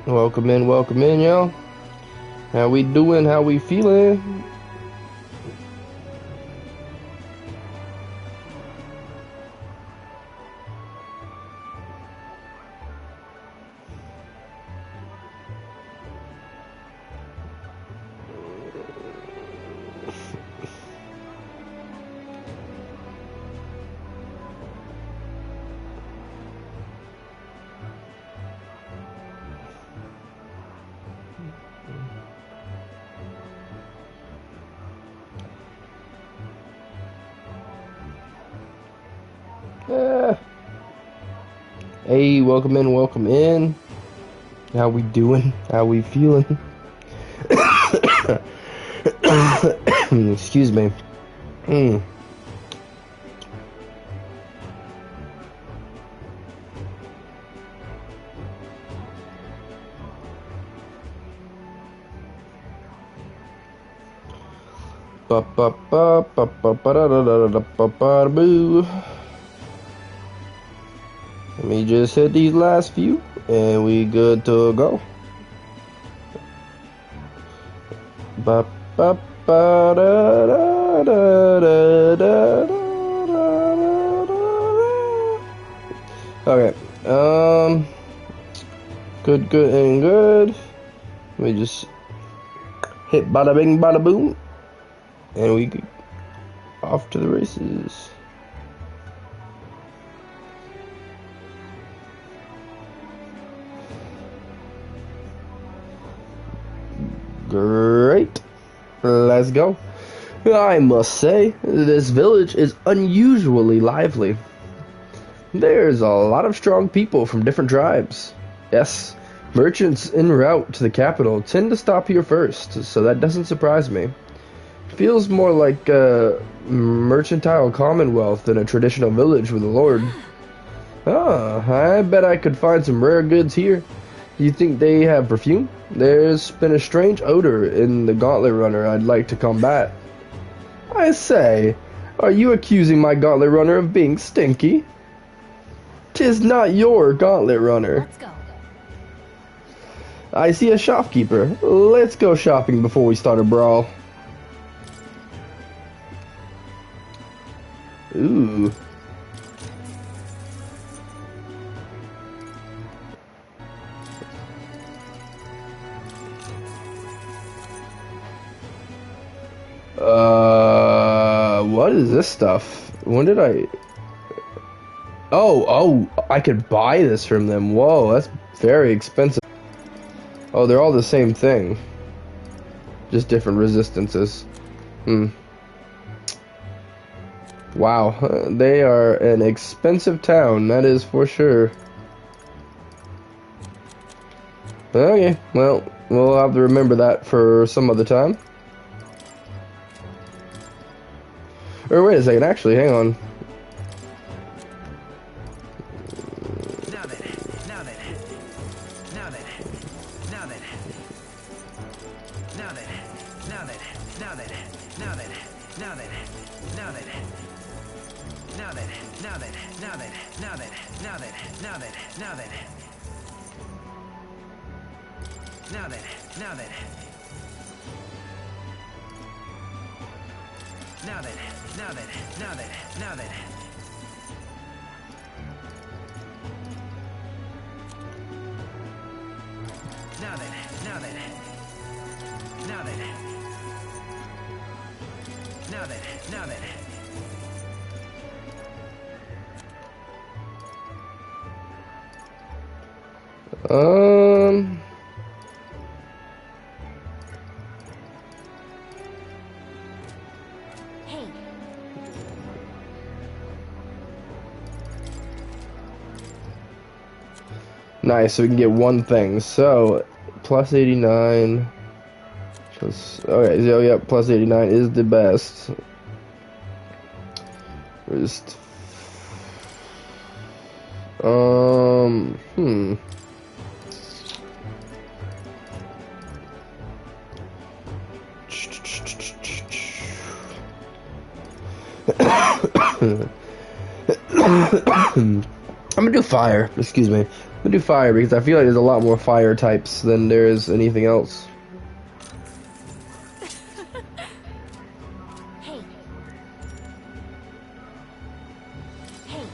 Welcome in, y'all. How we doing? How we feeling? Yeah. Hey, welcome in. How we doing? How we feeling? Excuse me. Boo. Let me just hit these last few, and we good to go. Ba ba ba da da da da da da. Okay. Good and good. Let me just hit bada bing bada boom, and we off to the races. Great. Let's go. I must say, this village is unusually lively. There's a lot of strong people from different tribes. Yes, merchants en route to the capital tend to stop here first, so that doesn't surprise me. Feels more like a mercantile commonwealth than a traditional village with a lord. I bet I could find some rare goods here. You think they have perfume? There's been a strange odor in the gauntlet runner I'd like to combat. I say, are you accusing my gauntlet runner of being stinky? 'Tis not your gauntlet runner. Let's go. I see a shopkeeper. Let's go shopping before we start a brawl. Ooh. What is this stuff? When did I... Oh, I could buy this from them. Whoa, that's very expensive. Oh, they're all the same thing. Just different resistances. Wow, they are an expensive town, that is for sure. Okay, well, we'll have to remember that for some other time. Or wait a second, actually, hang on. Hey. Nice, so we can get one thing. So, plus 89. Okay, so yeah, plus 89 is the best. Just... I'm gonna do fire. Excuse me. I'm gonna do fire because I feel like there's a lot more fire types than there is anything else. Hey. Hey.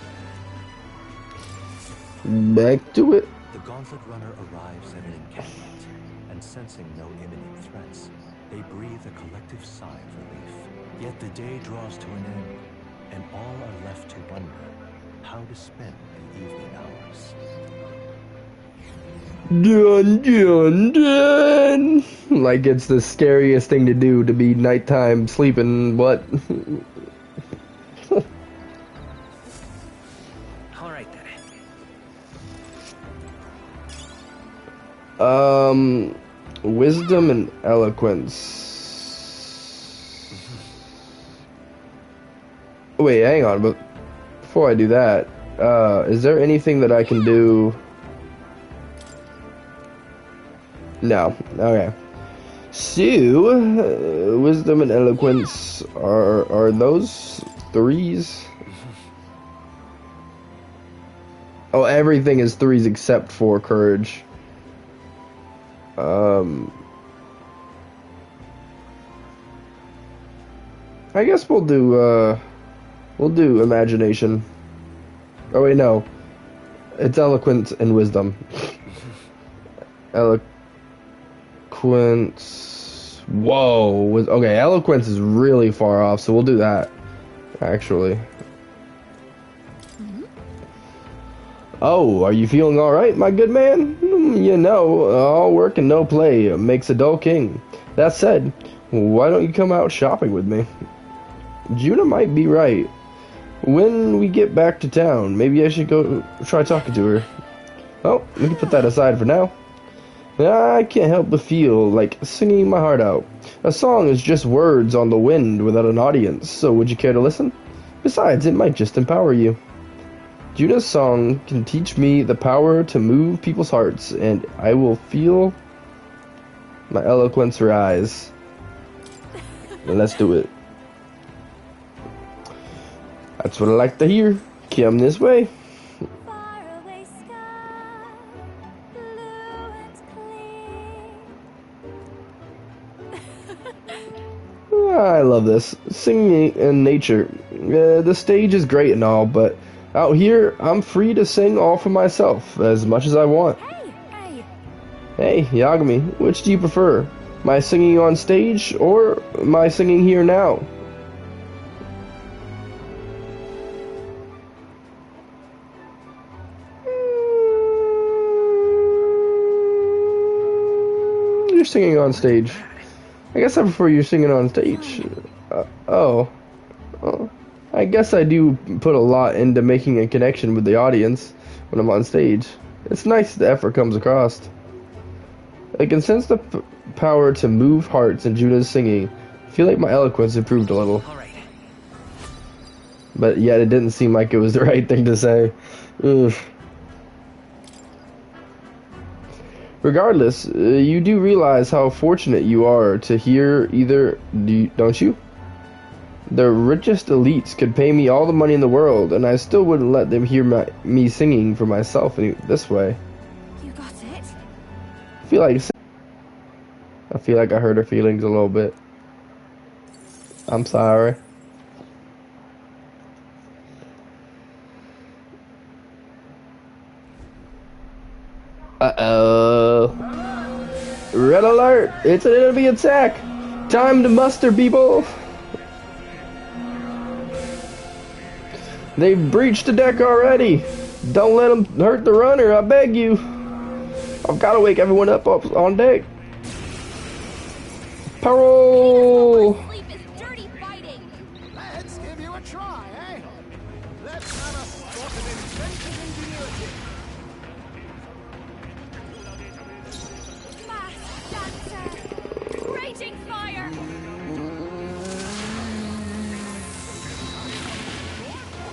Back to it. The gauntlet runner arrives at an encampment, and sensing no imminent threats, they breathe a collective sigh of relief. Yet the day draws to an end, and all are left to wonder how to spend the evening hours. Dun dun dun! Like it's the scariest thing to do, to be nighttime sleeping. What? All right then. Wisdom and eloquence. Wait, hang on, but before I do that, is there anything that I can do? No. Okay. So, wisdom and eloquence are those threes? Oh, everything is threes except for courage. I guess we'll do imagination. Oh wait, no. It's eloquence and wisdom. Eloquence. Whoa. Okay, eloquence is really far off, so we'll do that. Actually. Oh, are you feeling alright, my good man? You know, all work and no play makes a dull king. That said, why don't you come out shopping with me? Juna might be right. When we get back to town, maybe I should go try talking to her. Oh, we can put that aside for now. I can't help but feel like singing my heart out. A song is just words on the wind without an audience, so would you care to listen? Besides, it might just empower you. Juna's song can teach me the power to move people's hearts, and I will feel my eloquence rise. And let's do it. That's what I like to hear. Come this way. Faraway sky, blue and clear. I love this. Singing in nature. The stage is great and all, but out here, I'm free to sing all for myself, as much as I want. Hey. Hey, Yagami, which do you prefer? My singing on stage, or my singing here now? You're singing on stage. I guess I prefer you singing on stage. Oh. I guess I do put a lot into making a connection with the audience when I'm on stage. It's nice the effort comes across. I can sense the power to move hearts in Juna's singing. I feel like my eloquence improved a little. All right. But yet it didn't seem like it was the right thing to say. Ugh. Regardless, you do realize how fortunate you are to hear don't you? The richest elites could pay me all the money in the world, and I still wouldn't let them hear me singing for myself this way. You got it? I feel like I hurt her feelings a little bit. I'm sorry. Uh-oh. Red alert! It's an enemy attack! Time to muster, people! They've breached the deck already! Don't let them hurt the runner, I beg you! I've got to wake everyone up on deck! Peril! Sleep is dirty fighting. Let's give you a try, eh? Let's have a spot of inventive ingenuity. Mass dancer. Raging fire.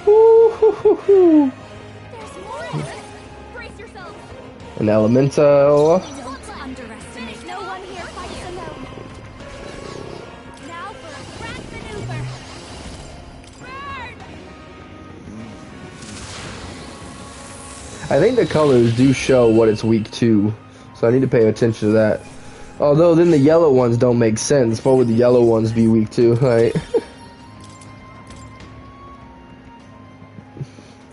Woo-hoo-hoo-hoo. There's more. Brace yourselves. An elemental. Not to underestimate. No one here fights alone. Now for a grand maneuver. Burn! I think the colors do show what it's weak to, so I need to pay attention to that. Although then the yellow ones don't make sense. What would the yellow ones be weak to, right?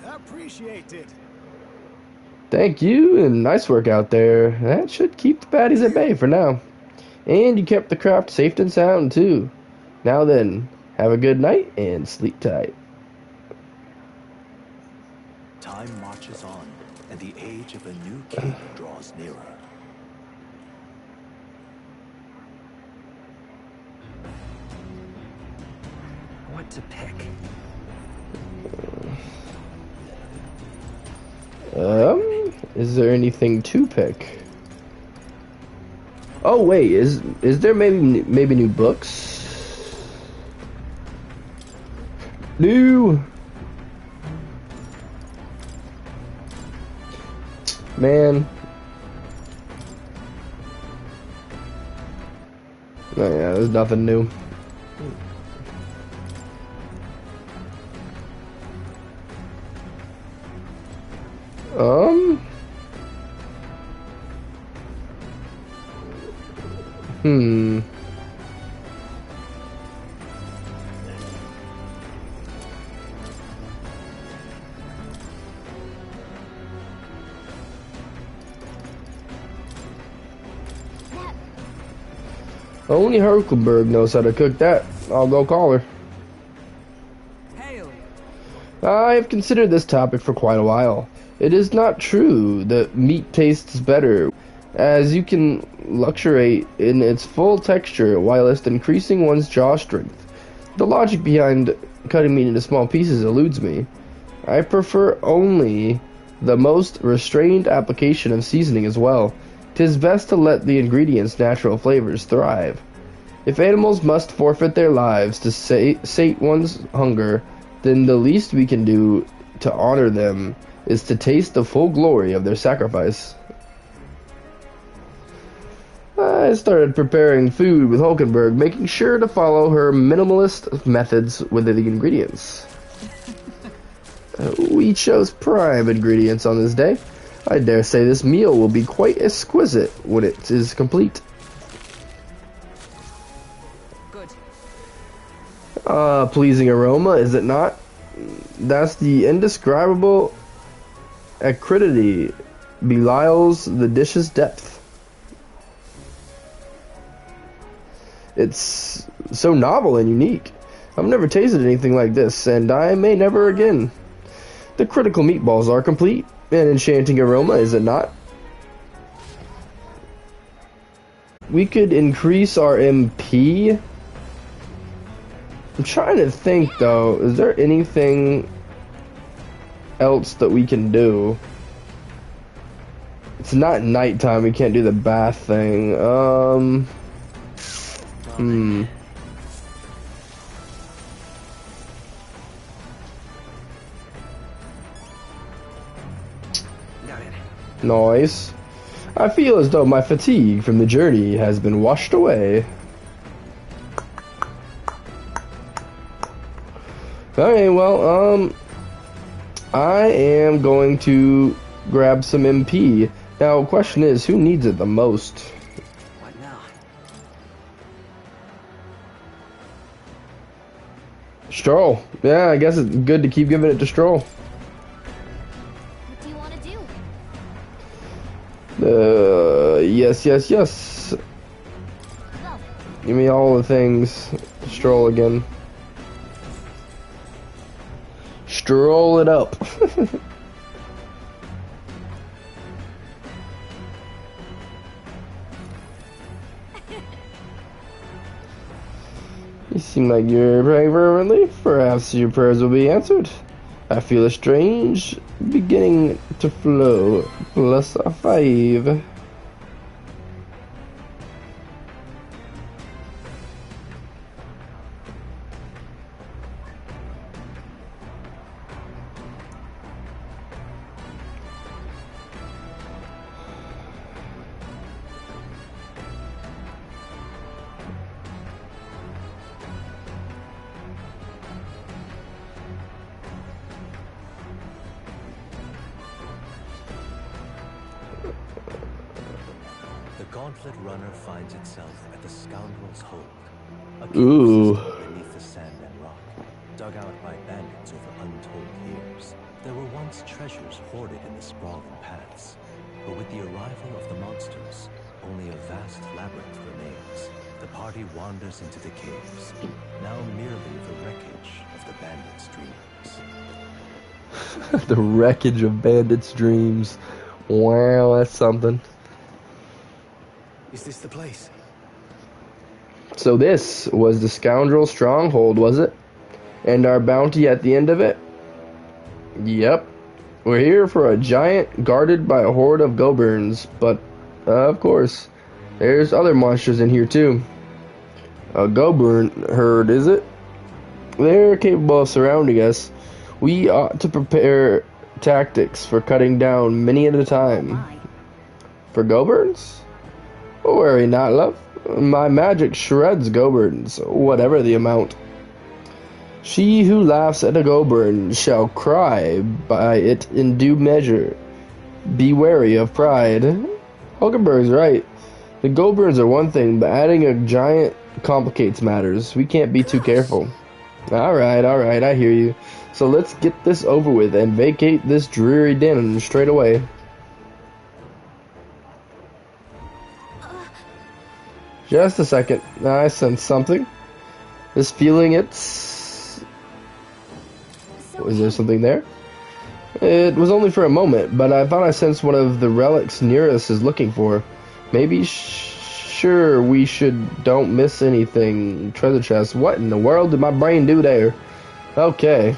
Appreciate it. Thank you, and nice work out there. That should keep the baddies at bay for now. And you kept the craft safe and sound, too. Now then, have a good night and sleep tight. Time marches on, and the age of a new king draws nearer. What to pick? Is there anything to pick? Oh wait, is there maybe new books? New. Man. Oh yeah, there's nothing new. Hmm. Only Huckleberg knows how to cook that. I'll go call her. Hail. I have considered this topic for quite a while. It is not true that meat tastes better, as you can luxuriate in its full texture whilst increasing one's jaw strength. The logic behind cutting meat into small pieces eludes me. I prefer only the most restrained application of seasoning as well. 'Tis best to let the ingredients' natural flavors thrive. If animals must forfeit their lives to sate one's hunger, then the least we can do to honor them is to taste the full glory of their sacrifice. I started preparing food with Hulkenberg, making sure to follow her minimalist methods with the ingredients. We chose prime ingredients on this day. I dare say this meal will be quite exquisite when it is complete. Good. Pleasing aroma, is it not? That's the indescribable acridity belies the dish's depth. It's so novel and unique. I've never tasted anything like this, and I may never again. The critical meatballs are complete. An enchanting aroma, is it not? We could increase our MP. I'm trying to think though, is there anything else that we can do? It's not nighttime, we can't do the bath thing. Nice. I feel as though my fatigue from the journey has been washed away. Okay, well, I am going to grab some MP. Now, question is, who needs it the most? What now? Stroll. Yeah, I guess it's good to keep giving it to Stroll. What do you want to do? Yes. Go. Give me all the things. Stroll again. Stroll it up. You seem like you're praying fervently. Perhaps your prayers will be answered. I feel a strange beginning to flow. Plus a 5. The gauntlet runner finds itself at the scoundrel's hold, a cave Ooh. system beneath the sand and rock, dug out by bandits over untold years. There were once treasures hoarded in the sprawling paths, but with the arrival of the monsters, only a vast labyrinth remains. The party wanders into the caves, now merely the wreckage of the bandits' dreams. The wreckage of bandits' dreams. Wow, that's something. Is this the place? So this was the scoundrel stronghold, was it? And our bounty at the end of it? Yep. We're here for a giant guarded by a horde of goburns, but of course, there's other monsters in here too. A goburn herd, is it? They're capable of surrounding us. We ought to prepare tactics for cutting down many at a time. For goburns? Don't worry not, love. My magic shreds goburns, whatever the amount. She who laughs at a goburn shall cry by it in due measure. Be wary of pride. Hulkenberg's right. The goburns are one thing, but adding a giant complicates matters. We can't be too careful. Alright, I hear you. So let's get this over with and vacate this dreary den straight away. Just a second. I sense something. This feeling, it's... Was there something there? It was only for a moment, but I thought I sensed one of the relics near us is looking for. Maybe sure we don't miss anything. Treasure chest. What in the world did my brain do there? Okay.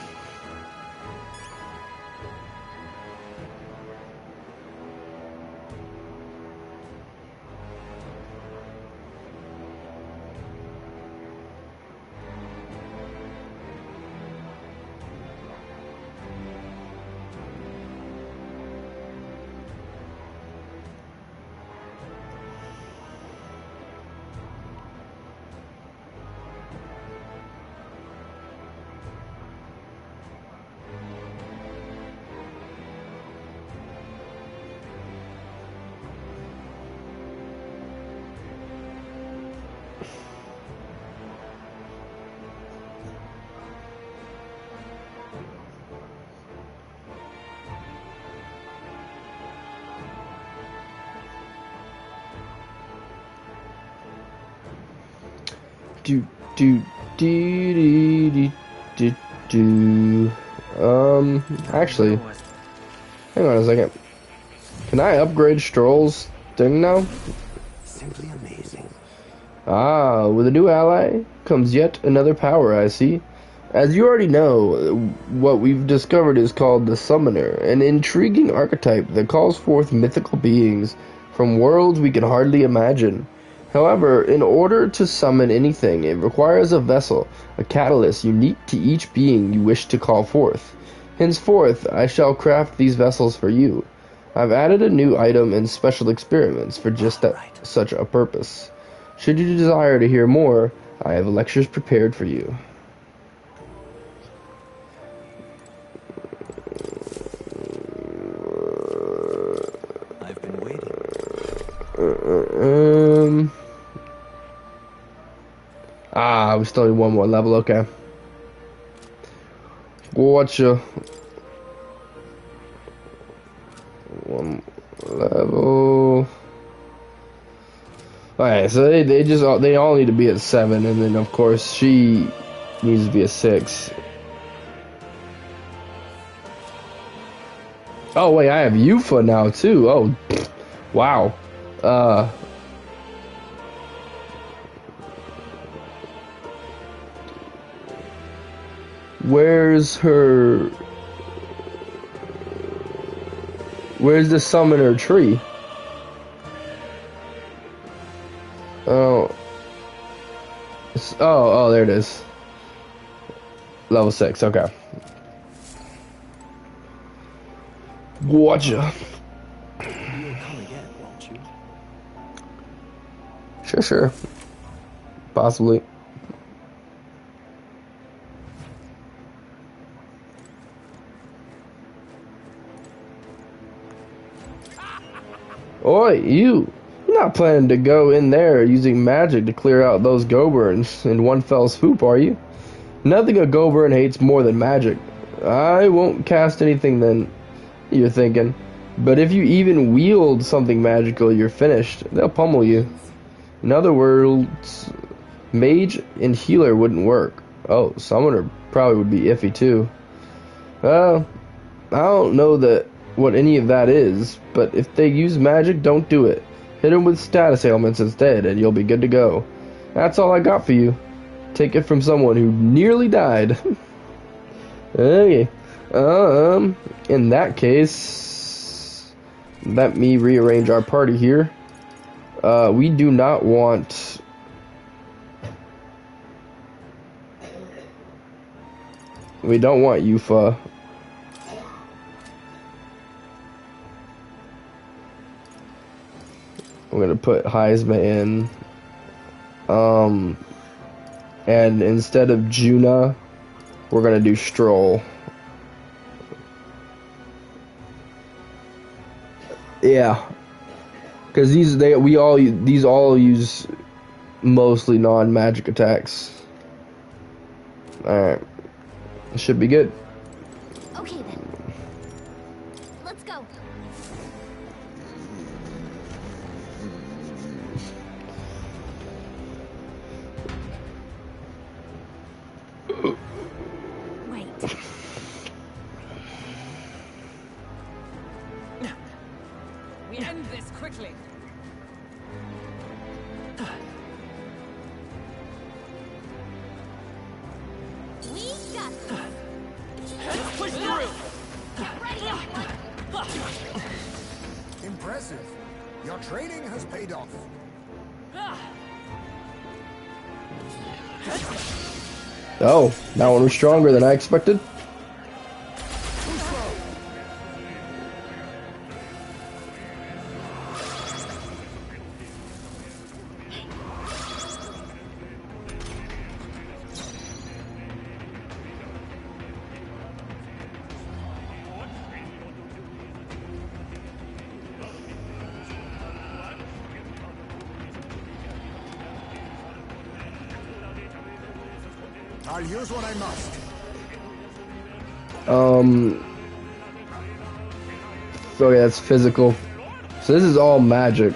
Actually, hang on a second. Can I upgrade Stroll's thing now? Simply amazing. Ah, with a new ally comes yet another power, I see. As you already know, what we've discovered is called the Summoner, an intriguing archetype that calls forth mythical beings from worlds we can hardly imagine. However, in order to summon anything, it requires a vessel, a catalyst unique to each being you wish to call forth. Henceforth, I shall craft these vessels for you. I've added a new item and special experiments for just such a purpose. Should you desire to hear more, I have lectures prepared for you. I've been waiting. We still need one more level, okay. Gotcha. One level. Alright, so they all need to be at 7, and then of course she needs to be a 6. Oh wait, I have Yufa now too. Oh, wow. Where's the summoner tree? Oh, there it is. Level 6, okay. Gotcha. You'll come again, won't you? Sure. Possibly. Oi, you You're not planning to go in there using magic to clear out those Goburns in one fell swoop, are you? Nothing a Goburn hates more than magic. I won't cast anything then, you're thinking. But if you even wield something magical, you're finished. They'll pummel you. In other words, mage and healer wouldn't work. Oh, summoner probably would be iffy too. Well, I don't know what any of that is, but if they use magic, don't do it. Hit them with status ailments instead, and you'll be good to go. That's all I got for you. Take it from someone who nearly died. Okay. In that case, let me rearrange our party here. We do not want... We don't want Yufa. We're gonna put Heisma in. And instead of Juna, we're gonna do Stroll. Yeah, because these all use mostly non-magic attacks. All right, should be good. Okay then. Let's go. Wait. We end this quickly. We got this. Let's push through. Get ready, everyone. Impressive. Your training has paid off. Oh, that one was stronger than I expected. I'll use what I must. So yeah, it's physical. So this is all magic.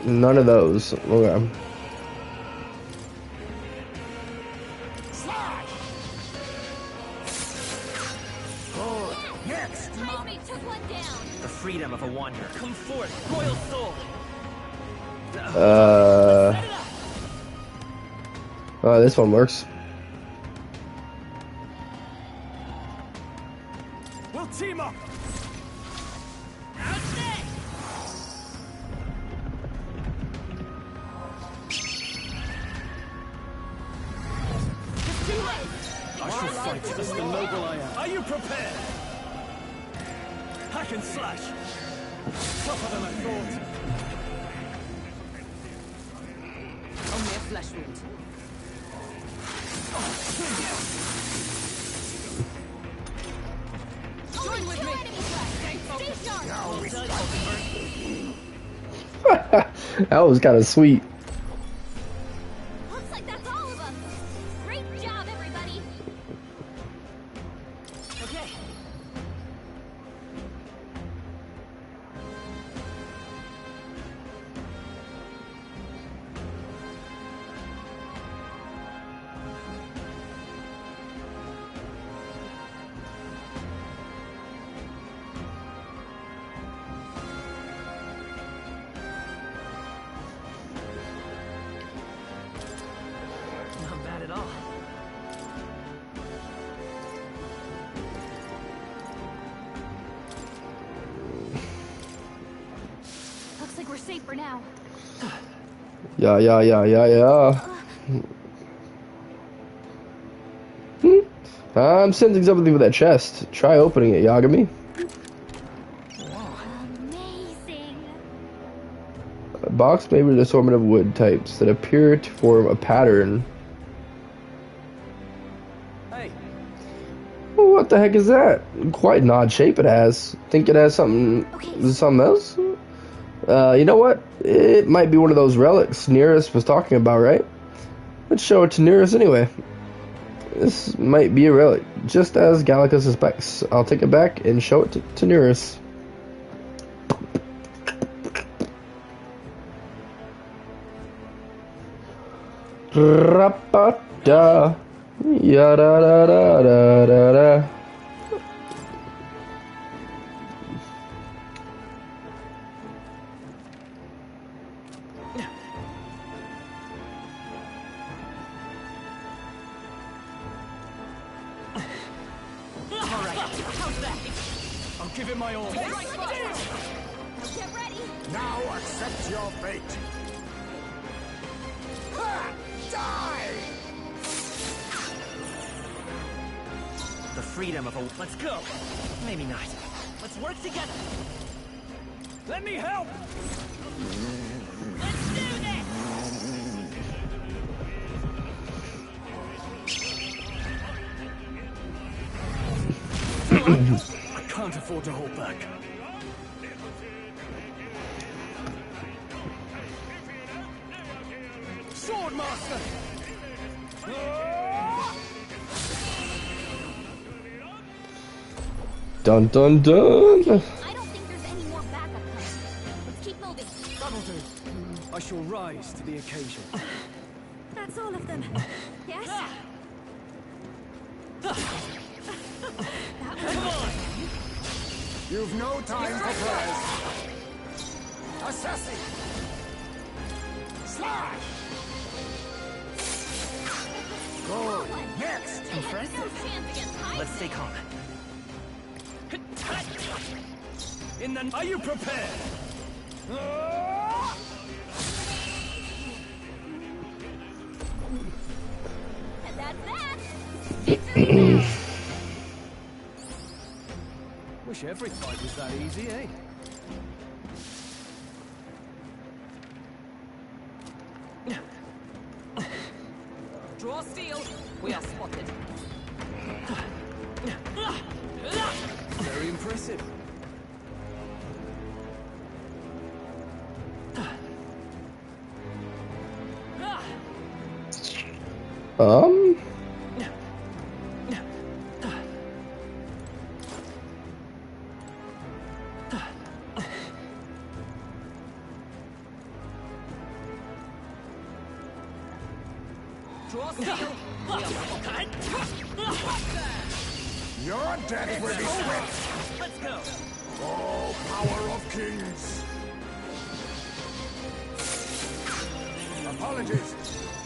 None of those. Okay. Slash! Good. Next! Heisman took one down. The freedom of a wanderer. Come forth, royal soul. Oh, this one works. We'll team up. I shall fight as the noble I am. Are you prepared? Hack and slash. Tougher than I thought. Only a flesh wound. Only with two me. enemies left. Stay sharp. That was kind of sweet. Looks like that's all of them. Great job, everybody. Okay. Not bad at all. Looks like we're safe for now. Yeah. I'm sensing something with that chest. Try opening it, Yagami. Amazing. A box made with an assortment of wood types that appear to form a pattern. Hey, What the heck is that? Quite an odd shape it has. Think it has something else? You know what? It might be one of those relics Nearest was talking about, right? Let's show it to Nearest anyway. This might be a relic, just as Gallica suspects. I'll take it back and show it to Nearest. Ra-pa-da. Ya-da-da-da-da-da-da. I'll give it my all. Get ready. Now accept your fate. Ha! Die! The freedom of a... Let's go. Maybe not. Let's work together. Let me help. Let's do this. I can't afford to hold back. Swordmaster! Dun dun dun. I don't think there's any more backup coming. Let's keep moving. That'll do. I shall rise to the occasion. That's all of them. Yes? Come on! You've no time for prayers. Assassin! Slash! Go! Next! Impressive. No chance against high. Let's stay calm. In the... Are you prepared? And that's that. Wish every fight was that easy, eh? Draw steel. We are spotted. Very impressive. Um. Draw steel. We are spotted. Your death will be swift! Let's go. Oh, power of kings! Apologies!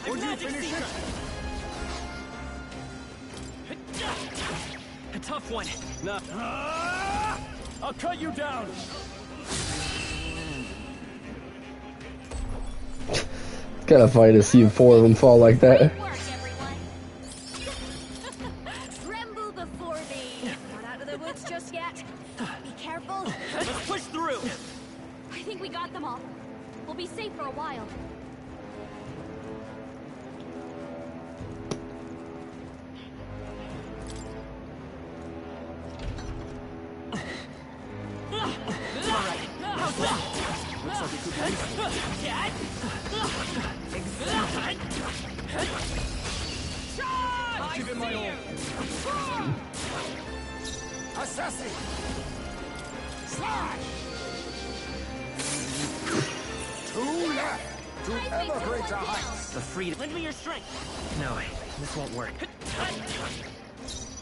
Would you Magic finish secret. it? A tough one. No. I'll cut you down. It's kind of funny to see four of them fall like that. Great work, everyone. Tremble before thee. Not out of the woods just yet. Be careful. Let's push through. I think we got them all. We'll be safe for a while. I'll give it my all. Assassin! Slash! Two left to ever greater heights! The freedom. Lend me your strength. No, this won't work.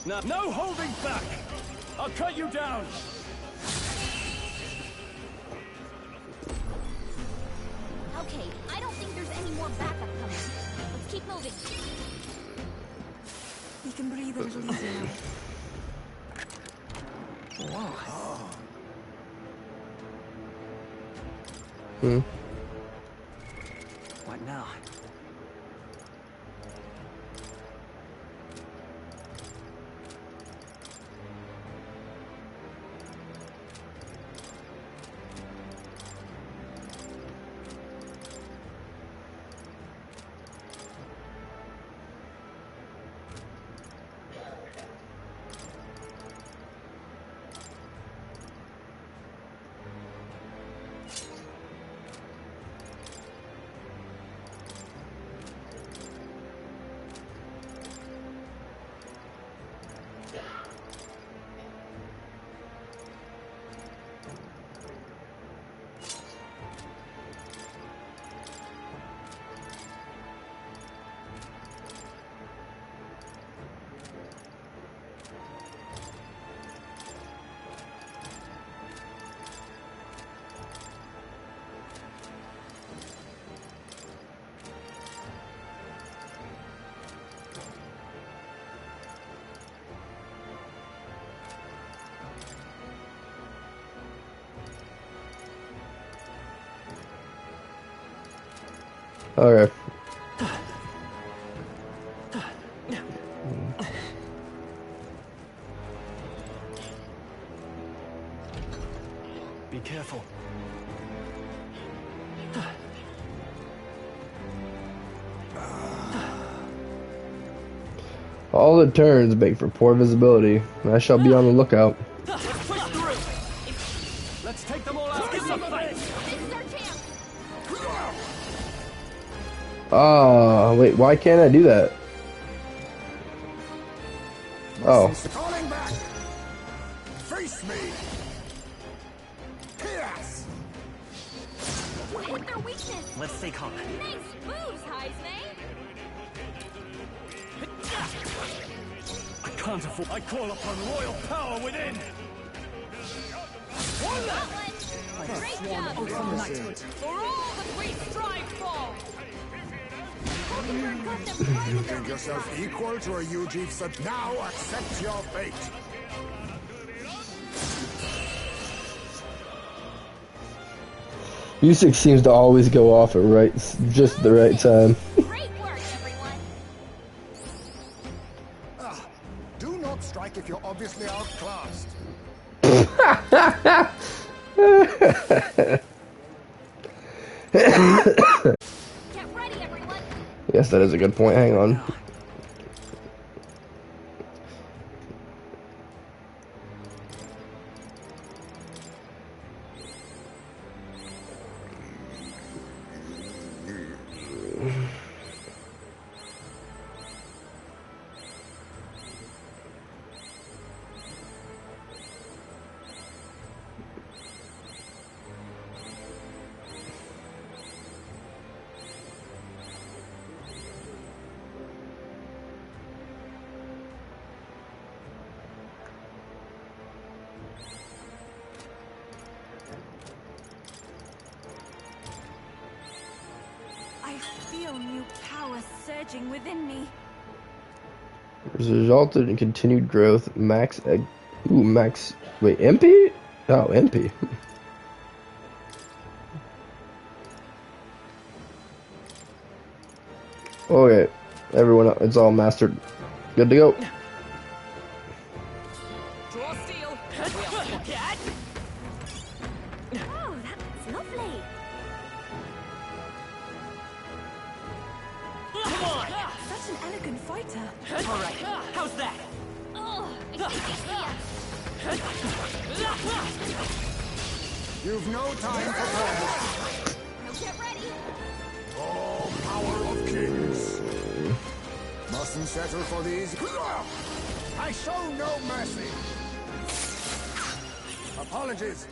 No, no holding back. I'll cut you down. Okay, I don't think there's any more backup coming. Let's keep moving. You can breathe a little easier now. Whoa. Hmm. What now? Okay. Be careful. All the turns make for poor visibility. I shall be on the lookout. Let's push through. Let's take them all out. Give them a fight. This is our chance. Ah, wait, why can't I do that? Oh. Calling back. Face me. Yes. You hit their weakness. Let's stay calm. Nice moves, Heisman. I can't afford. I call upon royal power within. That one. Great job. For all that we strive for! Pokemon got them right in You their think yourself equal to a UG sub? Now accept your fate. Music seems to always go off at just the right time. Great work, everyone. Do not strike if you're obviously outclassed. Get ready, everyone. Yes, that is a good point. Hang on. I feel new power surging within me. Resulted in continued growth. Max. Max. Wait, MP? Oh, MP. Okay, everyone, it's all mastered. Good to go. Draw steel. We are spotted. Oh, that's lovely. Come on. Such an elegant fighter. All right. How's that? Oh, I think You've no time for prayers. so get ready. Oh, power of kings. Mustn't settle for these. I show no mercy. Apologies.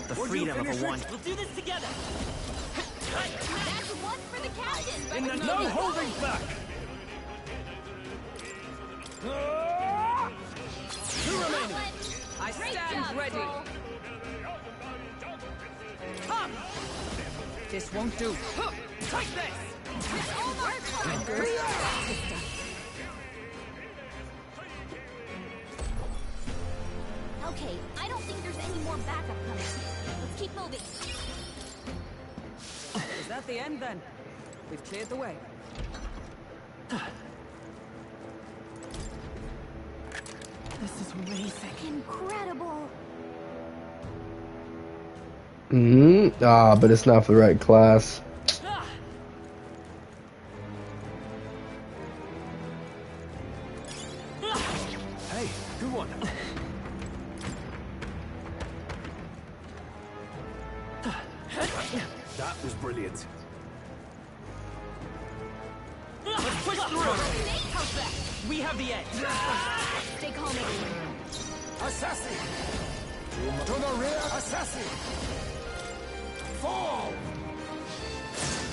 The Would freedom you of finish a one. it? We'll do this together. That's one for the captain. No holding back. Two remaining. I Great stand job, ready. Troll. Come! This won't do. Take this! It's all our fault. Okay, I don't think there's any more backup coming. Let's keep moving. Is that the end then? We've cleared the way. This is amazing. Incredible. But it's not for the right class. Hey, good one. That was brilliant. Let's push through. How's that? We have the edge. Stay calm, everyone. Assassin! To the rear, assassin! Fall!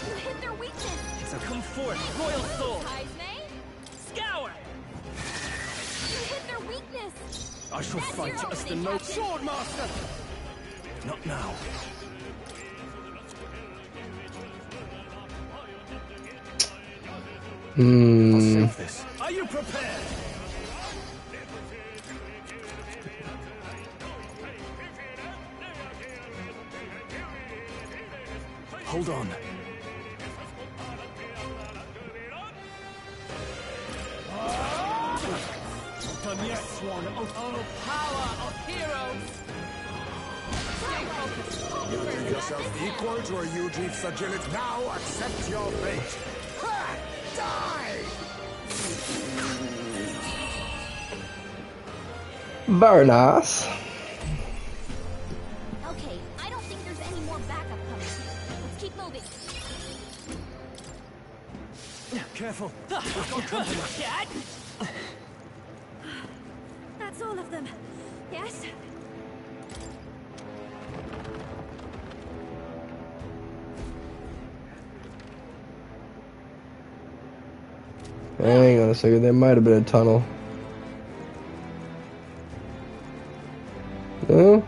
You hit their weakness. So come forth, royal soul. Heisman. Scour. You hit their weakness. I shall That's fight your as the opening, no Captain. sword master. Not now. I'll save this. Are you prepared? Hold on. Done yet, Swan. Oh, power of heroes! Stay focused. You think yourself equal to a huge flagellate? Now accept your fate. Ha! Die! Very nice. Okay, I don't think there's any more backup coming. Let's keep moving. Careful. We've got company. That's all of them. Yes? Hang on a second, there might have been a tunnel. No?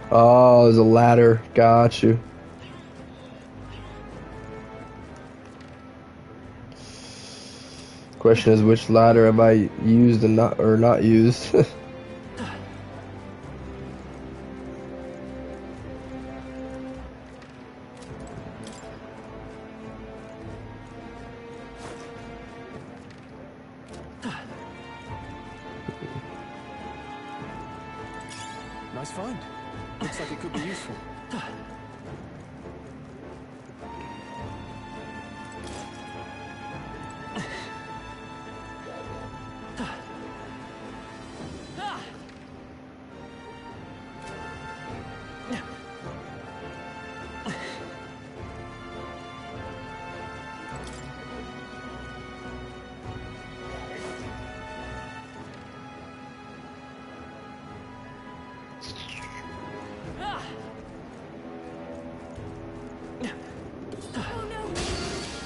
Oh, there's a ladder. Got you. Question is, which ladder have I used and not used? Nice find. Looks like it could be useful.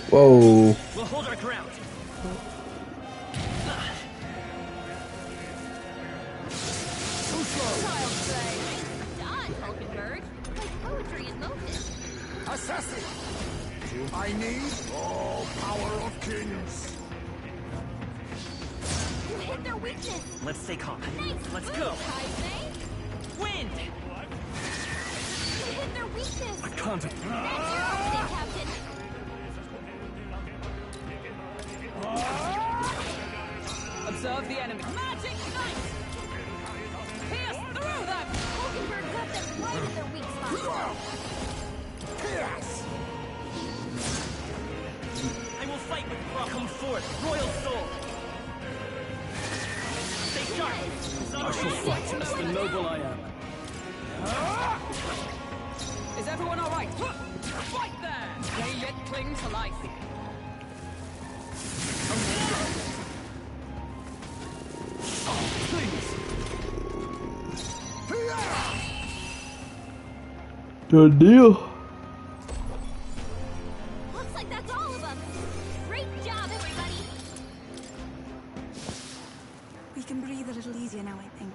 Whoa. We'll hold our ground. Child's play. Done, Hulkenberg. Like poetry in motion. Assassin! I need all power of kings. You hit their weakness. Let's stay calm. Nice. Let's move, go. Kaizme. Wind! You hit their weakness. I can't. That's your opening, Captain. Observe the enemy. Magic knife! Pierce through them! Hulkenberg got them right in their weak spot. Yes! I will fight with you. Come forth, royal soul. Stay sharp. I shall fight as the noble I am. Is everyone alright? Fight there! They yet cling to life. Good deal. Looks like that's all of them. Great job, everybody. We can breathe a little easier now, I think.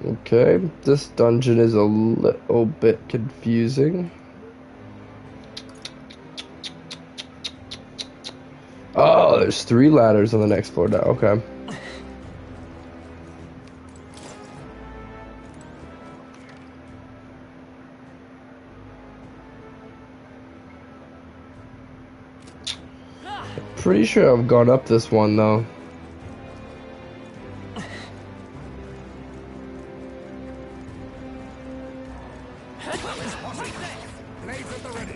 Okay, this dungeon is a little bit confusing. Oh, there's 3 ladders on the next floor now. Okay. Pretty sure I've gone up this one though. Blades at the ready.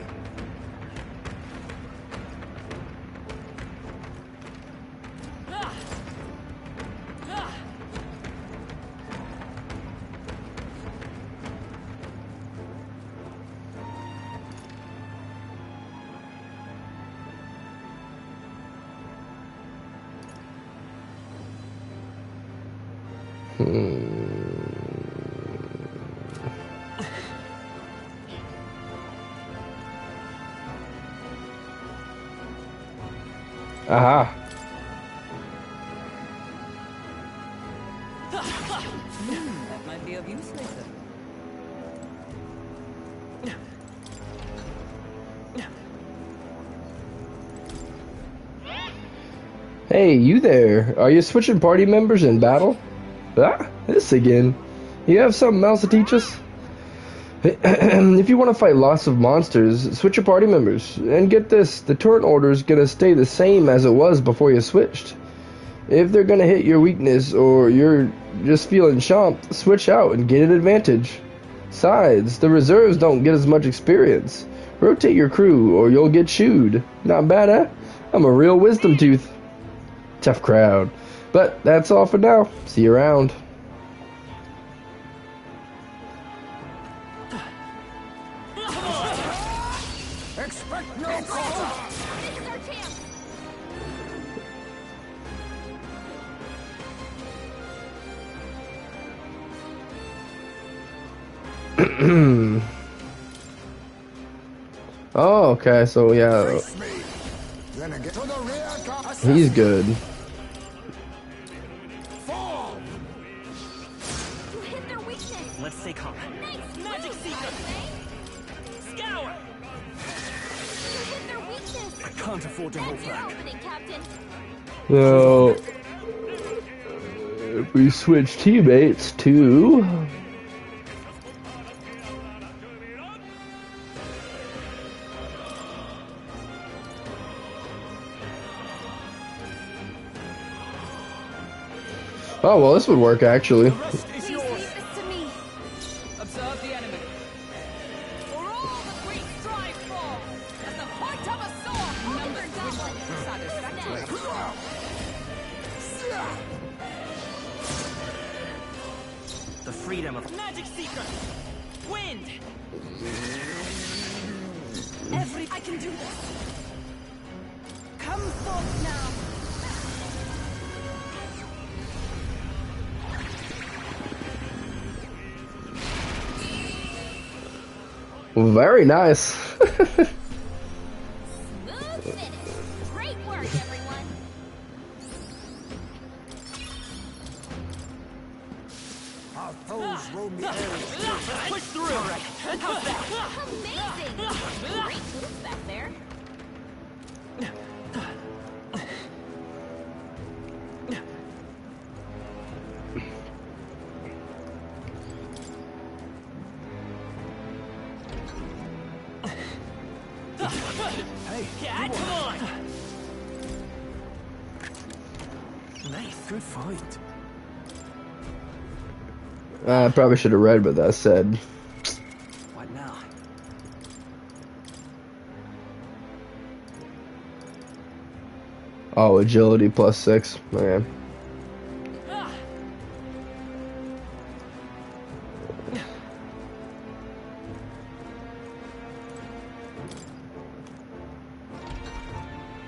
Aha. That might be of use later. Hey, you there. Are you switching party members in battle? Ah, this again. You have something else to teach us? If you want to fight lots of monsters, switch your party members. And get this, the turn order is going to stay the same as it was before you switched. If they're going to hit your weakness or you're just feeling chomped, switch out and get an advantage. Besides, the reserves don't get as much experience. Rotate your crew or you'll get chewed. Not bad, eh? I'm a real wisdom tooth. Tough crowd. But that's all for now. See you around. Expect no counter! This is our chance. Oh, okay, so yeah, Face me! Then again to the rear guard! he's good. Fall! You hit their weakness. Let's stay calm. Nice Magic move, Seeker. I say. Scour! You hit their weakness. I can't afford to hold That's your back. opening, Captain. So, if we switch teammates to... Oh, well, this would work, actually. The rest is Please yours. leave this to me. Observe the enemy. For all that we strive for, as the point of a sword. Number doublet. Satisfactory. The freedom of Magic Seeker! Wind! I can do this. Come forth now. Very nice. Smooth finish. Great work, everyone. Our foes roam the air. Push through! How's that? Amazing. Great moves back there. Hey, Yeah, come on! Nice. good fight. I probably should have read what that said. What now? Oh, agility +6. Man.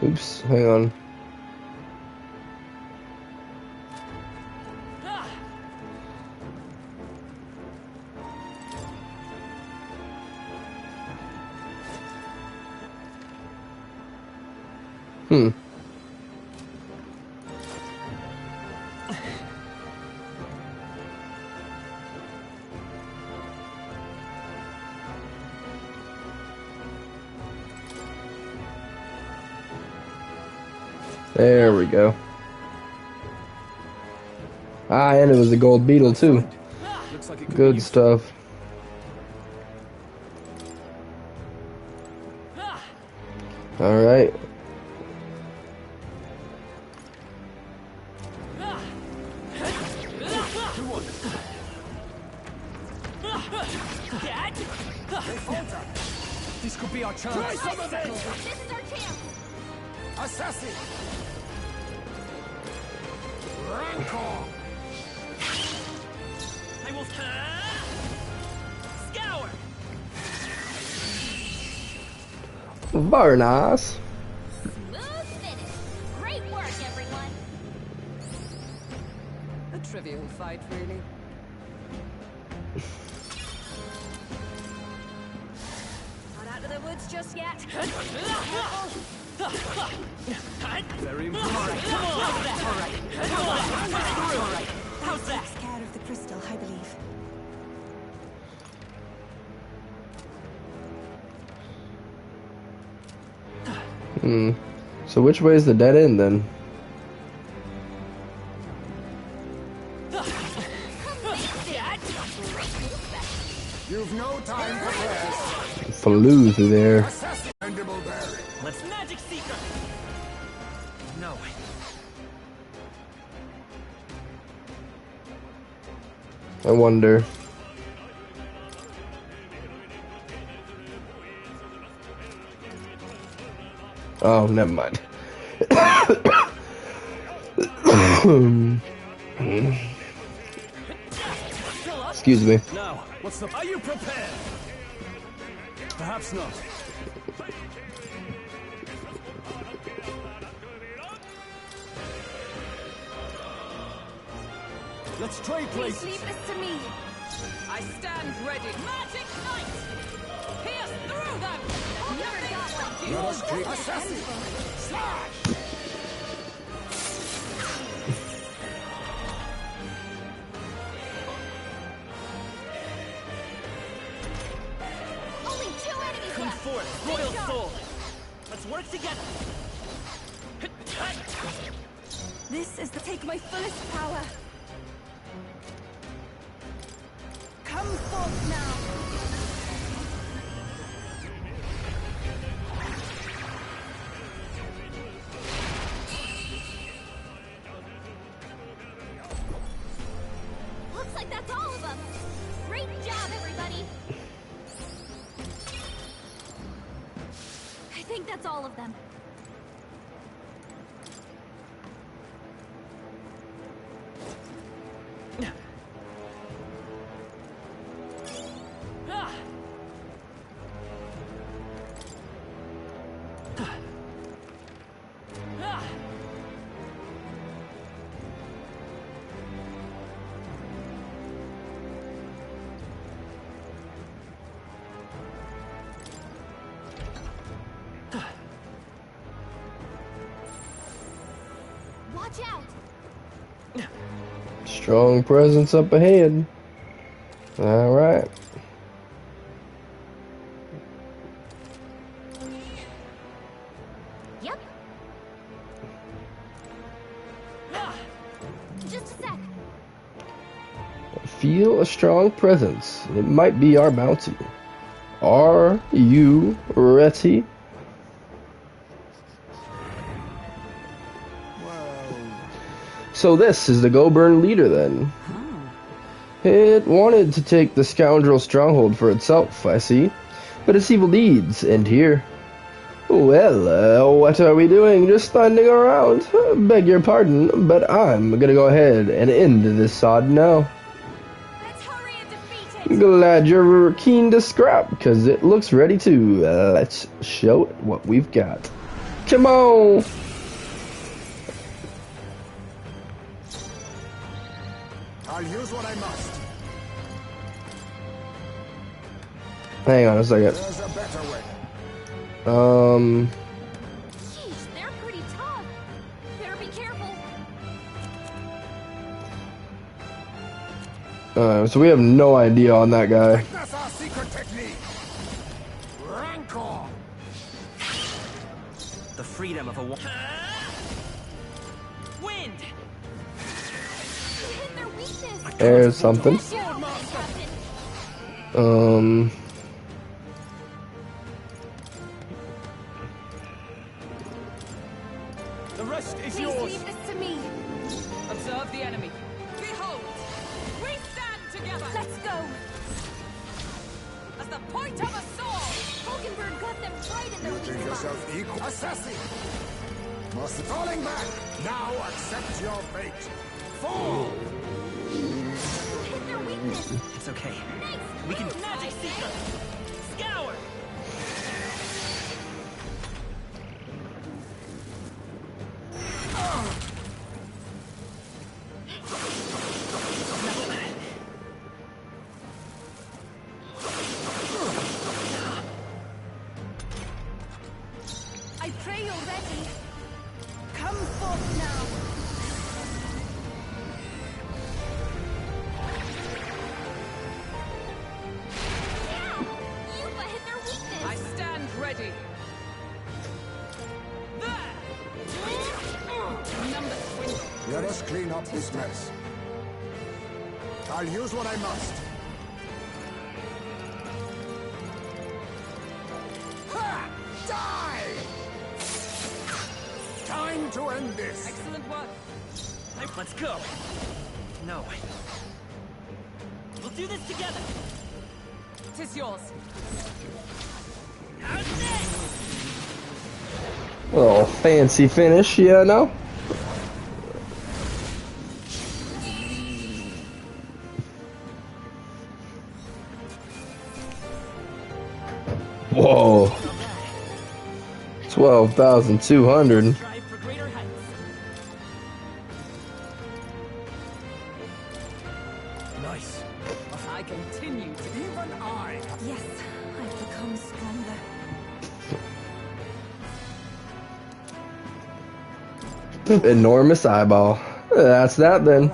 Oops, hang on. Hmm. There we go. Ah, and it was a gold beetle too. Looks like it could be Good useful. stuff. All right. This could be our chance. Try some of this! This is our chance. Assassin! Rancor! I will scour! Very nice. Smooth finish. Great work, everyone. A trivial fight, really. Not out of the woods just yet. Very important. How's that? Takes care of the crystal, I believe. Hmm. So which way is the dead end then? flew through there. Mandible bearing. Let's magic seeker. No. I wonder. Oh, never mind. Excuse me. Now, what's the... Are you prepared? Perhaps not. Let's trade Please places. leave this to me. I stand ready. Magic Knight! Pierce through them! Nothing stops you. Let us keep assassin. Slash. Only 2 enemies Come left. forth, royal soul. Let's work together. This is the take my fullest power. Come forth now. Looks like that's all of them. Great job, everybody. I think that's all of them. Ah! Ah! Watch out. Strong presence up ahead. Alright. Yep. Just a sec. Feel a strong presence. It might be our bounty. Are you ready? Well, So this is the Go-Burn leader then. It wanted to take the scoundrel stronghold for itself, I see. But its evil deeds end here. Well, what are we doing? Just standing around? Beg your pardon, but I'm gonna go ahead and end this sod now. Let's hurry and defeat it. Glad you're keen to scrap, because it looks ready to. Let's show it what we've got. Come on! I'll use what I must. Hang on a second. There's a better way. Jeez, they're pretty tough. Better be careful. So we have no idea on that guy. That's our secret technique. Rancor. The freedom of a wind. Hit their weakness. There's something. Show, Captain. The rest is Please yours. leave this to me. Observe the enemy. Behold! We stand together! Let's go. As the point of a sword! Falkenberg got them right in their You weak think spot. yourself equal? Assassin. Must falling back. Now accept your fate. Fall. Hit their weakness. It's okay. Nice. We can move, magic Isaac. seeker. Scour. I pray you're ready. Come forth now. Yeah. Yuba hit their weakness. I stand ready. There! Number swindle. Let us clean up this mess. I'll use what I must. time to end this. Excellent work. Let's go. No. We'll do this together. Tis yours. How's this? Oh, fancy finish, yeah, no? Whoa. 12,200. Strive for greater heights. Nice. I continue to be. Even I. Yes, I've become stronger. Enormous eyeball. That's that then.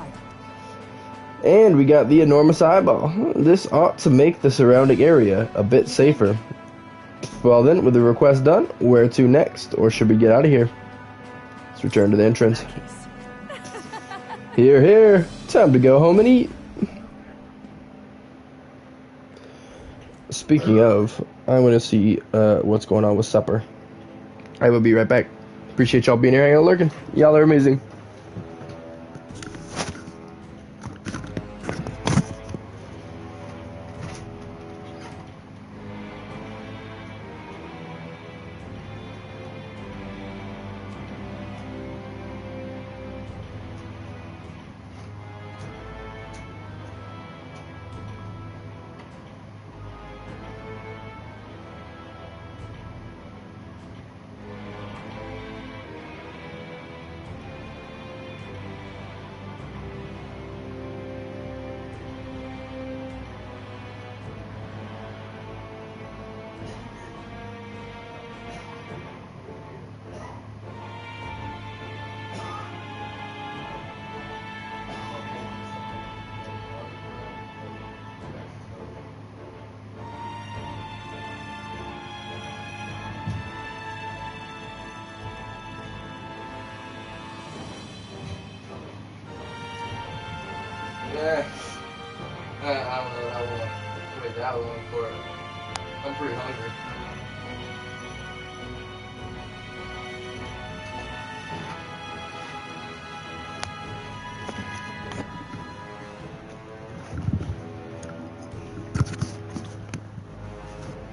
And we got the enormous eyeball. This ought to make the surrounding area a bit safer. Well then, with the request done, where to next? Or should we get out of here? Let's return to the entrance. Here, here. Time to go home and eat. Speaking of, I'm going to see what's going on with supper. I will be right back. Appreciate y'all being here, hanging out, lurking. Y'all are amazing. Yeah. I don't know how long. Wait that long for it. I'm pretty hungry.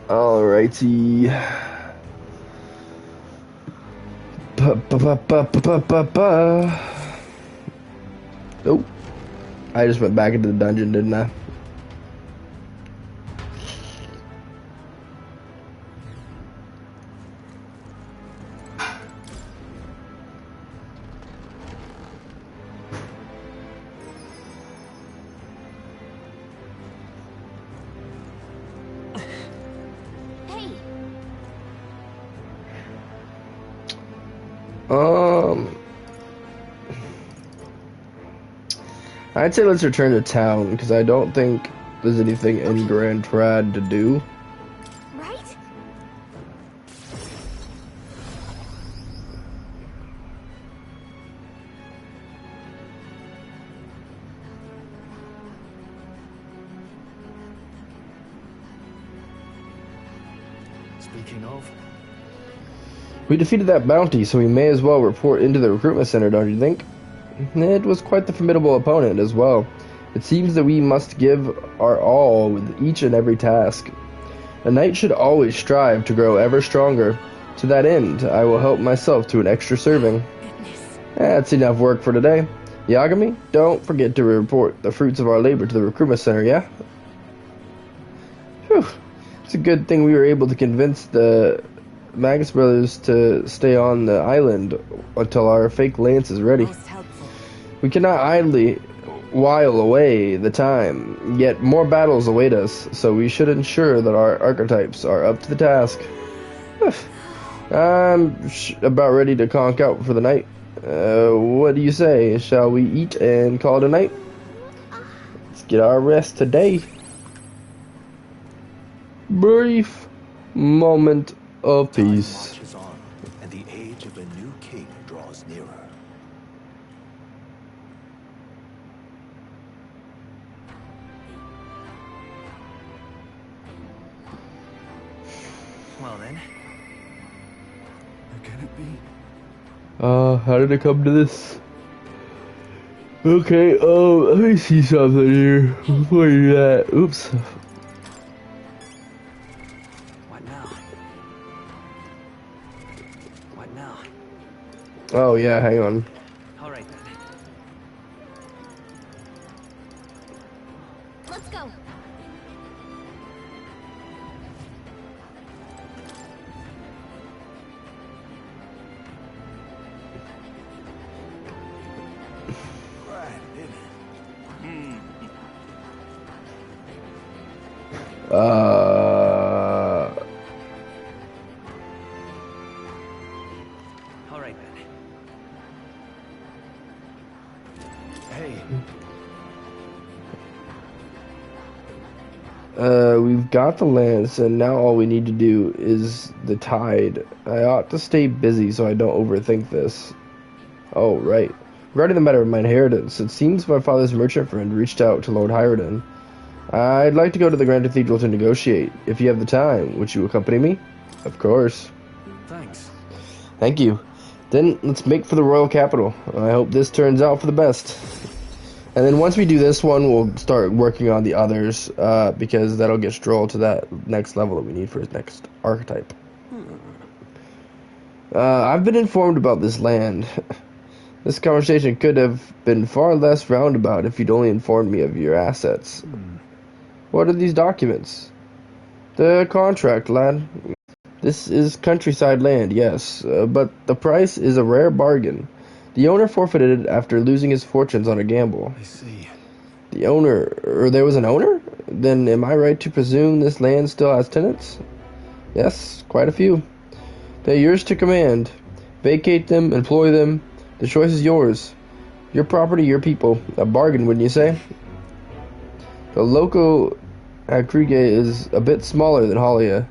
Alrighty. Oh. I just went back into the dungeon, didn't I? Hey, I'd say let's return to town, because I don't think there's anything in Grand Trad to do. right? Speaking of, We defeated that bounty, so we may as well report into the recruitment center, don't you think? It was quite the formidable opponent as well. It seems that we must give our all with each and every task. A knight should always strive to grow ever stronger. To that end, I will help myself to an extra serving. That's enough work for today. Yagami, don't forget to report the fruits of our labor to the recruitment center, yeah? Whew. It's a good thing we were able to convince the Magus brothers to stay on the island until our fake lance is ready. Most helpful. We cannot idly while away the time, yet more battles await us, so we should ensure that our archetypes are up to the task. I'm about ready to conk out for the night. What do you say? Shall we eat and call it a night? Let's get our rest today. Brief moment of Time peace. marches on, and the age of a new king draws nearer. Well then, can it be? How did it come to this? Okay, let me see something here. Where you at? Oops. What now? What now? Oh yeah, hang on. All right then. Let's go. All right then. Hey, We've got the lands, and now all we need to do is the tide. I ought to stay busy so I don't overthink this. Oh, right. Regarding the matter of my inheritance, it seems my father's merchant friend reached out to Lord Hyrudan. I'd like to go to the Grand Cathedral to negotiate. If you have the time, would you accompany me? Of course. thanks. Thank you. Then let's make for the royal capital. I hope this turns out for the best. And then once we do this one, we'll start working on the others, because that'll get Stroll to that next level that we need for his next archetype. I've been informed about this land. This conversation could have been far less roundabout if you'd only informed me of your assets. What are these documents? The contract, lad. This is countryside land, yes, but the price is a rare bargain. The owner forfeited it after losing his fortunes on a gamble. I see. The owner, or there was an owner? Then am I right to presume this land still has tenants? Yes, quite a few. They're yours to command. Vacate them, employ them. The choice is yours. Your property, your people. A bargain, wouldn't you say? The local Agrige is a bit smaller than Halia.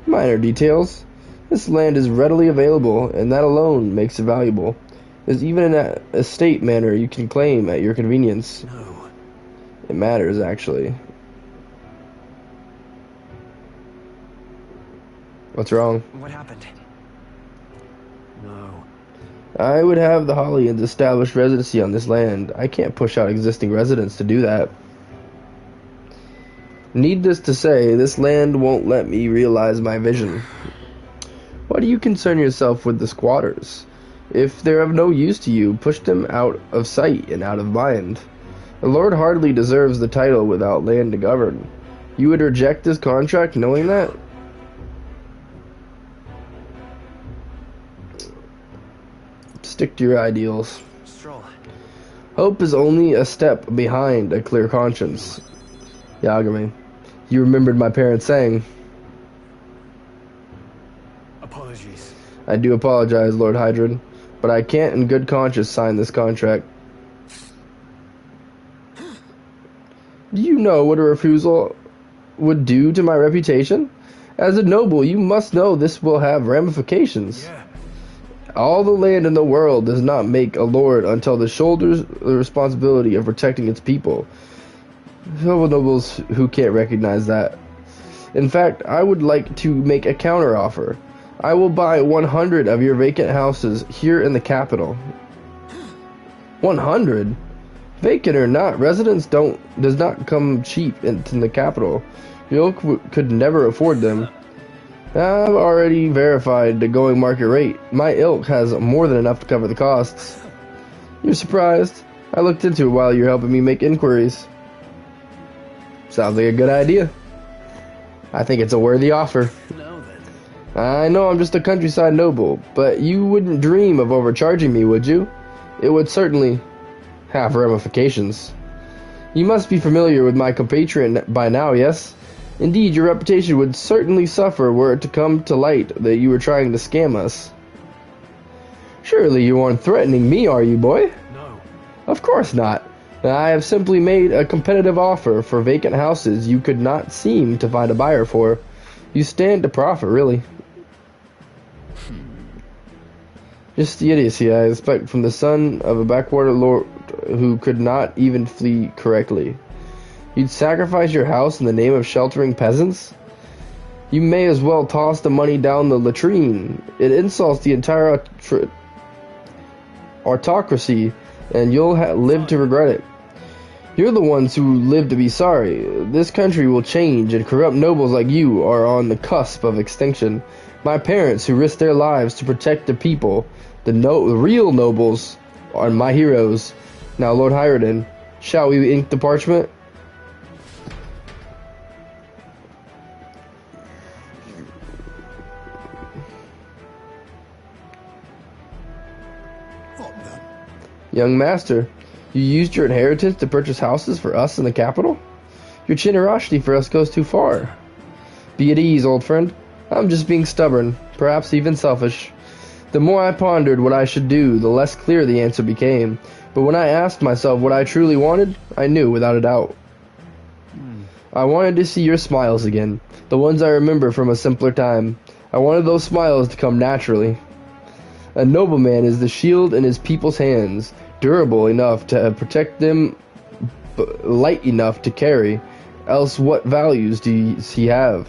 Minor details. This land is readily available, and that alone makes it valuable. There's even an estate manor you can claim at your convenience. No. It matters, actually. What's wrong? What happened? No. I would have the Hollyans establish residency on this land. I can't push out existing residents to do that. Needless to say, this land won't let me realize my vision. Why do you concern yourself with the squatters? If they're of no use to you, push them out of sight and out of mind. The Lord hardly deserves the title without land to govern. You would reject this contract knowing that? Stick to your ideals. Stroll. Hope is only a step behind a clear conscience. Yagami, you remembered my parents saying. Apologies. I do apologize, Lord Hydron, but I can't in good conscience sign this contract. Do you know what a refusal would do to my reputation? As a noble, you must know this will have ramifications. Yeah. All the land in the world does not make a lord until it shoulders the responsibility of protecting its people. Fellow nobles who can't recognize that. In fact, I would like to make a counteroffer. I will buy 100 of your vacant houses here in the capital. 100? Vacant or not, residence does not come cheap in the capital. Your ilk could never afford them. I've already verified the going market rate. My ilk has more than enough to cover the costs. You're surprised? I looked into it while you're helping me make inquiries. Sounds like a good idea. I think it's a worthy offer. No then. I know I'm just a countryside noble, but you wouldn't dream of overcharging me, would you? It would certainly have ramifications. You must be familiar with my compatriot by now, yes? Indeed, your reputation would certainly suffer were it to come to light that you were trying to scam us. Surely you aren't threatening me, are you, boy? No. Of course not. I have simply made a competitive offer for vacant houses you could not seem to find a buyer for. You stand to profit, really. Just the idiocy I expect from the son of a backwater lord who could not even flee correctly. You'd sacrifice your house in the name of sheltering peasants? You may as well toss the money down the latrine. It insults the entire autocracy, and you'll live to regret it. You're the ones who live to be sorry. This country will change, and corrupt nobles like you are on the cusp of extinction. My parents, who risked their lives to protect the people, the real nobles, are my heroes. Now, Lord Hyrodin, shall we ink the parchment? What then? Young master, you used your inheritance to purchase houses for us in the capital? Your generosity for us goes too far. Be at ease, old friend. I'm just being stubborn, perhaps even selfish. The more I pondered what I should do, the less clear the answer became. But when I asked myself what I truly wanted, I knew without a doubt. I wanted to see your smiles again, the ones I remember from a simpler time. I wanted those smiles to come naturally. A nobleman is the shield in his people's hands, durable enough to protect them, but light enough to carry. Else what values does he have?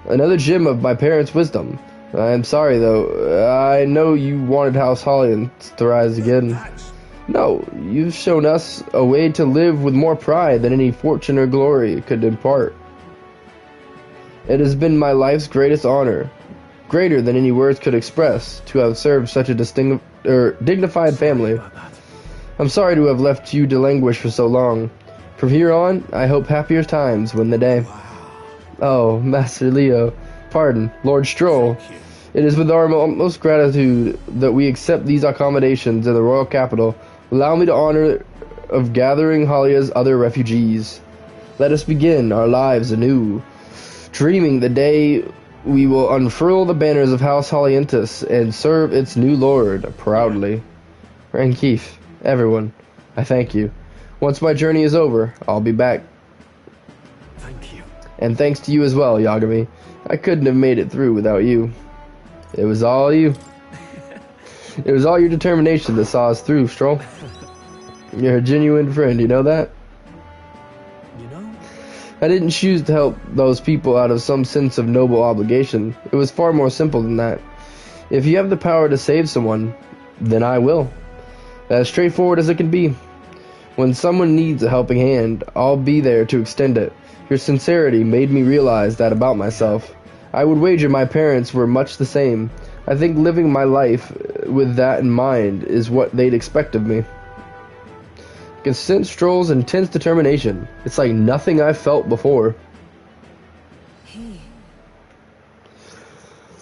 Another gem of my parents' wisdom. I am sorry, though. I know you wanted House Holland to rise again. No, you've shown us a way to live with more pride than any fortune or glory could impart. It has been my life's greatest honor, greater than any words could express, to have served such a dignified family. I'm sorry to have left you to languish for so long. From here on, I hope happier times win the day. Oh, Master Leo, pardon, Lord Stroll. It is with our utmost gratitude that we accept these accommodations in the royal capital. Allow me the honor of gathering Halia's other refugees. Let us begin our lives anew, dreaming the day we will unfurl the banners of House Halientus and serve its new lord proudly. Rankeef, everyone, I thank you. Once my journey is over, I'll be back. Thank you. And thanks to you as well, Yagami. I couldn't have made it through without you. It was all you. It was all your determination that saw us through, Stroll. You're a genuine friend, you know that? You know? I didn't choose to help those people out of some sense of noble obligation. It was far more simple than that. If you have the power to save someone, then I will. As straightforward as it can be. When someone needs a helping hand, I'll be there to extend it. Your sincerity made me realize that about myself. I would wager my parents were much the same. I think living my life with that in mind is what they'd expect of me. I can sense Stroll's intense determination. It's like nothing I've felt before.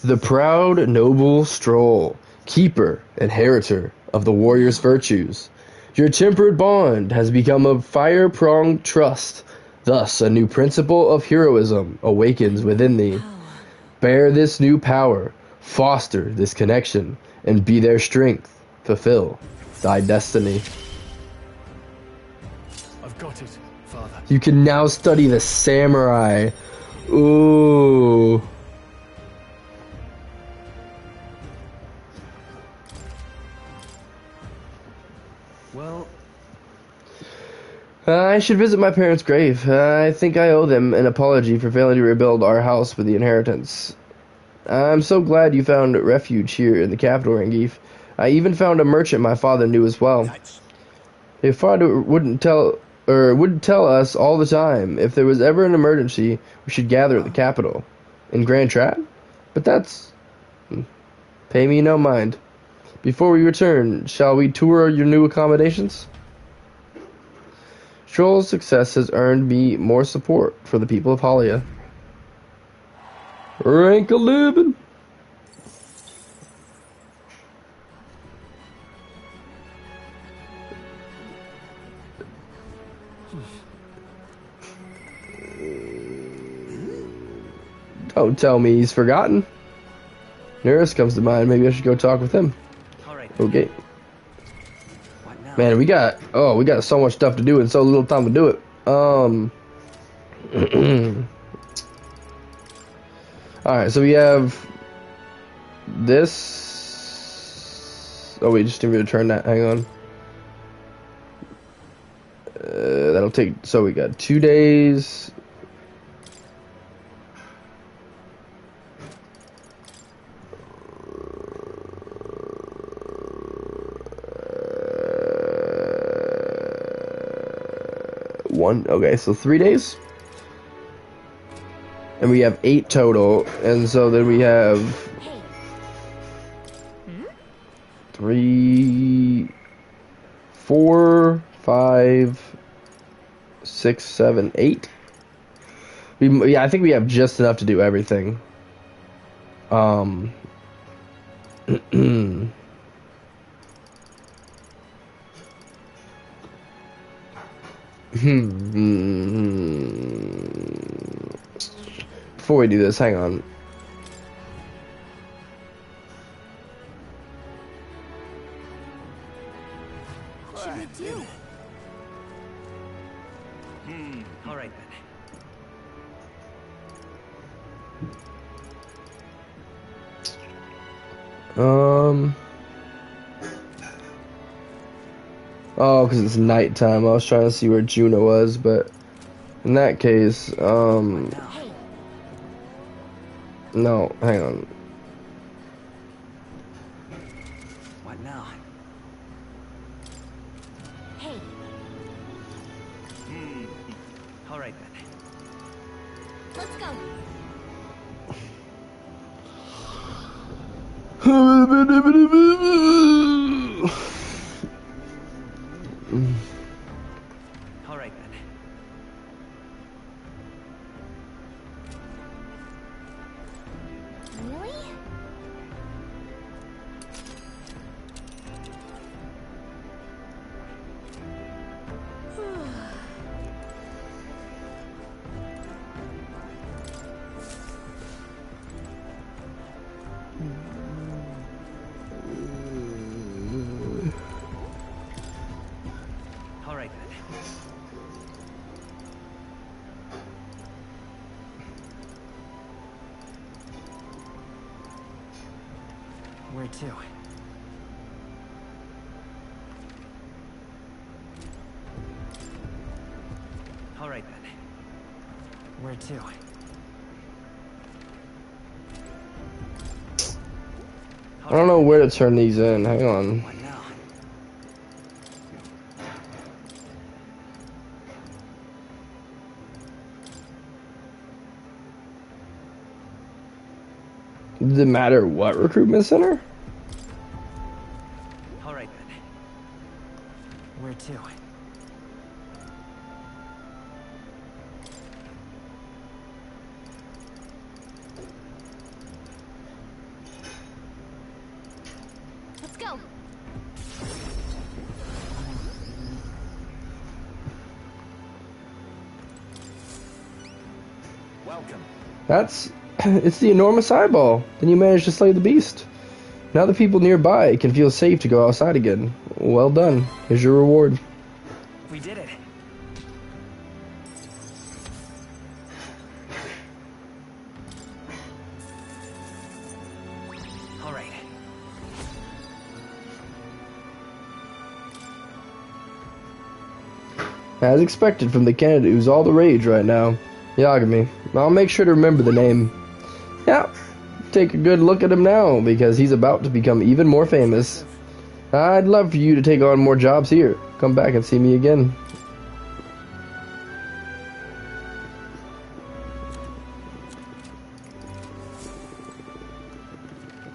The proud, noble Stroll, keeper, inheritor of the warrior's virtues. Your tempered bond has become a fire-pronged trust. Thus, a new principle of heroism awakens within thee. Bear this new power, foster this connection, and be their strength. Fulfill thy destiny. I've got it, Father. You can now study the samurai. Ooh. Well, I should visit my parents' grave. I think I owe them an apology for failing to rebuild our house with the inheritance. I'm so glad you found refuge here in the capital, Rangeef. I even found a merchant my father knew as well. Your father wouldn't tell us all the time. If there was ever an emergency, we should gather at the capital. In Grand Trap? But that's... Pay me no mind. Before we return, shall we tour your new accommodations? Stroll's success has earned me more support for the people of Halia. Rank 11. Don't tell me he's forgotten. Nurse comes to mind. Maybe I should go talk with him. All right. Okay. What now? Man, we got so much stuff to do and so little time to do it. Alright, so we have this. Oh, we just need to return that. Hang on. That'll take. So we got 2 days. one. Okay, so 3 days. And we have 8 total. And so then we have 3, 4, 5, 6, 7, 8. Yeah, I think we have just enough to do everything. Before we do this, hang on. What should we do? All right then. Oh, because it's nighttime. I was trying to see where Juno was, but in that case, no, hang on. What now? Hey, All right then. let's go. All right then. Really? All right then. Where to? All right then. Where to? I don't know where to turn these in. Hang on. What now? Does it matter what recruitment center? All right then. Where to? Let's go. Welcome. That's... It's the enormous eyeball. Then you managed to slay the beast. Now the people nearby can feel safe to go outside again. Well done. Here's your reward. We did it. All right. As expected from the candidate who's all the rage right now, Yagami. I'll make sure to remember the name. Yeah, take a good look at him now, because he's about to become even more famous. I'd love for you to take on more jobs here. Come back and see me again.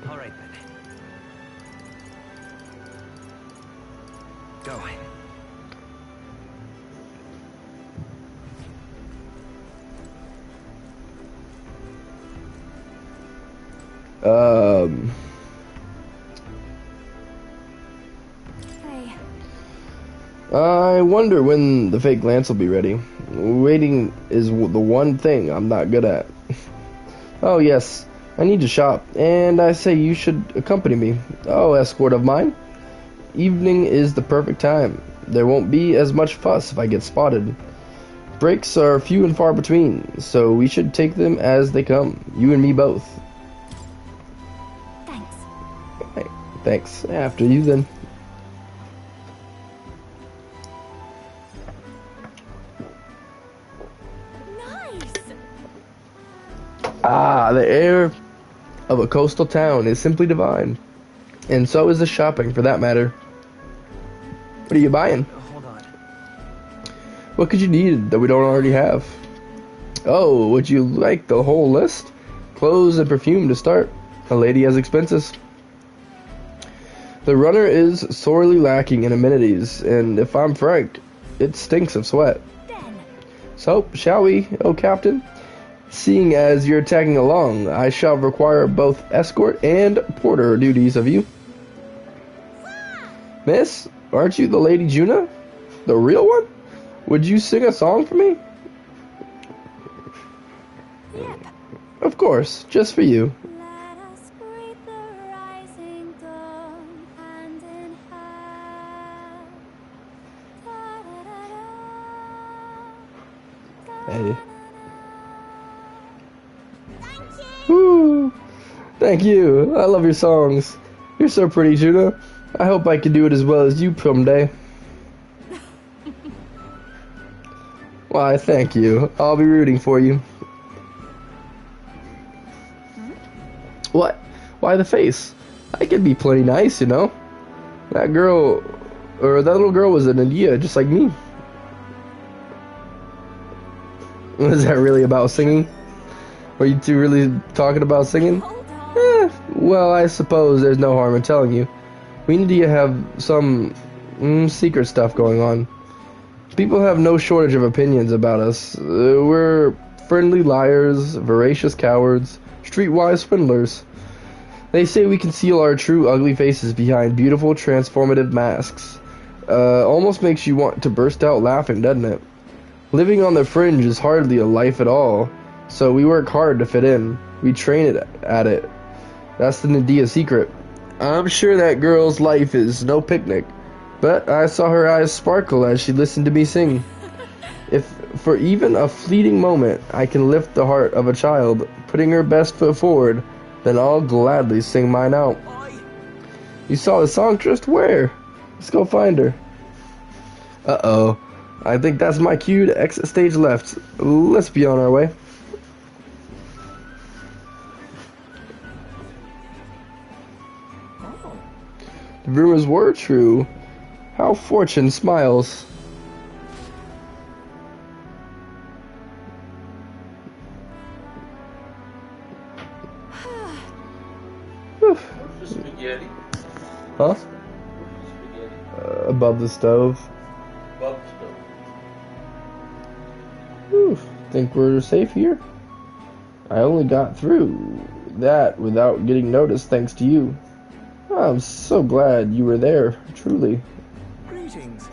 All right then. Go. Hey, I wonder when the fake lance will be ready. Waiting is the one thing I'm not good at. Oh yes, I need to shop, and I say you should accompany me. Oh, escort of mine? Evening is the perfect time. There won't be as much fuss if I get spotted. Breaks are few and far between, so we should take them as they come. You and me both. thanks. Hey, thanks. After you then. Nice. Ah, the air of a coastal town is simply divine. And so is the shopping, for that matter. What are you buying? Hold on. What could you need that we don't already have? Oh, would you like the whole list? Clothes and perfume to start. A lady has expenses. The runner is sorely lacking in amenities, and if I'm frank, it stinks of sweat. Then, So, shall we, oh Captain? Seeing as you're tagging along, I shall require both escort and porter duties of you. Miss, aren't you the Lady Juna? The real one? Would you sing a song for me? yep. Of course, just for you. Let us greet the rising dawn, hand in hand. Hey. Thank you. Woo! Thank you. I love your songs. You're so pretty, Juna. I hope I can do it as well as you someday. Why, thank you. I'll be rooting for you. What? Why the face? I could be plenty nice, you know. That girl, or that little girl was an India, just like me. Was that really about singing? Were you two really talking about singing? Hold on. Well, I suppose there's no harm in telling you. We need to have some secret stuff going on. People have no shortage of opinions about us. We're friendly liars, voracious cowards, streetwise swindlers. They say we conceal our true ugly faces behind beautiful transformative masks. Almost makes you want to burst out laughing, doesn't it? Living on the fringe is hardly a life at all, so we work hard to fit in. We train at it. That's the Nadia secret. I'm sure that girl's life is no picnic, but I saw her eyes sparkle as she listened to me sing. If for even a fleeting moment I can lift the heart of a child, putting her best foot forward, then I'll gladly sing mine out. You saw the songstress? Where? Let's go find her. Uh-oh. I think that's my cue to exit stage left. Let's be on our way. The rumors were true. How fortune smiles. Whew. Spaghetti. Huh? Spaghetti. Above the stove. Above the stove. Whew. Think we're safe here? I only got through that without getting noticed thanks to you. I'm so glad you were there, truly. Greetings.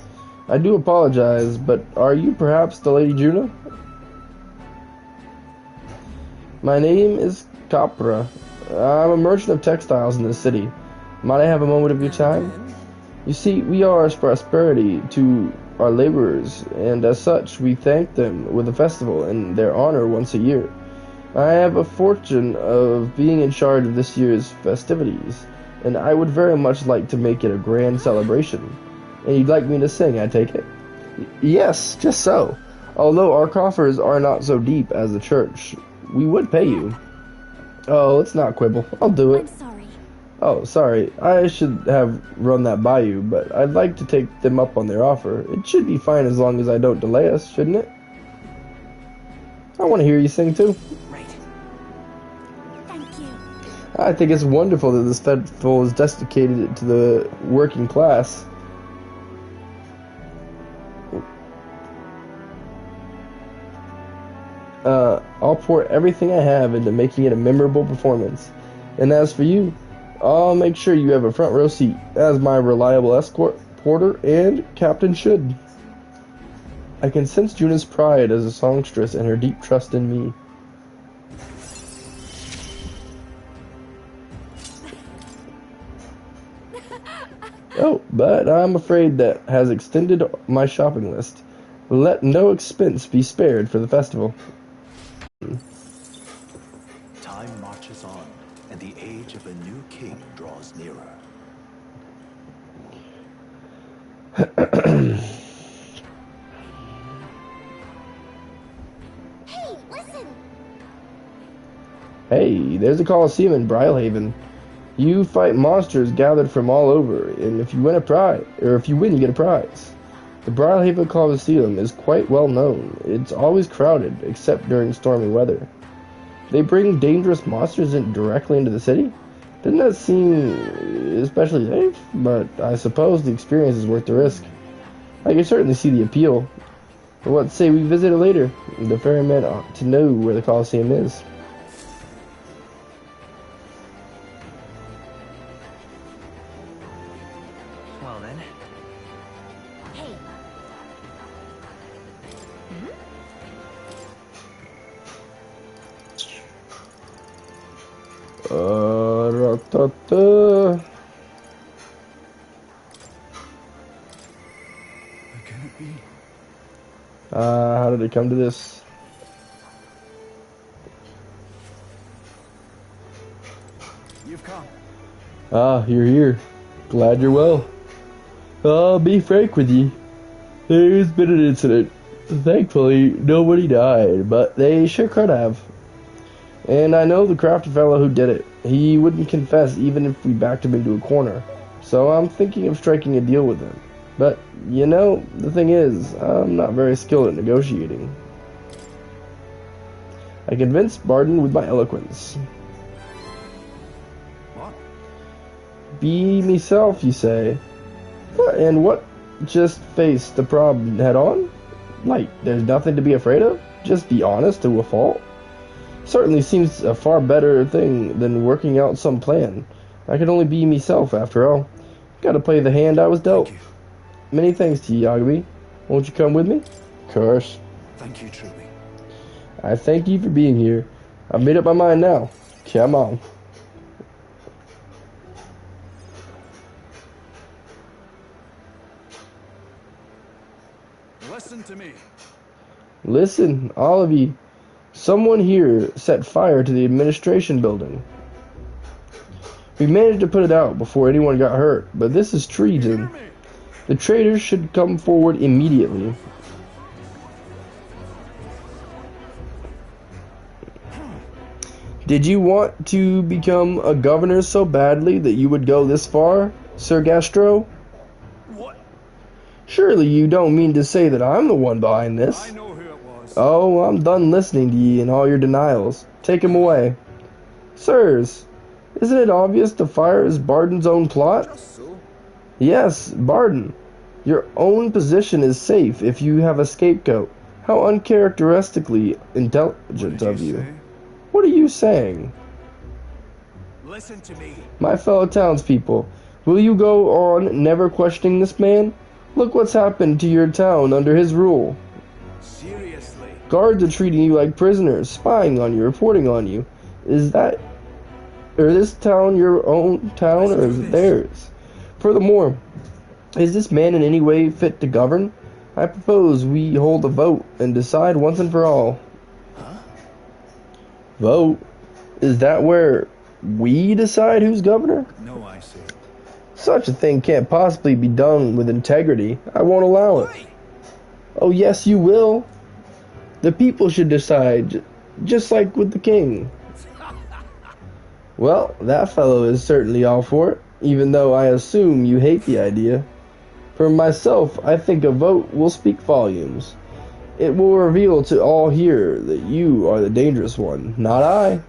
I do apologize, but are you perhaps the Lady Juna? My name is Capra. I'm a merchant of textiles in this city. Might I have a moment of your time? You see, we are prosperity to our laborers, and as such, we thank them with a festival in their honor once a year. I have a fortune of being in charge of this year's festivities, and I would very much like to make it a grand celebration. And you'd like me to sing, I take it? Yes, just so. Although our coffers are not so deep as the church, we would pay you. Oh, let's not quibble. I'll do I'm it. sorry. Oh, sorry. I should have run that by you, but I'd like to take them up on their offer. It should be fine as long as I don't delay us, shouldn't it? I want to hear you sing too. Right. Thank you. I think it's wonderful that this festival is dedicated to the working class. I'll pour everything I have into making it a memorable performance. And as for you, I'll make sure you have a front row seat, as my reliable escort, porter, and captain should. I can sense Juna's pride as a songstress and her deep trust in me. Oh, but I'm afraid that has extended my shopping list. Let no expense be spared for the festival. Time marches on, and the age of a new king draws nearer. Hey, listen! Hey, there's a Coliseum in Brylehaven. You fight monsters gathered from all over, and if you win, you get a prize. The Bridalhaven Coliseum is quite well known. It's always crowded, except during stormy weather. They bring dangerous monsters directly into the city? Doesn't that seem especially safe? But I suppose the experience is worth the risk. I can certainly see the appeal. But what say we visit it later? The ferryman ought to know where the Coliseum is. Well then. Hey, Ra-ta-ta. How can it be? How did it come to this? You've come. You're here. Glad you're well. I'll be frank with you. There's been an incident. Thankfully, nobody died, but they sure could have. And I know the crafty fellow who did it. He wouldn't confess even if we backed him into a corner. So I'm thinking of striking a deal with him. But, you know, the thing is, I'm not very skilled at negotiating. I convinced Barden with my eloquence. What? Be myself, you say? And what? Just face the problem head on? Like, there's nothing to be afraid of? Just be honest to a fault? Certainly seems a far better thing than working out some plan. I can only be myself, after all. Gotta play the hand I was dealt. Thank you. Many thanks to you, Yagami. Won't you come with me? Of course. Thank you, truly. I thank you for being here. I've made up my mind now. Come on. Listen to me. Listen, all of you. Someone here set fire to the administration building. We managed to put it out before anyone got hurt, but this is treason. Hear me. The traitors should come forward immediately. Did you want to become a governor so badly that you would go this far, Sir Gastro? What? Surely you don't mean to say that I'm the one behind this. I know who it was. Oh, I'm done listening to ye and all your denials. Take him away. Sirs, isn't it obvious the fire is Barden's own plot? Just so. Yes, Barden. Your own position is safe if you have a scapegoat. How uncharacteristically intelligent of you. Say? What are you saying? Listen to me. My fellow townspeople, will you go on never questioning this man? Look what's happened to your town under his rule. Seriously. Guards are treating you like prisoners, spying on you, reporting on you. Is this town your own town or is it theirs? Furthermore, is this man in any way fit to govern? I propose we hold a vote and decide once and for all. Vote? Is that where we decide who's governor? No, I see. Such a thing can't possibly be done with integrity. I won't allow it. Oh, yes, you will. The people should decide, just like with the king. Well, that fellow is certainly all for it, even though I assume you hate the idea. For myself, I think a vote will speak volumes. It will reveal to all here that you are the dangerous one, not I.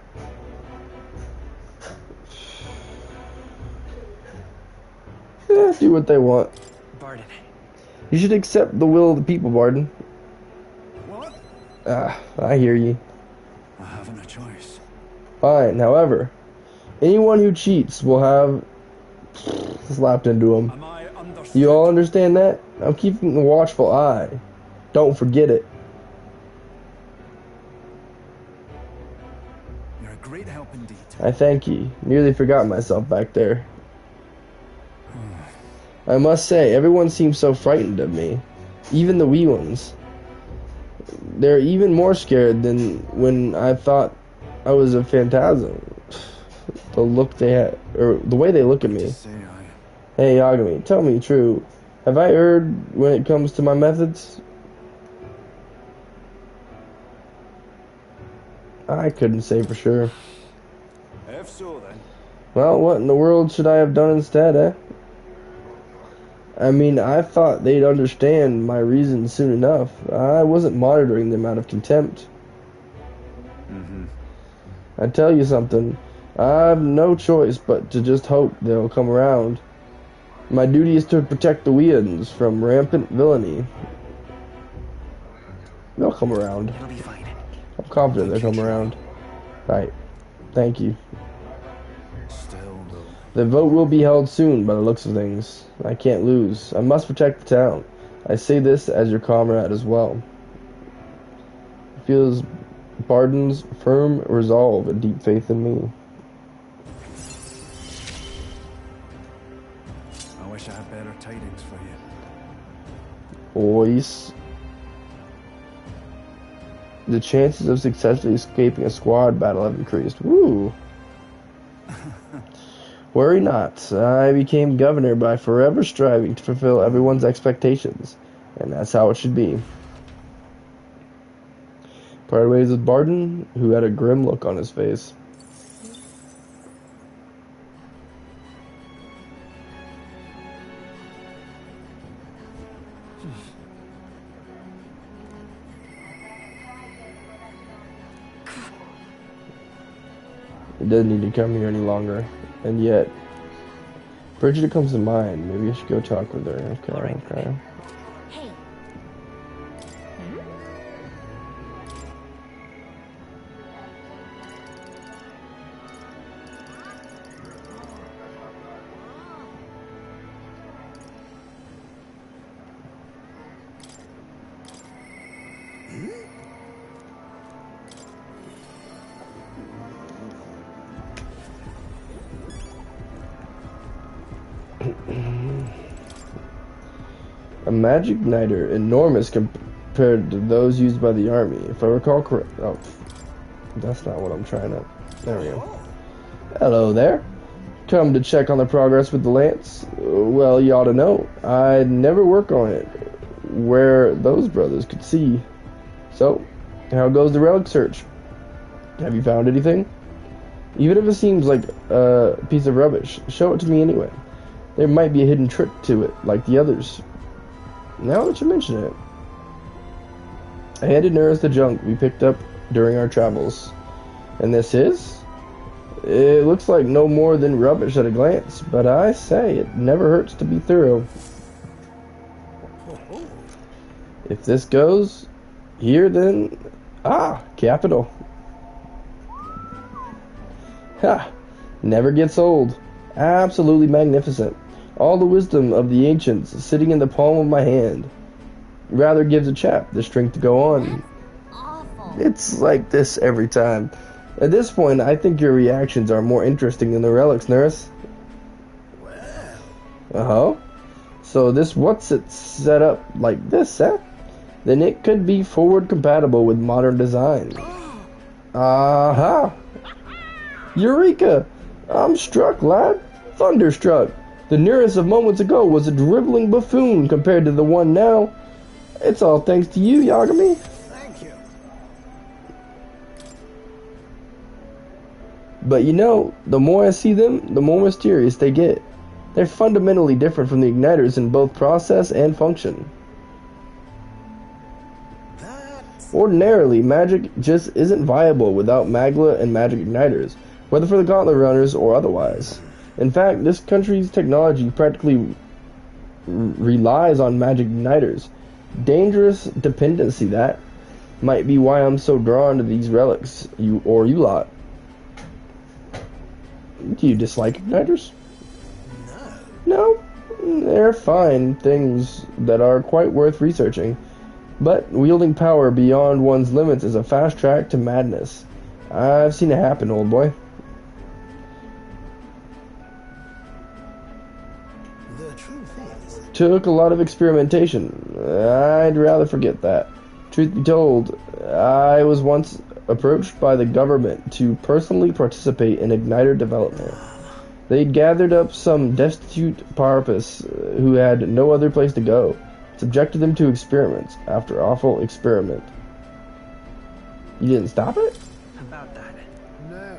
Do what they want. Barden. You should accept the will of the people, Barden. What? I hear you. I haven't a choice. Fine, however, anyone who cheats will have slapped into him. Am I understood? You all understand that? I'm keeping a watchful eye. Don't forget it. You're a great help indeed. I thank ye. Nearly forgot myself back there. I must say, everyone seems so frightened of me. Even the wee ones. They're even more scared than when I thought I was a phantasm. The look they had, or the way they look at me. Say Hey, Yagami, tell me true. Have I erred when it comes to my methods? I couldn't say for sure. if so then. Well, what in the world should I have done instead, eh? I mean, I thought they'd understand my reasons soon enough. I wasn't monitoring them out of contempt. I tell you something, I've no choice but to just hope they'll come around. My duty is to protect the Weans from rampant villainy. They'll come around. It'll be fine. I'm confident they'll come around. Right. Thank you. Still, though. The vote will be held soon by the looks of things. I can't lose. I must protect the town. I say this as your comrade as well. It feels Barden's firm resolve and deep faith in me. I wish I had better tidings for you. Ois. The chances of successfully escaping a squad battle have increased. Woo! Worry not. I became governor by forever striving to fulfill everyone's expectations. And that's how it should be. Parted ways with Barden, who had a grim look on his face. It doesn't need to come here any longer. And yet, Bridget comes to mind. Maybe I should go talk with her. Okay, okay. Hey, A magic igniter, enormous compared to those used by the army. If I recall correct, oh, that's not what I'm trying to. There we go. Hello there. Come to check on the progress with the lance. Well, you ought to know. I'd never work on it where those brothers could see. So, how goes the relic search? Have you found anything? Even if it seems like a piece of rubbish, show it to me anyway. There might be a hidden trick to it, like the others. Now that you mention it, I handed Nurse the junk we picked up during our travels. And this is? It looks like no more than rubbish at a glance, but I say it never hurts to be thorough. If this goes here, then capital. Ha! Never gets old. Absolutely magnificent. All the wisdom of the ancients sitting in the palm of my hand. Rather gives a chap the strength to go on. awful. It's like this every time. At this point, I think your reactions are more interesting than the relics, Nurse. Uh-huh. So this what's it set up like this, eh? Then it could be forward compatible with modern design. Aha! Eureka! I'm struck, lad. Thunderstruck. The nearest of moments ago was a dribbling buffoon compared to the one now. It's all thanks to you, Yagami. Thank you. But you know, the more I see them, the more mysterious they get. They're fundamentally different from the igniters in both process and function. Ordinarily, magic just isn't viable without Magla and magic igniters, whether for the Gauntlet Runners or otherwise. In fact, this country's technology practically relies on magic igniters. Dangerous dependency, that. Might be why I'm so drawn to these relics, you lot. Do you dislike igniters? No. They're fine things that are quite worth researching. But wielding power beyond one's limits is a fast track to madness. I've seen it happen, old boy. The truth is, Took a lot of experimentation. I'd rather forget that. Truth be told, I was once approached by the government to personally participate in igniter development. They'd gathered up some destitute parapus who had no other place to go, subjected them to experiments after awful experiment. You didn't stop it? About that. no.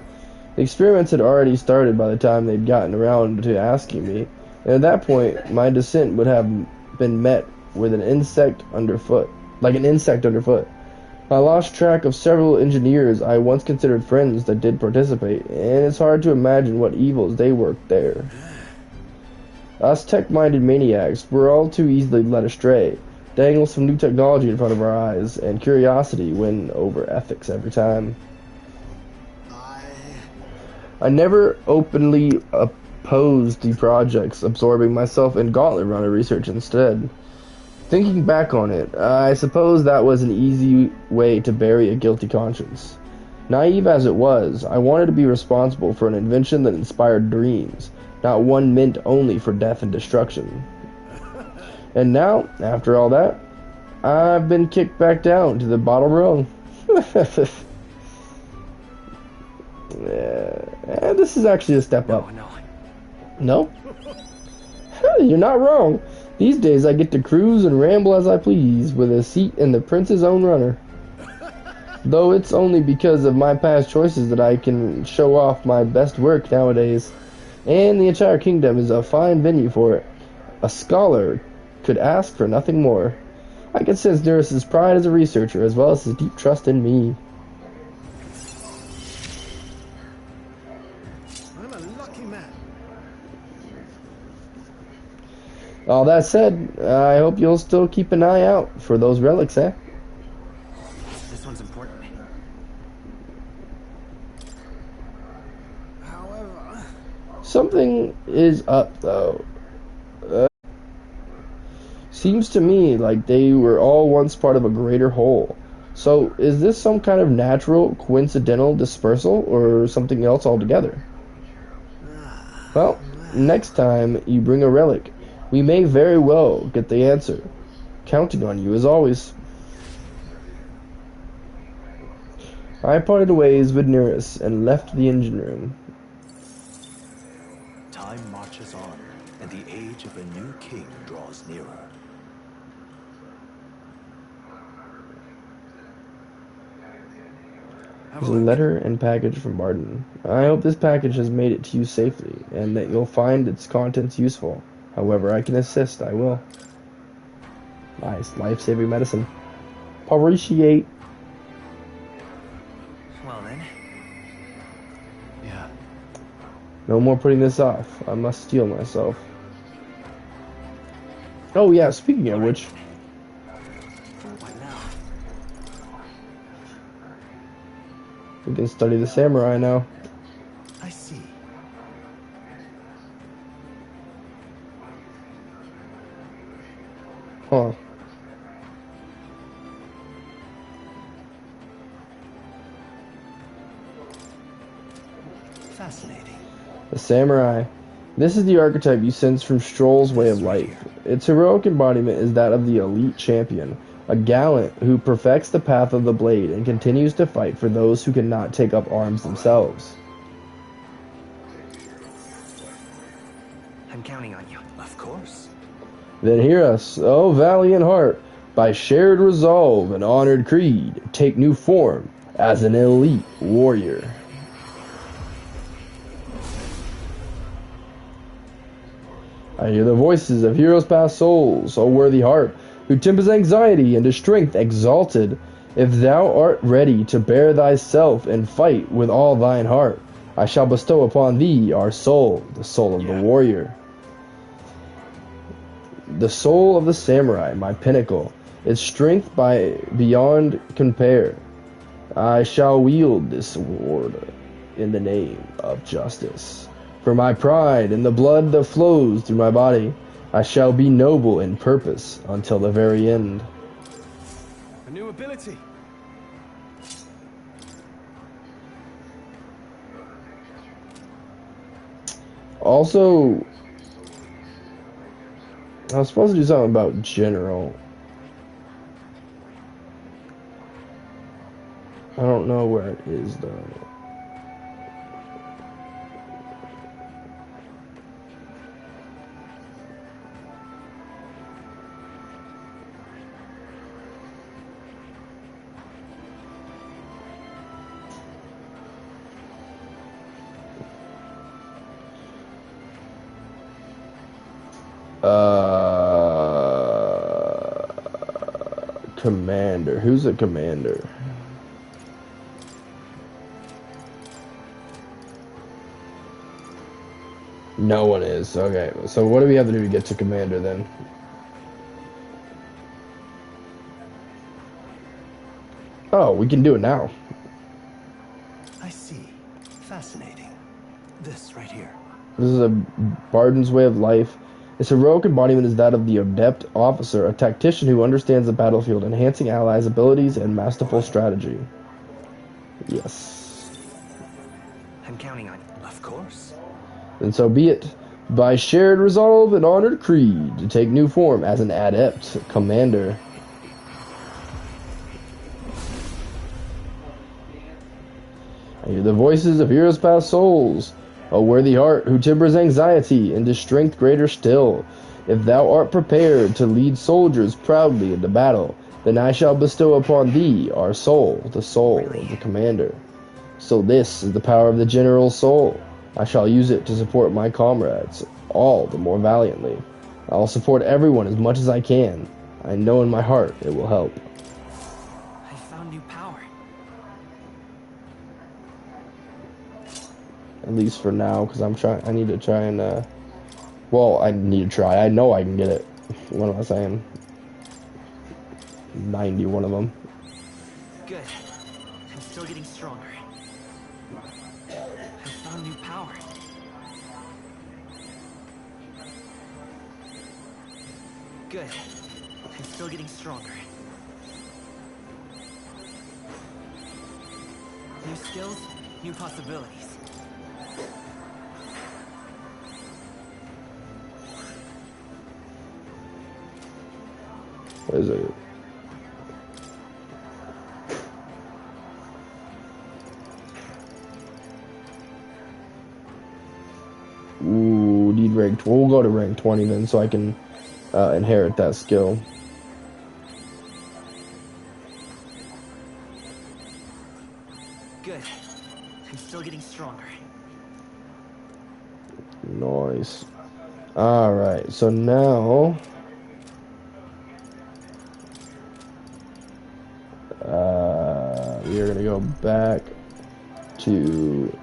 The experiments had already started by the time they'd gotten around to asking me. And at that point, my descent would have been met with an insect underfoot, like an insect underfoot. I lost track of several engineers I once considered friends that did participate, and it's hard to imagine what evils they worked there. Us tech-minded maniacs were all too easily led astray, dangle some new technology in front of our eyes, and curiosity win over ethics every time. I never openly opposed the projects, absorbing myself in Gauntlet Runner research instead. Thinking back on it, I suppose that was an easy way to bury a guilty conscience. Naive as it was, I wanted to be responsible for an invention that inspired dreams, not one meant only for death and destruction. And now, after all that, I've been kicked back down to the bottom rung. Yeah, this is actually a step up. No? You're not wrong. These days I get to cruise and ramble as I please, with a seat in the prince's own runner. Though it's only because of my past choices that I can show off my best work nowadays. And the entire kingdom is a fine venue for it. A scholar could ask for nothing more. I can sense Neris's pride as a researcher, as well as his deep trust in me. I'm a lucky man. All that said, I hope you'll still keep an eye out for those relics, eh? This one's important. However, Something is up, though. Seems to me like they were all once part of a greater whole. So, is this some kind of natural, coincidental dispersal, or something else altogether? Well, next time you bring a relic, we may very well get the answer. Counting on you as always. I parted ways with Neris and left the engine room. Time marches on, and the age of a new king draws nearer. There's a letter and package from Barton. I hope this package has made it to you safely, and that you'll find its contents useful. However I can assist, I will. Nice, life-saving medicine. Appreciate. Well then. Yeah. No more putting this off. I must steel myself. Oh yeah, speaking of which, What now? we can study the samurai now. I see. Huh. Fascinating. The samurai. This is the archetype you sense from Stroll's way of life. Its heroic embodiment is that of the elite champion, a gallant who perfects the path of the blade and continues to fight for those who cannot take up arms themselves. I'm counting on you. Of course. Then hear us, O valiant heart, by shared resolve and honored creed, take new form as an elite warrior. I hear the voices of heroes past souls, O worthy heart, who tempers anxiety into strength exalted. If thou art ready to bear thyself and fight with all thine heart, I shall bestow upon thee our soul, the soul of the warrior. The soul of the samurai, my pinnacle, its strength beyond compare. I shall wield this sword in the name of justice. For my pride and the blood that flows through my body, I shall be noble in purpose until the very end. a new ability. Also, I was supposed to do something about general. I don't know where it is though. Commander. Who's a commander? No one is. Okay, so what do we have to do to get to commander then? Oh, we can do it now. I see. Fascinating. This right here. This is a Barden's way of life. Its heroic embodiment is that of the adept officer, a tactician who understands the battlefield, enhancing allies' abilities and masterful strategy. Yes. I'm counting on you. Of course. And so be it. By shared resolve and honored creed, to take new form as an adept commander. I hear the voices of heroes past souls. A worthy heart who tempers anxiety into strength greater still. If thou art prepared to lead soldiers proudly into battle, then I shall bestow upon thee our soul, the soul of the commander. So this is the power of the general's soul. I shall use it to support my comrades, all the more valiantly. I will support everyone as much as I can. I know in my heart it will help. I found new power. At least for now, because I need to try and, well, I need to try. I know I can get it. What am I saying? 91 of them. Good. I'm still getting stronger. I found new power. Good. I'm still getting stronger. New skills, new possibilities. What is it? Ooh, need rank. We'll go to rank 20 then, so I can inherit that skill. Good. I'm still getting stronger. Nice. Alright, so now... we are going to go back to...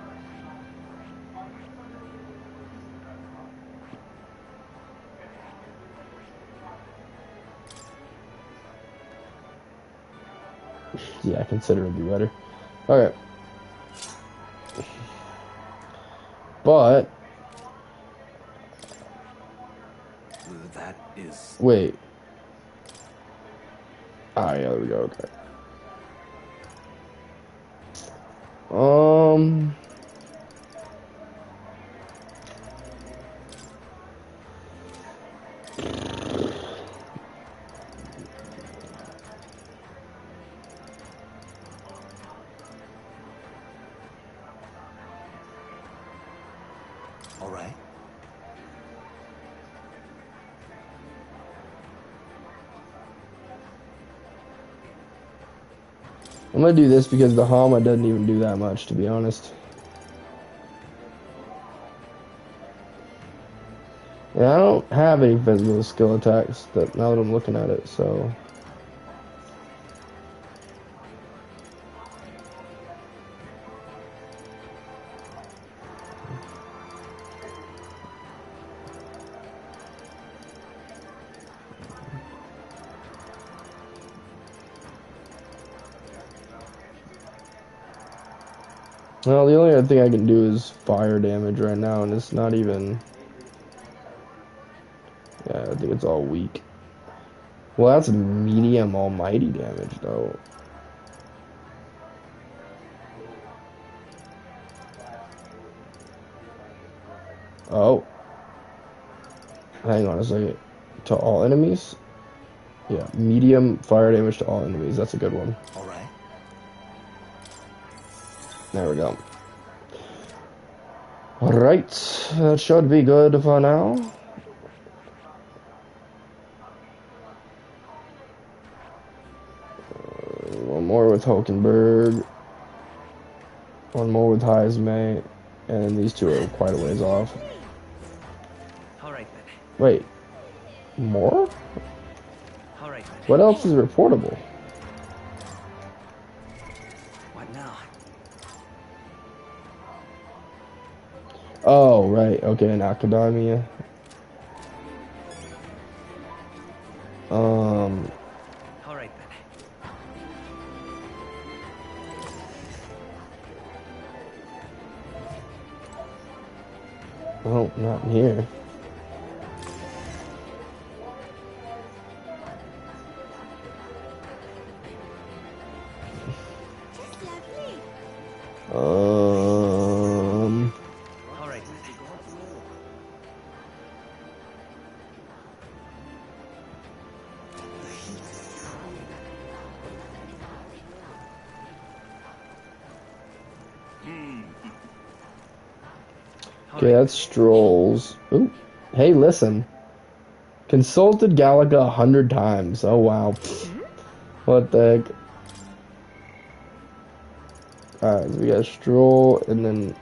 Yeah, considerably better. Okay. But... That is... Wait. Ah, yeah, there we go, okay. All right. I'm gonna do this because the Hama doesn't even do that much, to be honest. And I don't have any physical skill attacks that now that I'm looking at it, so... Well, the only other thing I can do is fire damage right now, and it's not even... Yeah, I think it's all weak. Well, that's medium almighty damage, though. Oh. Hang on a second. To all enemies? Yeah, medium fire damage to all enemies. That's a good one. All right. There we go. Alright, that should be good for now. One more with Hulkenberg. One more with Heismay. And then these two are quite a ways off. All right then. Wait. More? All right. What else is reportable? What now? Oh, right. Okay, in academia. All right then. Oh, not in here. Just lovely. All right then. Okay, that's Strolls. Ooh. Hey, listen. Consulted Galaga 100 times. Oh, wow. What the heck? Alright, so we got Stroll and then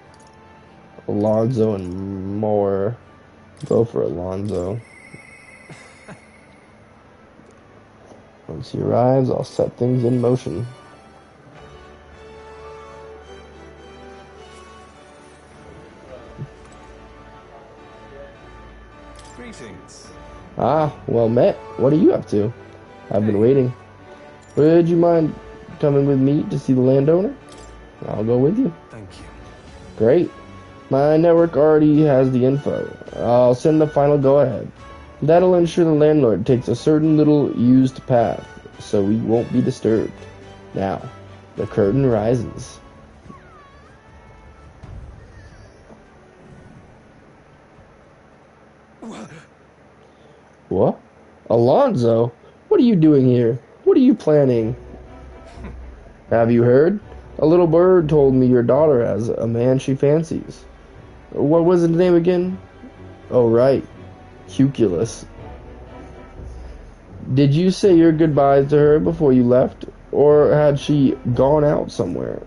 Alonzo and more. Go for Alonzo. Once he arrives, I'll set things in motion. Greetings. Ah, well met. What are you up to? I've been waiting. Would you mind coming with me to see the landowner? I'll go with you. Thank you. Great. My network already has the info. I'll send the final go-ahead. That'll ensure the landlord takes a certain little used path, so we won't be disturbed. Now, the curtain rises. What? Alonzo? What are you doing here? What are you planning? Have you heard? A little bird told me your daughter has a man she fancies. What was his name again? Oh, right. Cuculus. Did you say your goodbyes to her before you left? Or had she gone out somewhere?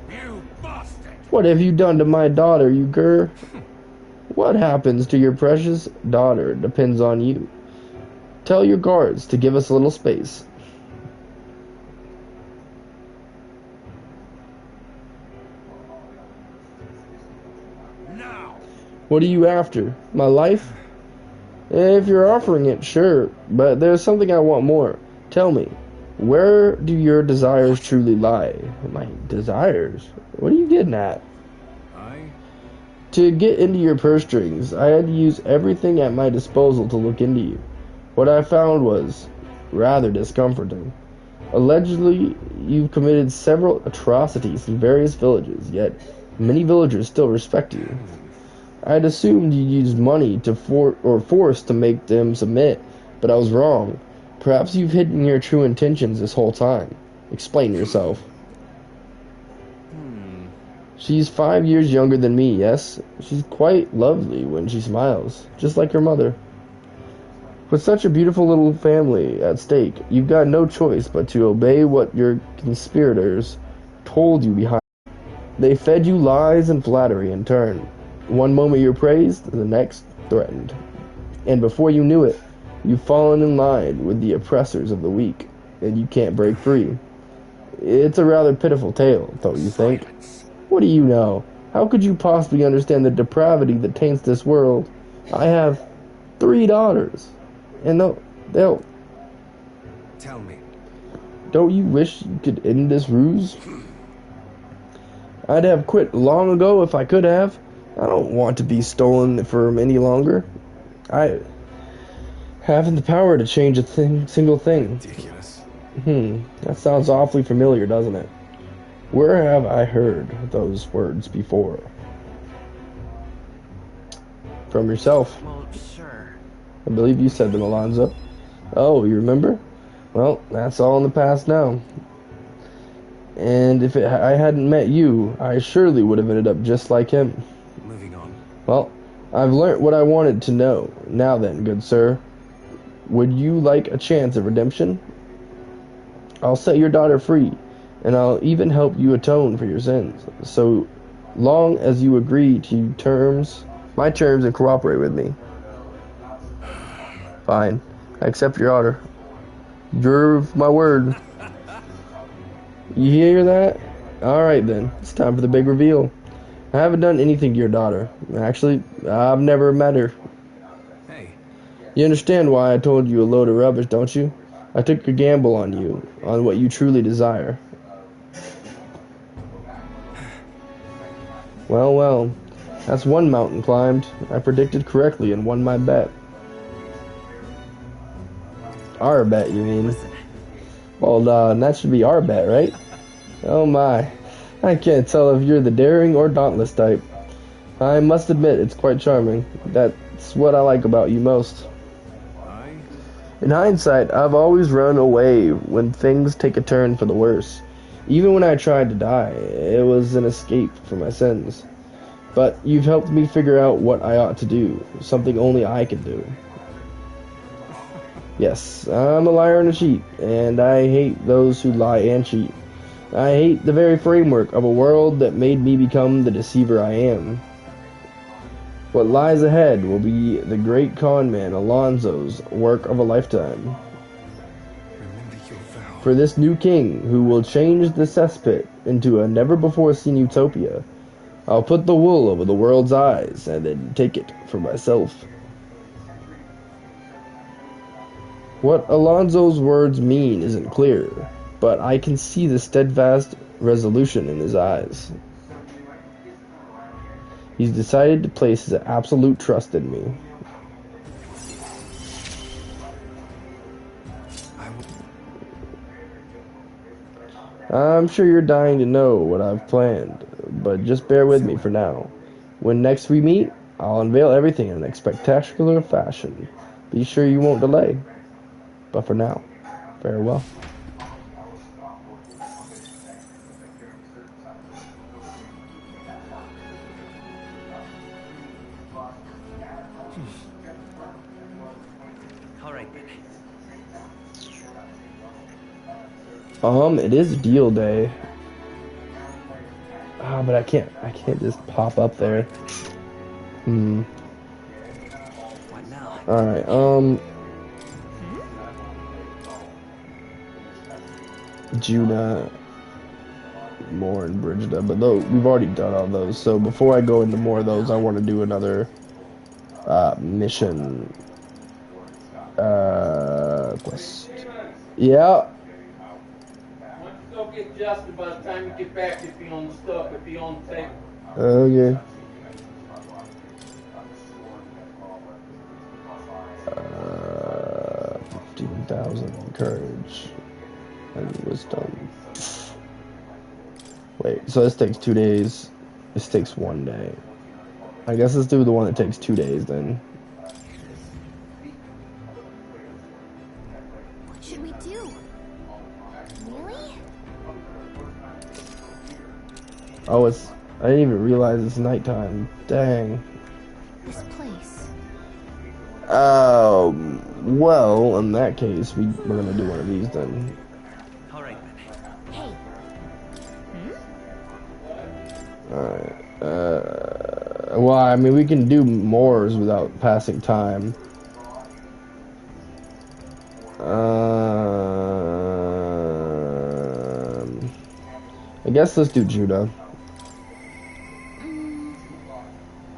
You bastard! What have you done to my daughter, you cur? What happens to your precious daughter depends on you. Tell your guards to give us a little space. Now! What are you after? My life? If you're offering it, sure, but there's something I want more. Tell me, where do your desires truly lie? My desires? What are you getting at? To get into your purse strings, I had to use everything at my disposal to look into you. What I found was rather discomforting. Allegedly, you've committed several atrocities in various villages, yet many villagers still respect you. I'd assumed you used money to force to make them submit, but I was wrong. Perhaps you've hidden your true intentions this whole time. Explain yourself. She's 5 years younger than me, yes? She's quite lovely when she smiles, just like her mother. With such a beautiful little family at stake, you've got no choice but to obey what your conspirators told you behind. They fed you lies and flattery in turn. One moment you're praised, the next threatened. And before you knew it, you've fallen in line with the oppressors of the weak, and you can't break free. It's a rather pitiful tale, don't you think? What do you know? How could you possibly understand the depravity that taints this world? I have 3 daughters, and they'll... Tell me. Don't you wish you could end this ruse? I'd have quit long ago if I could have. I don't want to be stolen from any longer. I haven't the power to change a single thing. Ridiculous. That sounds awfully familiar, doesn't it? Where have I heard those words before? From yourself. Well, sure. I believe you said them, Alonzo. Oh, you remember? Well, that's all in the past now. And if I hadn't met you, I surely would have ended up just like him. Moving on. Well, I've learnt what I wanted to know. Now then, good sir, would you like a chance of redemption? I'll set your daughter free, and I'll even help you atone for your sins, so long as you agree to my terms and cooperate with me. Fine. I accept your order. You're my word. You hear that? Alright then. It's time for the big reveal. I haven't done anything to your daughter. Actually, I've never met her. Hey, You understand why I told you a load of rubbish, don't you? I took a gamble on you, on what you truly desire. Well, well. That's one mountain climbed. I predicted correctly and won my bet. Our bet, you mean? Listen, Well, that should be our bet, right? Oh my. I can't tell if you're the daring or dauntless type. I must admit, it's quite charming. That's what I like about you most. I... In hindsight, I've always run away when things take a turn for the worse. Even when I tried to die, it was an escape from my sins. But you've helped me figure out what I ought to do, something only I can do. Yes, I'm a liar and a cheat, and I hate those who lie and cheat. I hate the very framework of a world that made me become the deceiver I am. What lies ahead will be the great con man Alonso's work of a lifetime. Remember your vow. For this new king, who will change the cesspit into a never-before-seen utopia, I'll put the wool over the world's eyes and then take it for myself. What Alonso's words mean isn't clear, but I can see the steadfast resolution in his eyes. He's decided to place his absolute trust in me. I'm sure you're dying to know what I've planned, but just bear with me for now. When next we meet, I'll unveil everything in a spectacular fashion. Be sure you won't delay. But for now, farewell. all right then. It is deal day. Ah, but I can't just pop up there. What now? Alright, Judah, Moore, and Brigida, but those, we've already done all those, so before I go into more of those, I want to do another, mission, quest. Yeah. Once you go get Justin, by the time you get back, if he's on the stuff, if he's on the table. Okay. 15,000 courage and wisdom. Wait, so this takes 2 days. This takes 1 day. I guess let's do the one that takes 2 days then. What should we do? Really? Oh, I didn't even realize it's nighttime. Dang. This place. Well, in that case, we're gonna do one of these then. All right then. Hey. Alright, well, I mean, we can do mores without passing time. I guess let's do Judah.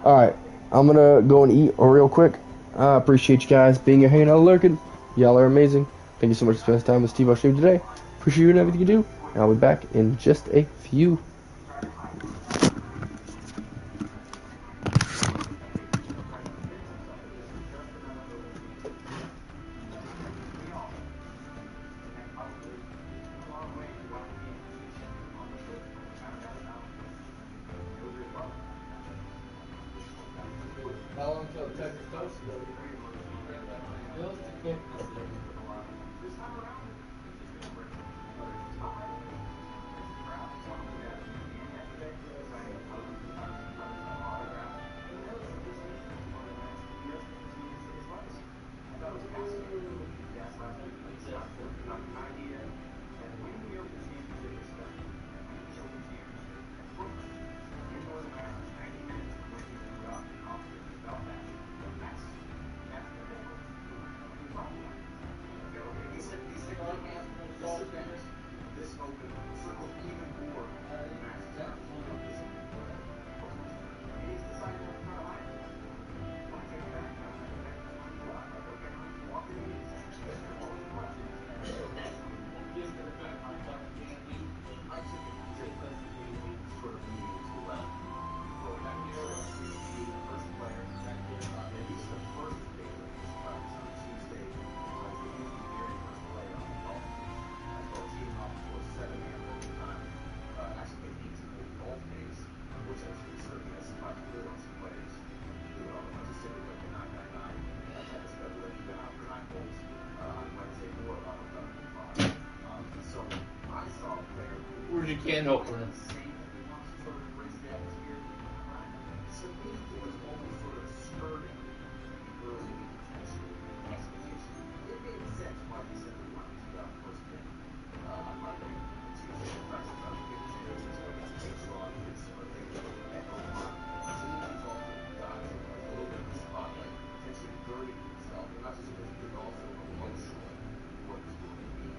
Alright, I'm gonna go and eat real quick. I appreciate you guys being here, hanging out, lurking. Y'all are amazing. Thank you so much for spending time with Steve on stream today. Appreciate you and everything you do. And I'll be back in just a few. How long till Texas Toast goes? This open circles even more matches out of this. He's decided to try to hide it. Why take it back now? Walk in. I took it sort of meaning to well. Well, that was the first player. And he's the first favorite on Tuesday. Was the very first player on the golf. As well as he was off for 7 a.m. local time. Actually, they need to move golf days, which actually certainly has surprised really on some players. Doing all the ones that simply like the 999. That's had a special that you've been out for 9 holes on Wednesday or on Friday. So I saw a player who Where's your can opener? saying that he wants to sort of embrace the atmosphere. To me, it was almost sort of skirting the early potential expectation. It made sense why he simply wanted to go first pick on Monday. Tuesday, the press is up. It was going to take strong. It's sort of thing. And Omar, to me, he's also dodging a little bit of the spotlight, potentially burning himself, and not just physically, but also emotionally, what he's going to be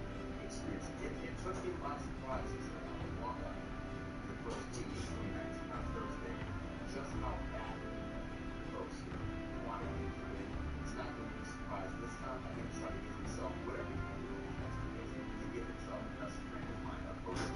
experiencing. It took him by surprise, he said, on the walk-up the first week of 2019 on Thursday, just how bad folks here wanted him to win. It's not going to be a surprise this time. I think he's trying to give himself whatever he can do over the next 2 days to give himself the best frame of mind up first.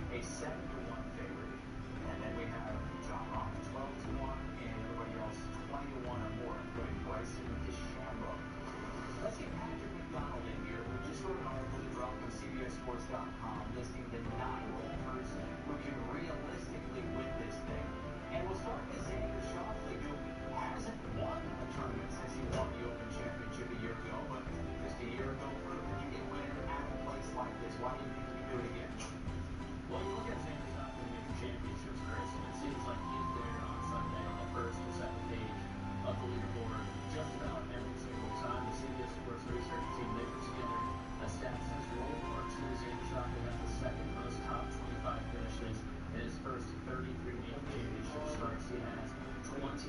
A 7-1 favorite, and then we have John Rock 12-1, and everybody else 20-1 or more, including Bryson DeChambeau. Let's get Patrick McDonald in here, who just wrote an article that dropped on CBSSports.com listing the 9 golfers who can realistically win this thing. And we'll start with Xander Schauffele, who hasn't won a tournament since he won the Open Championship a year ago, but just a year ago for a big winner at a place like this. Why do you think he can do it again? Well, you look at Xander Schauffele in the championships race, and it seems like he's there on Sunday on the first or second page of the leaderboard just about every single time. The CBS Sports Research team, they put together a stat says World War II. Xander Schauffele has the second most top 25 finishes in his first 33 major championship starts. He has 26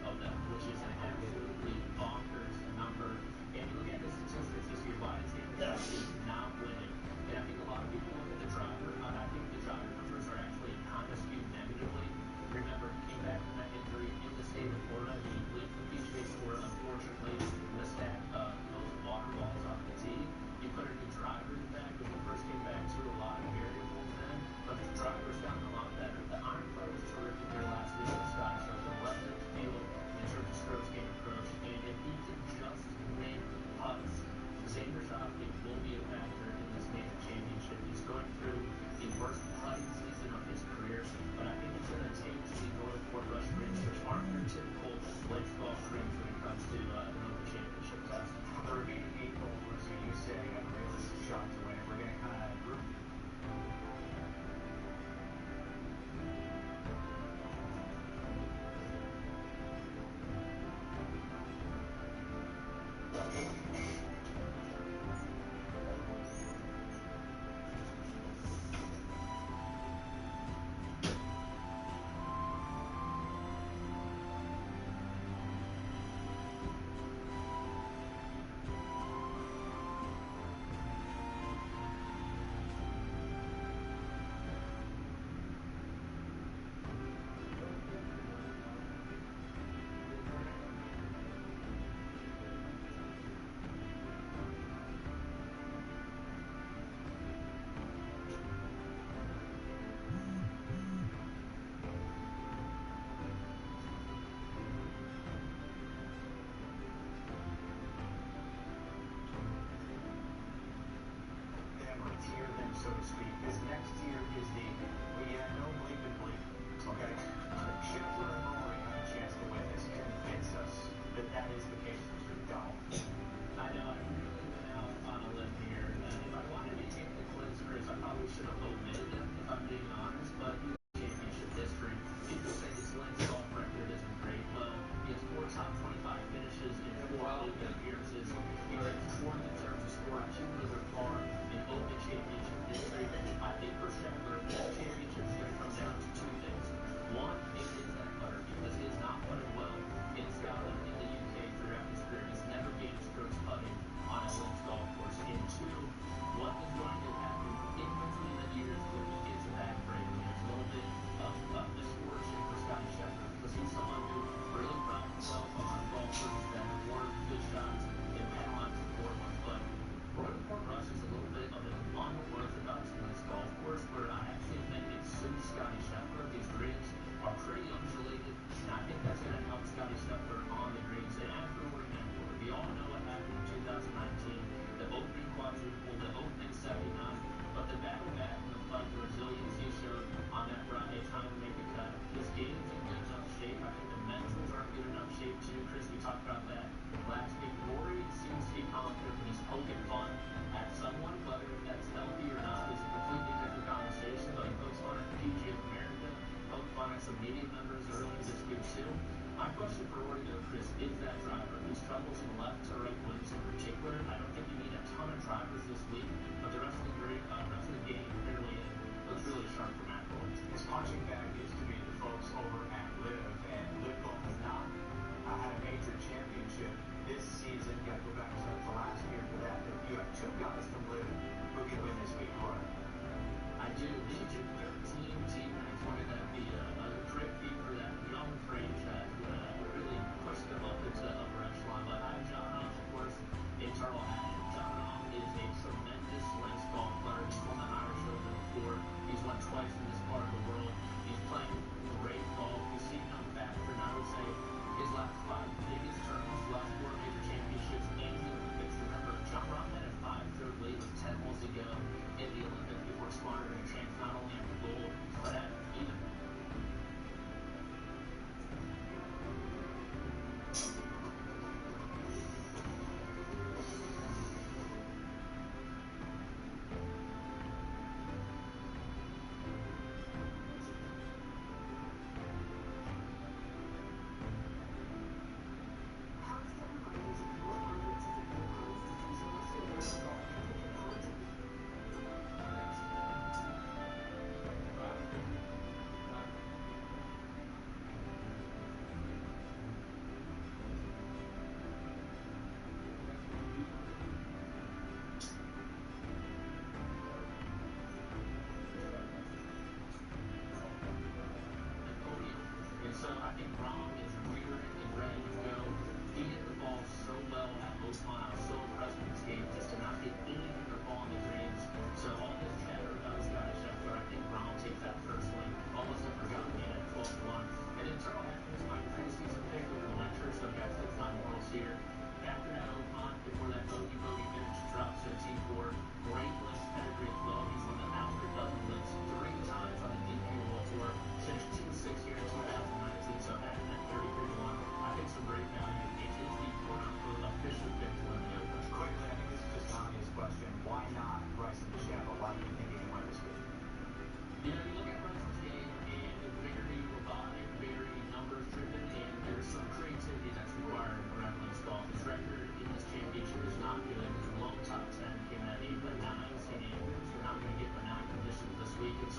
of them, which is an absolutely bonkers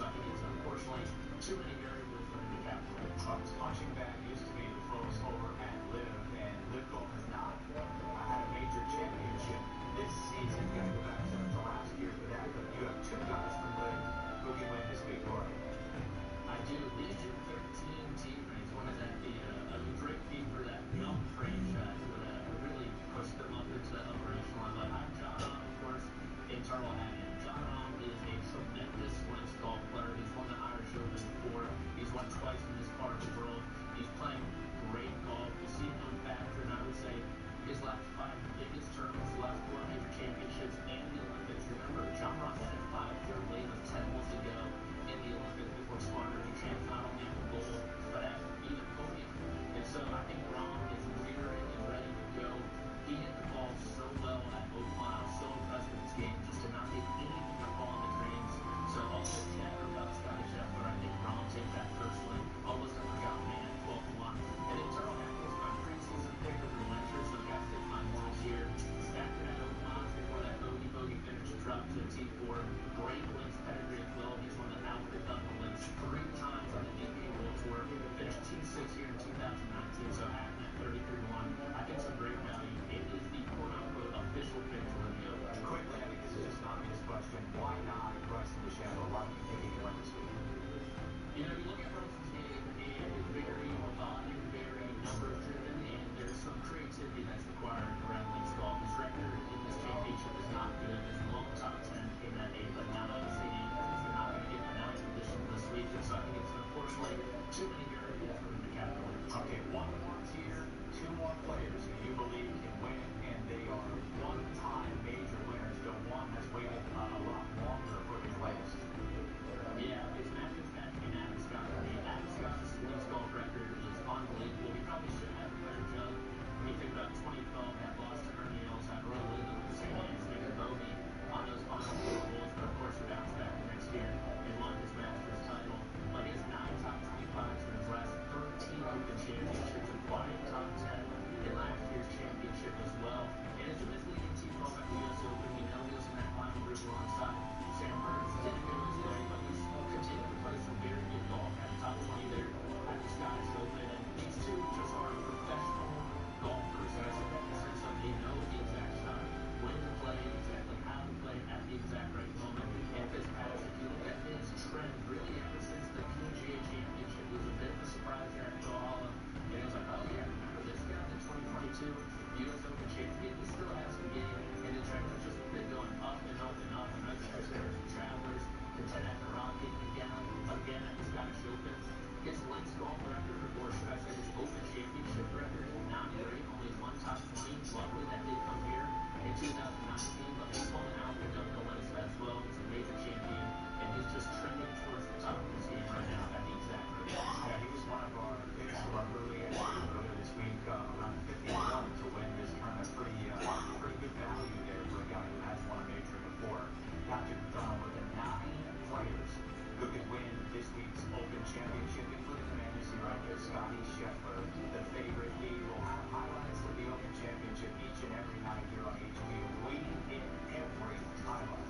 I think it's unfortunately too many variables for him to calculate. This punching bag used to be the folks over at Liv, and Liv Golf has not had a major championship this season. Got to go back to last year for that, but you have two guys from Liv who can win this week, Corey. I do. Legion 13 teammates wanted that be a great feat for that young franchise, but really pushed them up into the upper echelon. But I'm John On, of course, internal admin. John On is a tremendous links golf player. He's won the Irish Open before. He's won twice in this part of the world. He's playing great golf. You see him factor, and I would say his last 5 biggest tournaments, the last 4 major championships, and the Olympics. Remember, John Ross had 5 third wave with 10 holes to go in the Olympics before squandering a chance not only at the gold, but at even podium. And so I think Ron is rearing and ready to go. He hit the ball so well at Oakmont. I was so impressed with his game, just to not get anything to fall in the greens. So all the chatter about Scotty Scheffler, I think Ron takes that personally. Almost a forgotten man at 12-1. And internal hackles, my preseason pick of the winter, so I got to take my morals here. Stacked it at Oakmont before that bogey finish dropped to a T4. Great links pedigree as well. He's one that outpicked up the links 3 times on the DP World Tour. Finished T6 here in 2019, so having that 33-1, I think some great value. It is the quote-unquote official pick to win the Open. Quickly, I think this is just an obvious question. Why not Bryson DeChambeau? Why do you think he can win this week? You know, you look at Bryson's game, and it's very robotic, very numbers-driven, and there's some creativity that's required around links golf. His record in this championship is not good. His long top 10 came at a benign St. Andrews. They're not going to get benign conditions this week, and so I think it's unfortunately too many variables for him to calculate. Okay, 1 more tier, 2 more players who you believe can win, and they are one-time major winners, though one has waited a lot longer for his latest. Yeah, it's Matthews Patrick and Adam Scott for me. Adam Scott's links golf record is unbelievable. He probably should have a better job. When you think about 2012, had lost to Ernie Els, had Roy Lyndon with St. Andrews, making bogey on those final 4 holes, but of course he bounced back the next year and won his Masters title. But he has 9 top 25s in his last 13 Open championships, a quiet top 10 in last year's championship as well. And it's a misleading T12 at the US Open. We know he was in that final group alongside Sam Burns. Didn't go his way, but he's continued to play some very good golf at the top 20 there at the Scottish Open. And these two just are professional golfers. And I say that in the sense of they know the exact shot, when to play, exactly how to play at the exact right moment. And Fitzpatrick, if you look at his trend, really ever since the PGA Championship, it was a bit of a surprise there at Valhalla. And it was like, oh yeah, remember this guy, the 2022 US Open champion? He still has some game, and the trend has just been going up and up and up. And I guys there some Travelers, contend at the Rocket, again at the Scottish Open. His links golf record, or should I say his Open Championship record, not great, only 1 top 20. Luckily that did come here in 2019, but he's holding out the the links as well. He's a major champion, and he's just trending towards the top of his game right now at the exact rate. Yeah, he was one of our picks of our early earlier this week, around 51 to win this tournament. Pretty good value there for a guy who has won a major before. Patrick McDonald with the 9 players who could win this week's Open Championship, including the man you see right there, Scotty Scheffler, the favorite. We will have highlights of the Open Championship each and every night here on HBO. We in every highlight.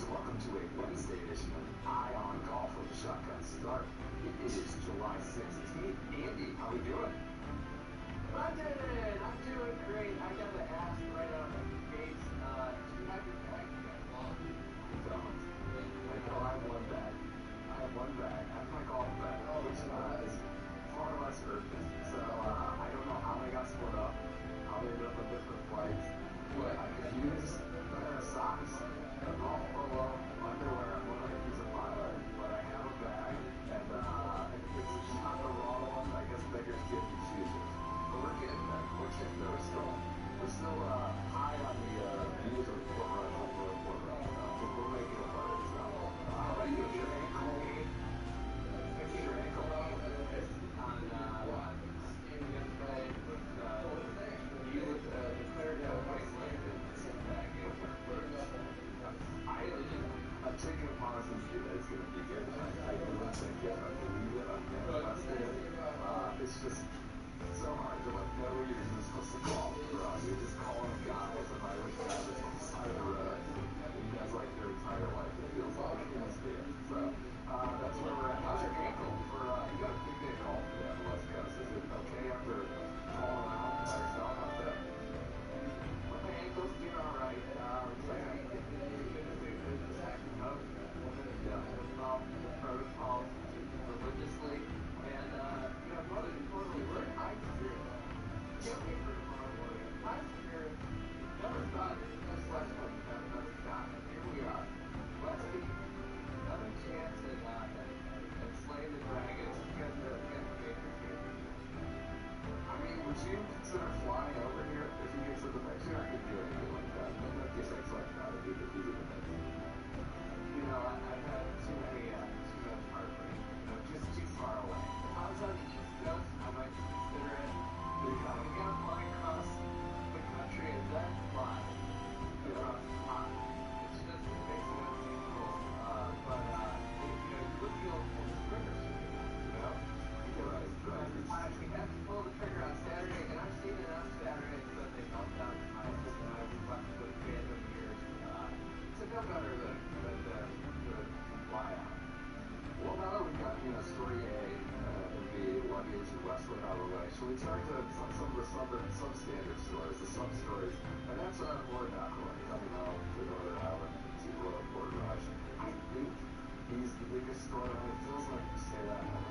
Welcome to a Wednesday edition of Eye on Golf with the Shotgun Start. It is July 16th. Andy, how we doing? I did it! I'm doing great. I got to ask right out of the gates, do you have your bag yet? Well, I don't. I know I have one bag. I have one bag. I have my golf bag, which is far less urgent. So I don't know how they got split up, how they ended up on different flights, but I could use a pair of socks, a golf polo, underwear. I'm going to use a pilot, but I have a bag, and it's not the wrong one. I guess beggars can't be choosers. But we're getting there. We're getting there. We're still high on the views of Port Rush over at Port Rush. We're making it work. So, like your ankle, fix your ankle up on Steve yesterday with you with the Clarion White London bag. I'm taking a positive view that it's going to be good. I really think it. I believe it. I'm manifesting it. It's just so hard to like know you're just supposed to call, bro. You're just calling a guy, some Irish guy that's on the side of the road. And he has like their entire life, it feels like, in his beer. So that's where we're at. How's your ankle? You got a big day of golf today on the West Coast. Is it okay after falling around by yourself out there? My ankle's doing alright. Well, the protocol religiously, and most importantly, I can't wait for tomorrow morning. My spirit never thought this last one that's got. Here we are. Let's be another chance at slaying the dragons against the Matrix here. I mean, would you consider flying over here if you get to the next year? I could do anything like that. No gimmicks like that. It'd be the gimmicks. I've had too much heartbreak. Just too far away. If I was on the East Coast, I might consider it. We gotta fly across the country and then fly across the pond. It's just, it makes it unthinkable. But, you would feel the trigger soon, Right. We have to pull the trigger on Saturday, and I've seen it on Saturday and Sunday meltdown tonight. We've watched with fandom years. It's a no better than fly out. Well, now that we've got, story A and B, luggage and Westwood out of the way, shall we turn to some of the substandard stories, the sub-stories, and that's Lord McElroy coming home to Northern Ireland to Royal Port Rush. I think he's the biggest storyline. It feels like you say that, and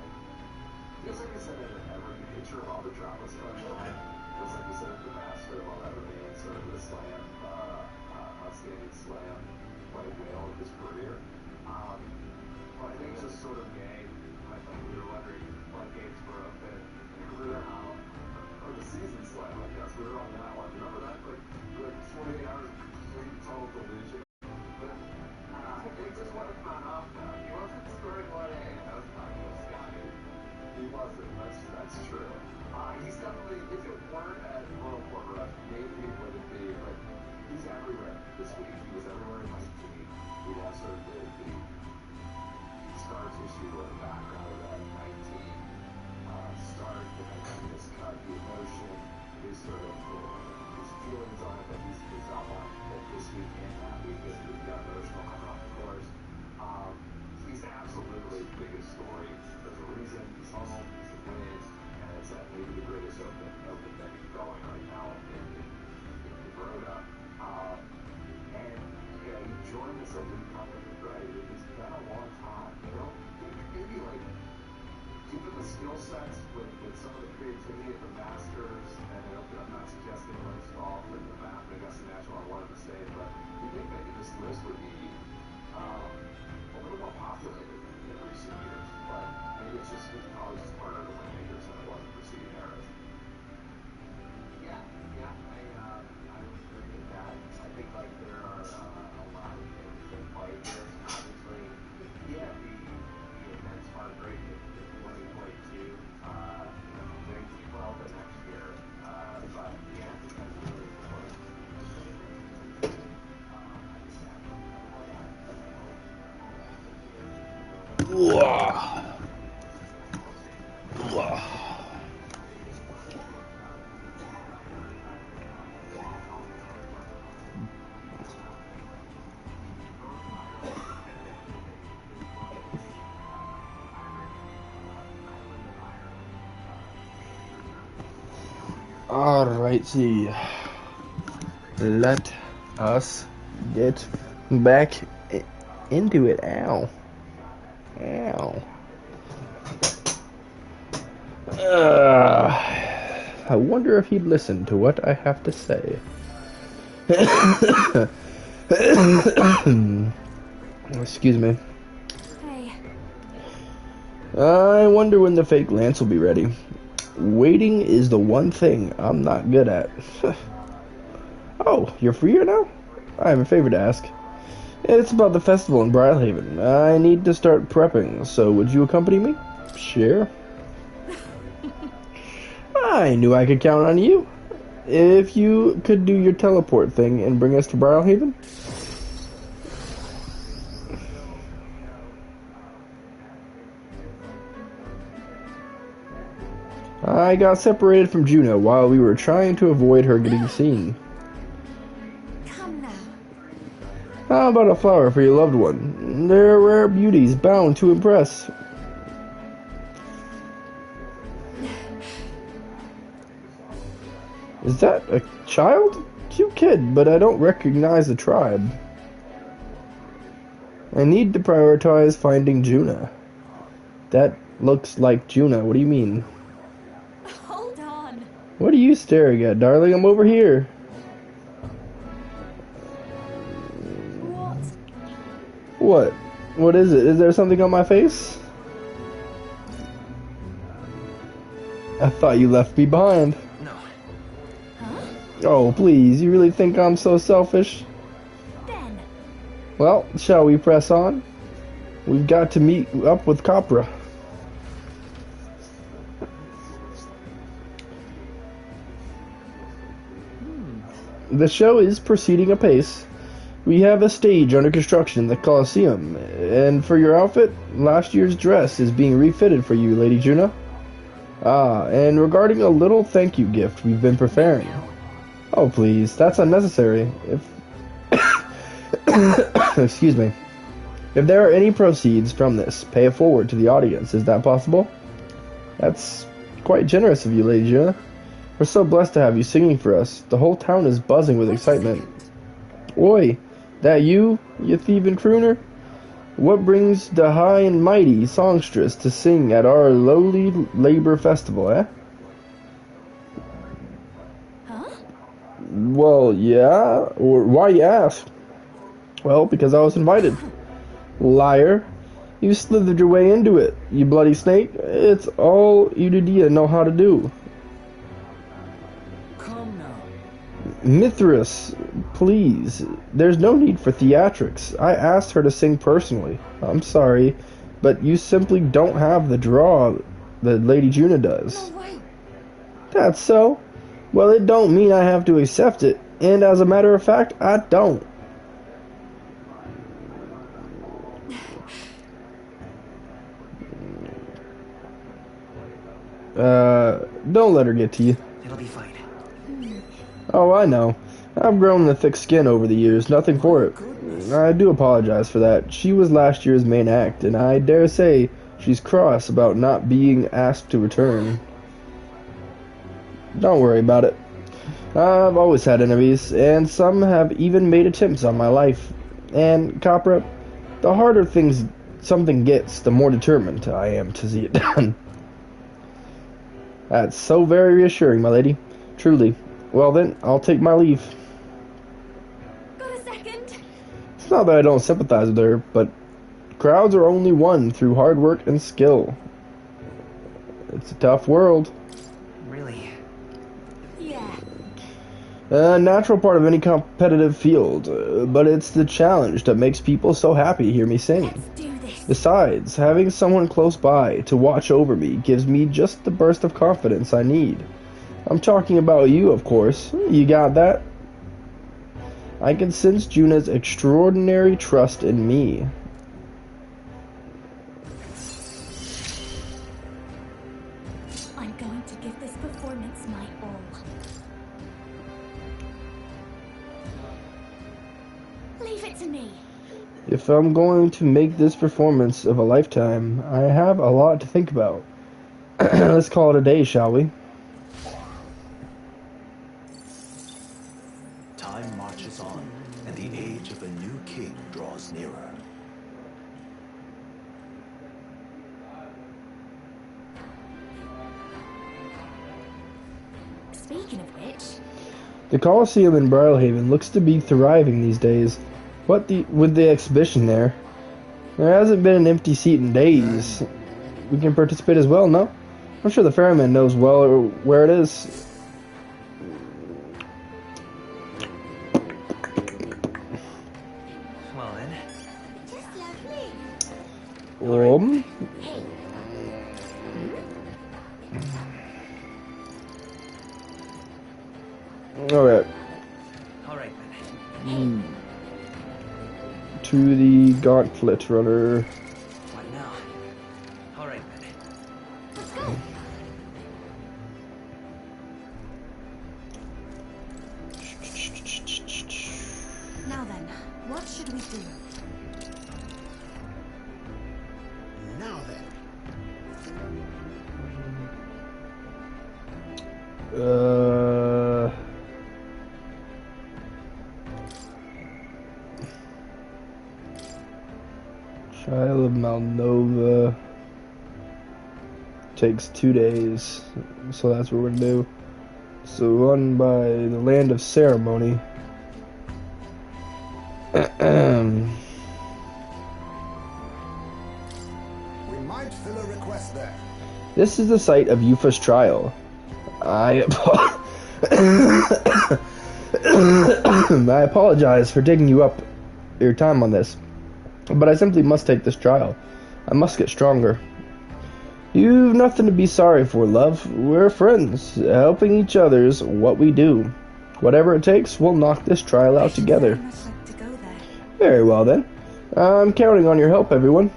feels like you said it in every picture of all the dramas going on. Feels like you said it the master of all that remains, sort of the slam, outstanding slam, white whale of his career. But I think it's just sort of gay. I think we were wondering what games were open, or the season slam, I guess. We were on that one. Remember that? Like 48 hours of complete total delusion. But they just want to run off now. He wasn't scoring 1A. I was talking with Scotty. He wasn't. That's true. He's definitely, if it weren't at Royal Port Rush, maybe it would be, but he's everywhere this week. He was everywhere in my team. He'd have sort of the scar tissue or the background of that 19 start, the miscut, the emotion, his sort of his feelings on it that he's outlined that this week and that week as he got emotional coming off the course. He's absolutely the biggest story. There's a reason he's home, he's a win, and it's at maybe the greatest open venue going right now in Rhoda. And he joined this elite company, right? It's been a long time. You don't think maybe like given the skill sets with some of the creativity of the Masters, and I'm not suggesting Link's golf and the map and Augusta National, I wanted to say, but you think maybe this list would be a little more populated in recent years, but maybe it's probably just harder to win majors than it was in preceding eras. Yeah, I would agree with that. I think like there are a lot of things in play here. Obviously, the immense heartbreak in 2022. Things well the next year, but yeah, I think that's really important. Alright, see. Let us get back into it. Ow. Ow. I wonder if he'd listen to what I have to say. Excuse me. Hey. I wonder when the fake lance will be ready. Waiting is the one thing I'm not good at. Oh, you're free here now? I have a favor to ask. It's about the festival in Brylehaven. I need to start prepping, so would you accompany me? Sure. I knew I could count on you. If you could do your teleport thing and bring us to Brylehaven. I got separated from Juno while we were trying to avoid her getting seen. Come now. How about a flower for your loved one? They're rare beauties bound to impress. Is that a child? Cute kid, but I don't recognize the tribe. I need to prioritize finding Juna. That looks like Juna. What do you mean? Hold on. What are you staring at, darling? I'm over here. What? What? What is it? Is there something on my face? I thought you left me behind. No. Huh? Oh, please. You really think I'm so selfish? Ben. Well, shall we press on? We've got to meet up with Capra. The show is proceeding apace. We have a stage under construction in the Colosseum, and for your outfit, last year's dress is being refitted for you, Lady Juna. Ah, and regarding a little thank you gift we've been preparing. Oh, please, that's unnecessary. Excuse me. If there are any proceeds from this, pay it forward to the audience. Is that possible? That's quite generous of you, Lady Juna. We're so blessed to have you singing for us. The whole town is buzzing with excitement. Oi, that you thieving crooner? What brings the high and mighty songstress to sing at our lowly labor festival, eh? Huh? Well, yeah. Or why you ask? Well, because I was invited. Liar. You slithered your way into it, you bloody snake. It's all Eudodia know how to do. Come now. Mithras, please. There's no need for theatrics. I asked her to sing personally. I'm sorry, but you simply don't have the draw that Lady Juna does. No way. That's so? Well, it don't mean I have to accept it, and as a matter of fact, I don't. Don't let her get to you. It'll be fine. Oh, I know. I've grown a thick skin over the years, nothing for it. I do apologize for that. She was last year's main act, and I dare say she's cross about not being asked to return. Don't worry about it. I've always had enemies, and some have even made attempts on my life. And, Capra, the harder something gets, the more determined I am to see it done. That's so very reassuring, my lady. Truly. Well then, I'll take my leave. Got a second? It's not that I don't sympathize with her, but crowds are only won through hard work and skill. It's a tough world. Really? Yeah. A natural part of any competitive field, but it's the challenge that makes people so happy to hear me sing. Let's do this. Besides, having someone close by to watch over me gives me just the burst of confidence I need. I'm talking about you, of course. You got that? I can sense Juna's extraordinary trust in me. I'm going to give this performance my all. Leave it to me. If I'm going to make this performance of a lifetime, I have a lot to think about. Let's call it a day, shall we? The Coliseum in Brilhaven looks to be thriving these days. With the exhibition there? There hasn't been an empty seat in days. We can participate as well, no? I'm sure the ferryman knows well where it is. Well then. Alright. Alright then. To the Gauntlet Runner. What now? Alright then. Let's go. Now then, what should we do? Now then. Trial of Malnova takes 2 days, so that's what we're gonna do. So run by the Land of Ceremony. We might fill a request there. This is the site of Yufa's trial. I apologize for taking you up your time on this, but I simply must take this trial. I must get stronger. You've nothing to be sorry for, love. We're friends. Helping each other's what we do. Whatever it takes, we'll knock this trial out together. Very much like to go there. Very well then. I'm counting on your help, everyone.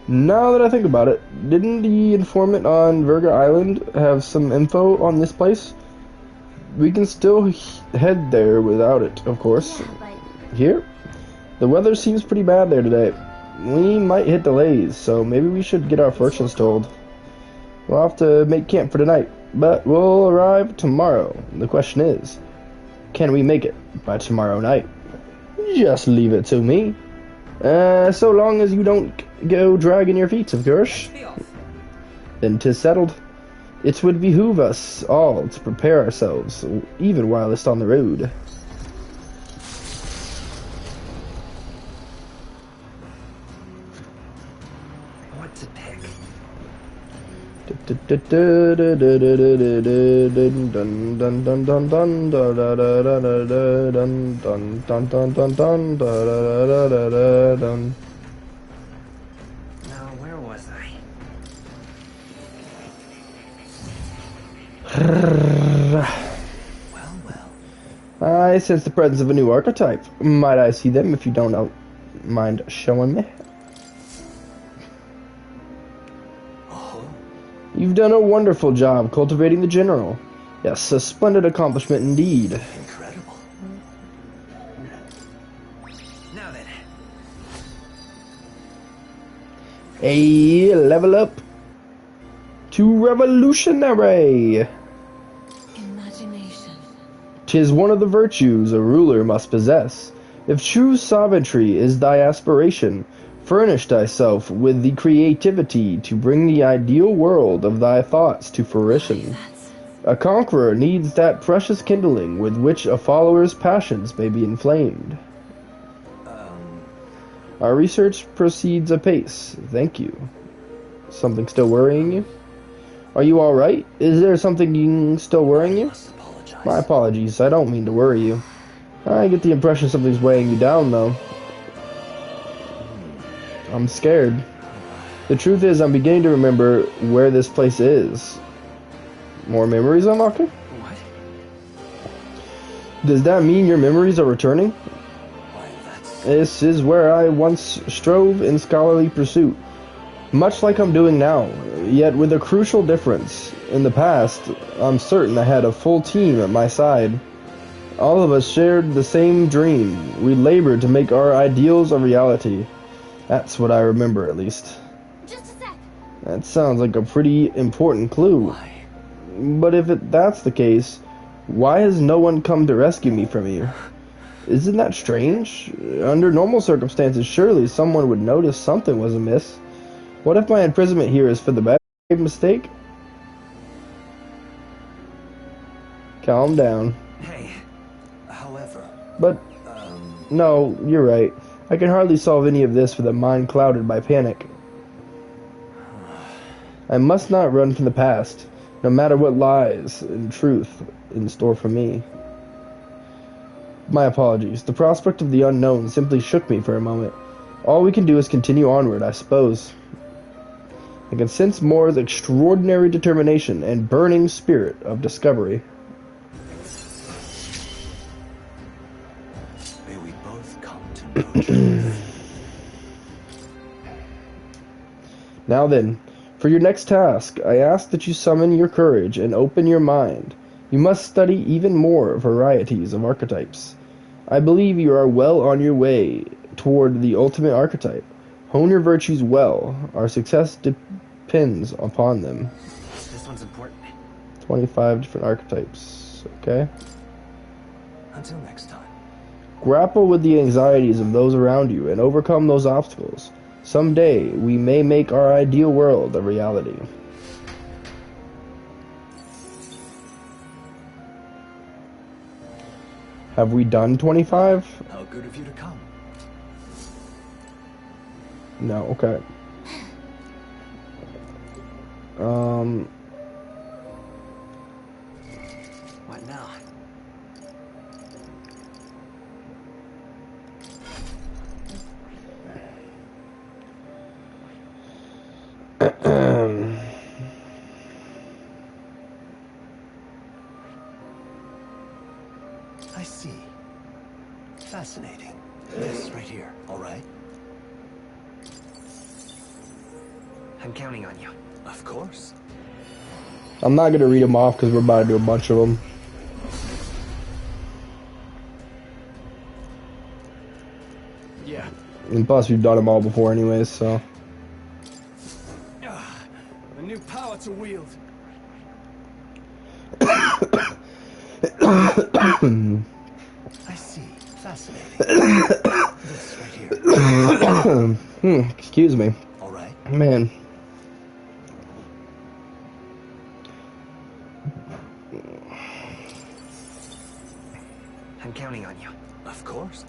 Now that I think about it, didn't the informant on Virga Island have some info on this place? We can still head there without it, of course. Yeah, but Here? The weather seems pretty bad there today. We might hit delays, so maybe we should get our fortunes told. We'll have to make camp for tonight, but we'll arrive tomorrow. The question is, can we make it by tomorrow night? Just leave it to me. So long as you don't go dragging your feet, of course. Be off. Then 'tis settled. It would behoove us all to prepare ourselves, even while it's on the road. What to pick? Now, where was I? I sense the presence of a new archetype. Might I see them if you don't mind showing me? You've done a wonderful job cultivating the general. Yes, a splendid accomplishment indeed. Incredible. Now then. A level up to revolutionary. Imagination. 'Tis one of the virtues a ruler must possess. If true sovereignty is thy aspiration, furnish thyself with the creativity to bring the ideal world of thy thoughts to fruition. A conqueror needs that precious kindling with which a follower's passions may be inflamed. Our research proceeds apace. Thank you. Something still worrying you? Are you alright? Is there something still worrying you? My apologies, I don't mean to worry you. I get the impression something's weighing you down, though. I'm scared. The truth is, I'm beginning to remember where this place is. More memories unlocking? What? Does that mean your memories are returning? Why, that's... This is where I once strove in scholarly pursuit, much like I'm doing now, yet with a crucial difference. In the past, I'm certain I had a full team at my side. All of us shared the same dream. We labored to make our ideals a reality. That's what I remember, at least. just a sec. That sounds like a pretty important clue. Why? But if that's the case, why has no one come to rescue me from you? Isn't that strange? Under normal circumstances, surely someone would notice something was amiss. What if my imprisonment here is for the best mistake? Calm down. Hey, however, But, no, you're right. I can hardly solve any of this with a mind clouded by panic. I must not run from the past, no matter what lies and truth in store for me. My apologies. The prospect of the unknown simply shook me for a moment. All we can do is continue onward, I suppose. I can sense Moore's extraordinary determination and burning spirit of discovery. may we both come to know truth. Now then, for your next task, I ask that you summon your courage and open your mind. You must study even more varieties of archetypes. I believe you are well on your way toward the ultimate archetype. Hone your virtues well. Our success depends upon them. This one's important. 25 different archetypes. Okay. Until next time. Grapple with the anxieties of those around you and overcome those obstacles. Someday, we may make our ideal world a reality. Have we done 25? How good of you to come. No, okay. What now? I see. Fascinating. This right here, all right? I'm counting on you. Of course. I'm not gonna read them off because we're about to do a bunch of them. Yeah. And plus, we've done them all before anyways, so. A new power to wield. I see. Fascinating. This right here. Excuse me. All right. Man. I'm counting on you. Of course.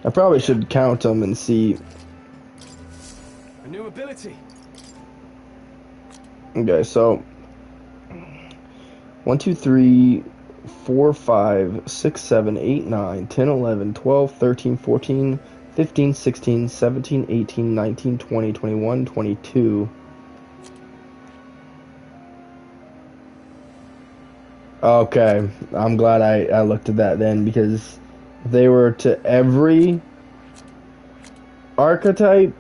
I probably should count them and see. A new ability. Okay, so 1, 2, 3, 4, 5, 6, 7, 8, 9, 10, 11, 12, 13, 14, 15, 16, 17, 18, 19, 20, 21, 22. Okay, I'm glad I looked at that then, because if they were to every archetype,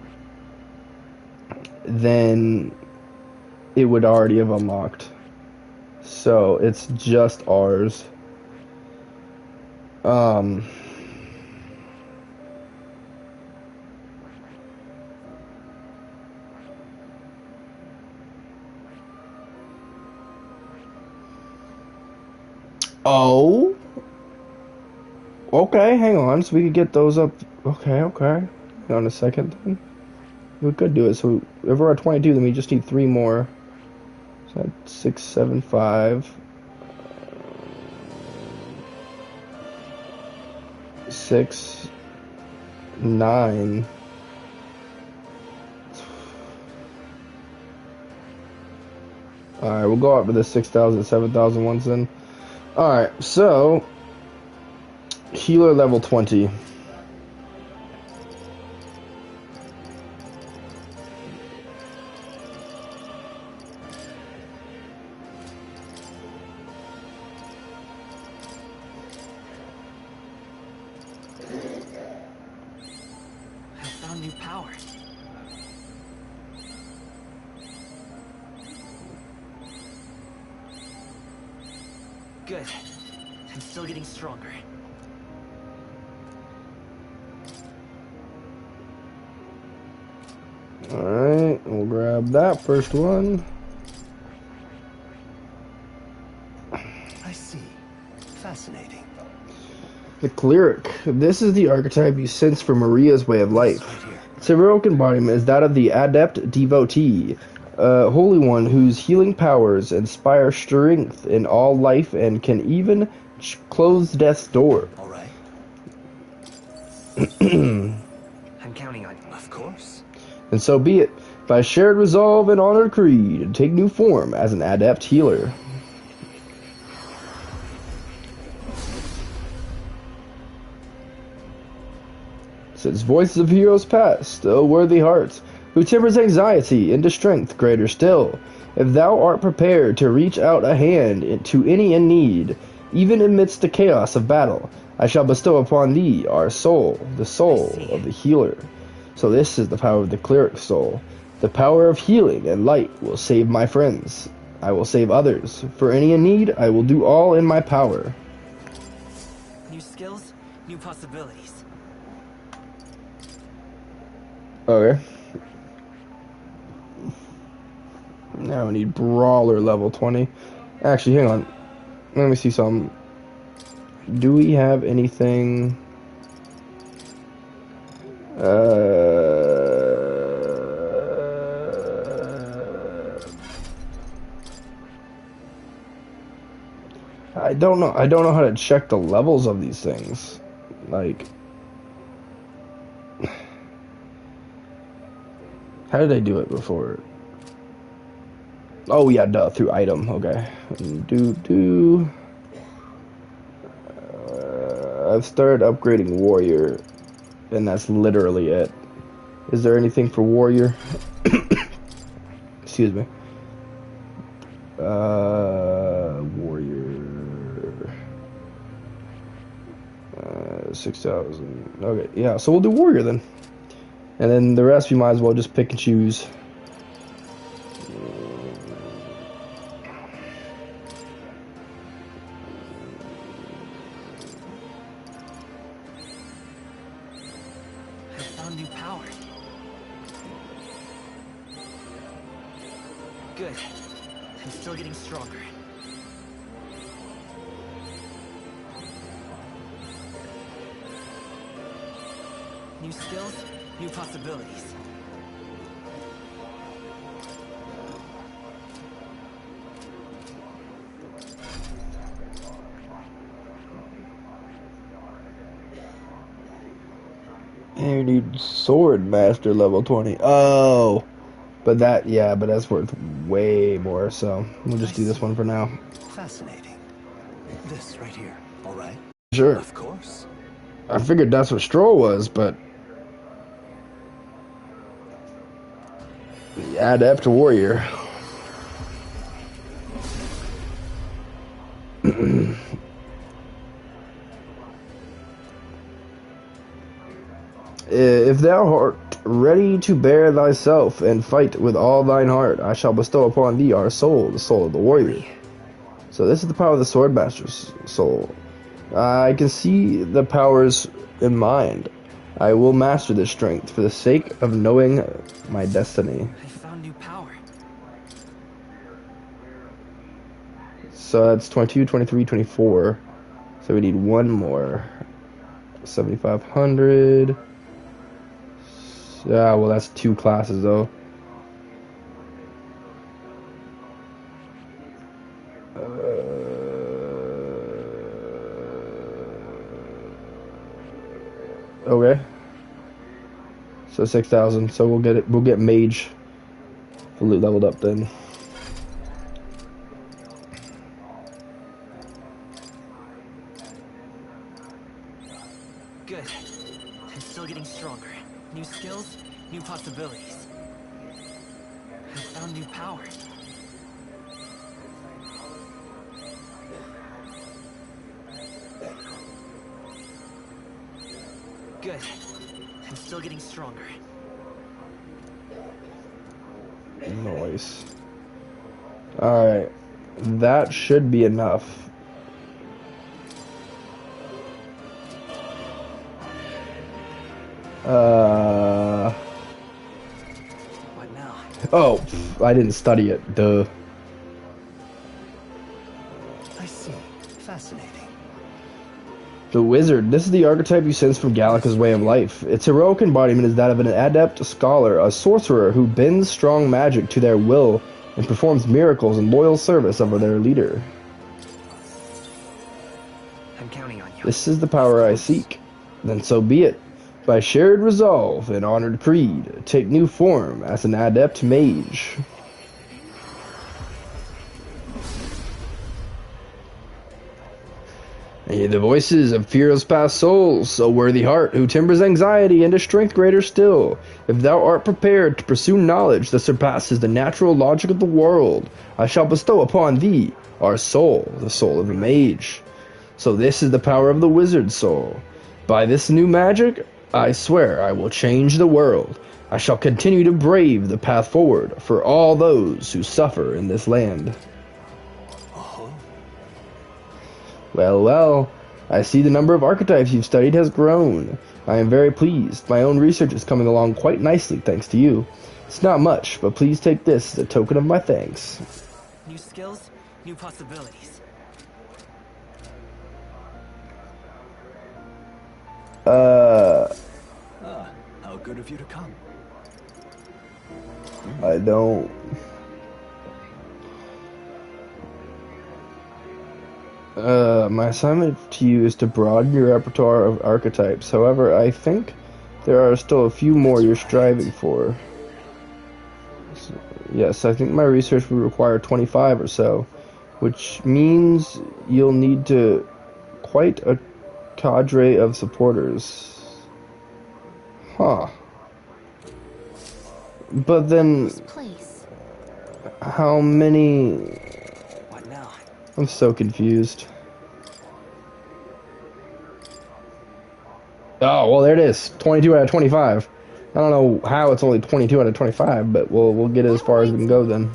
then it would already have unlocked. So it's just ours. Oh. Okay, hang on. So we could get those up. Okay. Hang on a second then. We could do it. So if we're at 22, then we just need 3 more. So that's 6, 7, 5. 6, 9. Alright, we'll go up for the 6,000, 7,000 ones then. Alright, so healer level 20. I found new power. Good. I'm still getting stronger. Alright, we'll grab that first one. I see. Fascinating. The cleric. This is the archetype you sense for Maria's way of life. Its heroic embodiment is that of the adept devotee, a holy one whose healing powers inspire strength in all life and can even close death's door. All right. I'm counting on you. Of course. And so be it, by shared resolve and honored creed, take new form as an adept healer. Since voices of heroes past, O worthy heart, who tempers anxiety into strength greater still, if thou art prepared to reach out a hand to any in need, even amidst the chaos of battle, I shall bestow upon thee our soul, the soul of the healer. So this is the power of the cleric soul. The power of healing and light will save my friends. I will save others. For any in need, I will do all in my power. New skills, new possibilities. Okay. Now we need Brawler level 20. Actually, hang on. Let me see something. Do we have anything... I don't know. I don't know how to check the levels of these things. Like... How did I do it before? Oh yeah, duh, through item. Okay. I've started upgrading warrior, and that's literally it. Is there anything for warrior? Excuse me. Warrior. 6,000. Okay, yeah. So we'll do warrior then. And then the rest we might as well just pick and choose. I found new power. Good. I'm still getting stronger. New skills, new possibilities. And you need sword master level 20. Oh, but that's worth way more. So we'll just do this one for now. Fascinating. This right here, all right? Sure. Of course. I figured that's what Stroll was, but adept warrior. If thou art ready to bear thyself and fight with all thine heart, I shall bestow upon thee our soul, the soul of the warrior. So this is the power of the swordmaster's soul. I can see the powers in mind. I will master this strength for the sake of knowing my destiny. I found new power. So that's 22, 23, 24. So we need one more. 7,500. Yeah, well, that's two classes, though. Okay. So 6,000. So we'll get it. We'll get mage fully leveled up then. Good. I'm still getting stronger. New skills, new possibilities. I found new power. Good. I'm still getting stronger. Nice. Alright. That should be enough. What now? Oh, I didn't study it. Duh. I see. Fascinating. The wizard. This is the archetype you sense from Gallica's way of life. Its heroic embodiment is that of an adept, a scholar, a sorcerer who bends strong magic to their will and performs miracles in loyal service of their leader. I'm counting on you. This is the power I seek. Then so be it. By shared resolve and honored creed, take new form as an adept mage. I hear the voices of fearless past souls, a worthy heart who tempers anxiety into strength greater still. If thou art prepared to pursue knowledge that surpasses the natural logic of the world, I shall bestow upon thee our soul, the soul of a mage. So this is the power of the wizard soul. By this new magic, I swear I will change the world. I shall continue to brave the path forward for all those who suffer in this land. Well, well, I see the number of archetypes you've studied has grown. I am very pleased. My own research is coming along quite nicely thanks to you. It's not much, but please take this as a token of my thanks. New skills, new possibilities. How good of you to come. I don't... my assignment to you is to broaden your repertoire of archetypes. However, I think there are still a few more you're striving for. Yes, I think my research would require 25 or so, which means you'll need to quite a cadre of supporters. Huh. But then, This place. how many... What now? I'm so confused. Oh, well, there it is. 22 out of 25. I don't know how it's only 22 out of 25, but we'll get it as far as we can go then.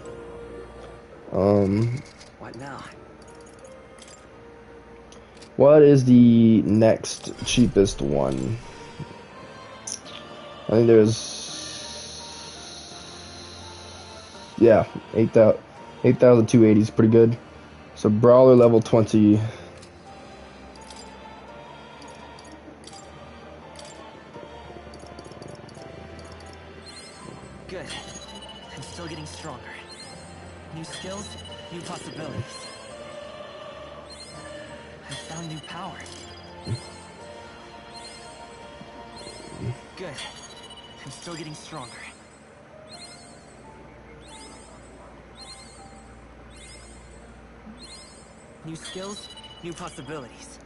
What now? What is the next cheapest one? I think there's... Yeah, 8,280 is pretty good. So Brawler level 20. Good. I'm still getting stronger. New skills, new possibilities. I found new power. Good. I'm still getting stronger. New skills, new possibilities.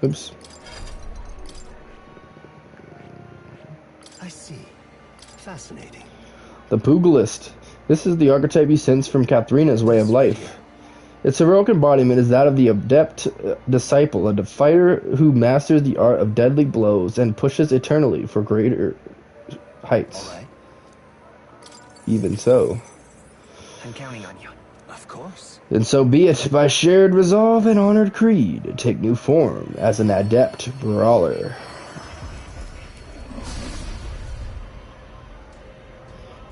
Oops. I see. Fascinating. The Pugilist. This is the archetype you sense from Katharina's way of life. Its heroic embodiment is that of the adept disciple, a fighter who masters the art of deadly blows and pushes eternally for greater heights. All right. Even so. I'm counting on you. Of course. Then so be it, by shared resolve and honored creed, take new form as an adept brawler.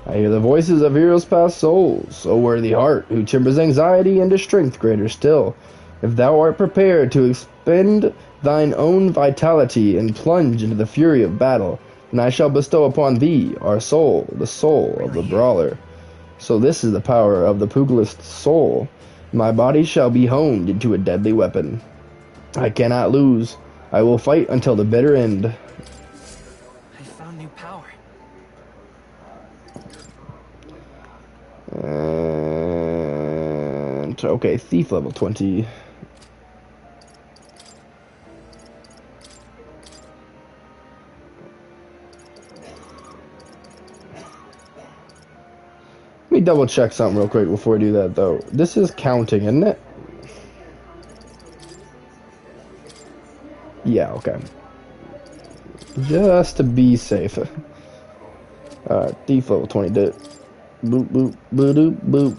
I hear the voices of heroes past souls, O worthy heart, who tempers anxiety into strength greater still. If thou art prepared to expend thine own vitality and plunge into the fury of battle, then I shall bestow upon thee our soul, the soul of the brawler. So this is the power of the Pugilist's soul. My body shall be honed into a deadly weapon. I cannot lose. I will fight until the bitter end. I found new power. And okay, thief level 20. Let me double check something real quick before we do that though. This is counting, isn't it? Yeah, okay. Just to be safe. Alright, thief level 20 did. Boop, boop, boop, boop, boop.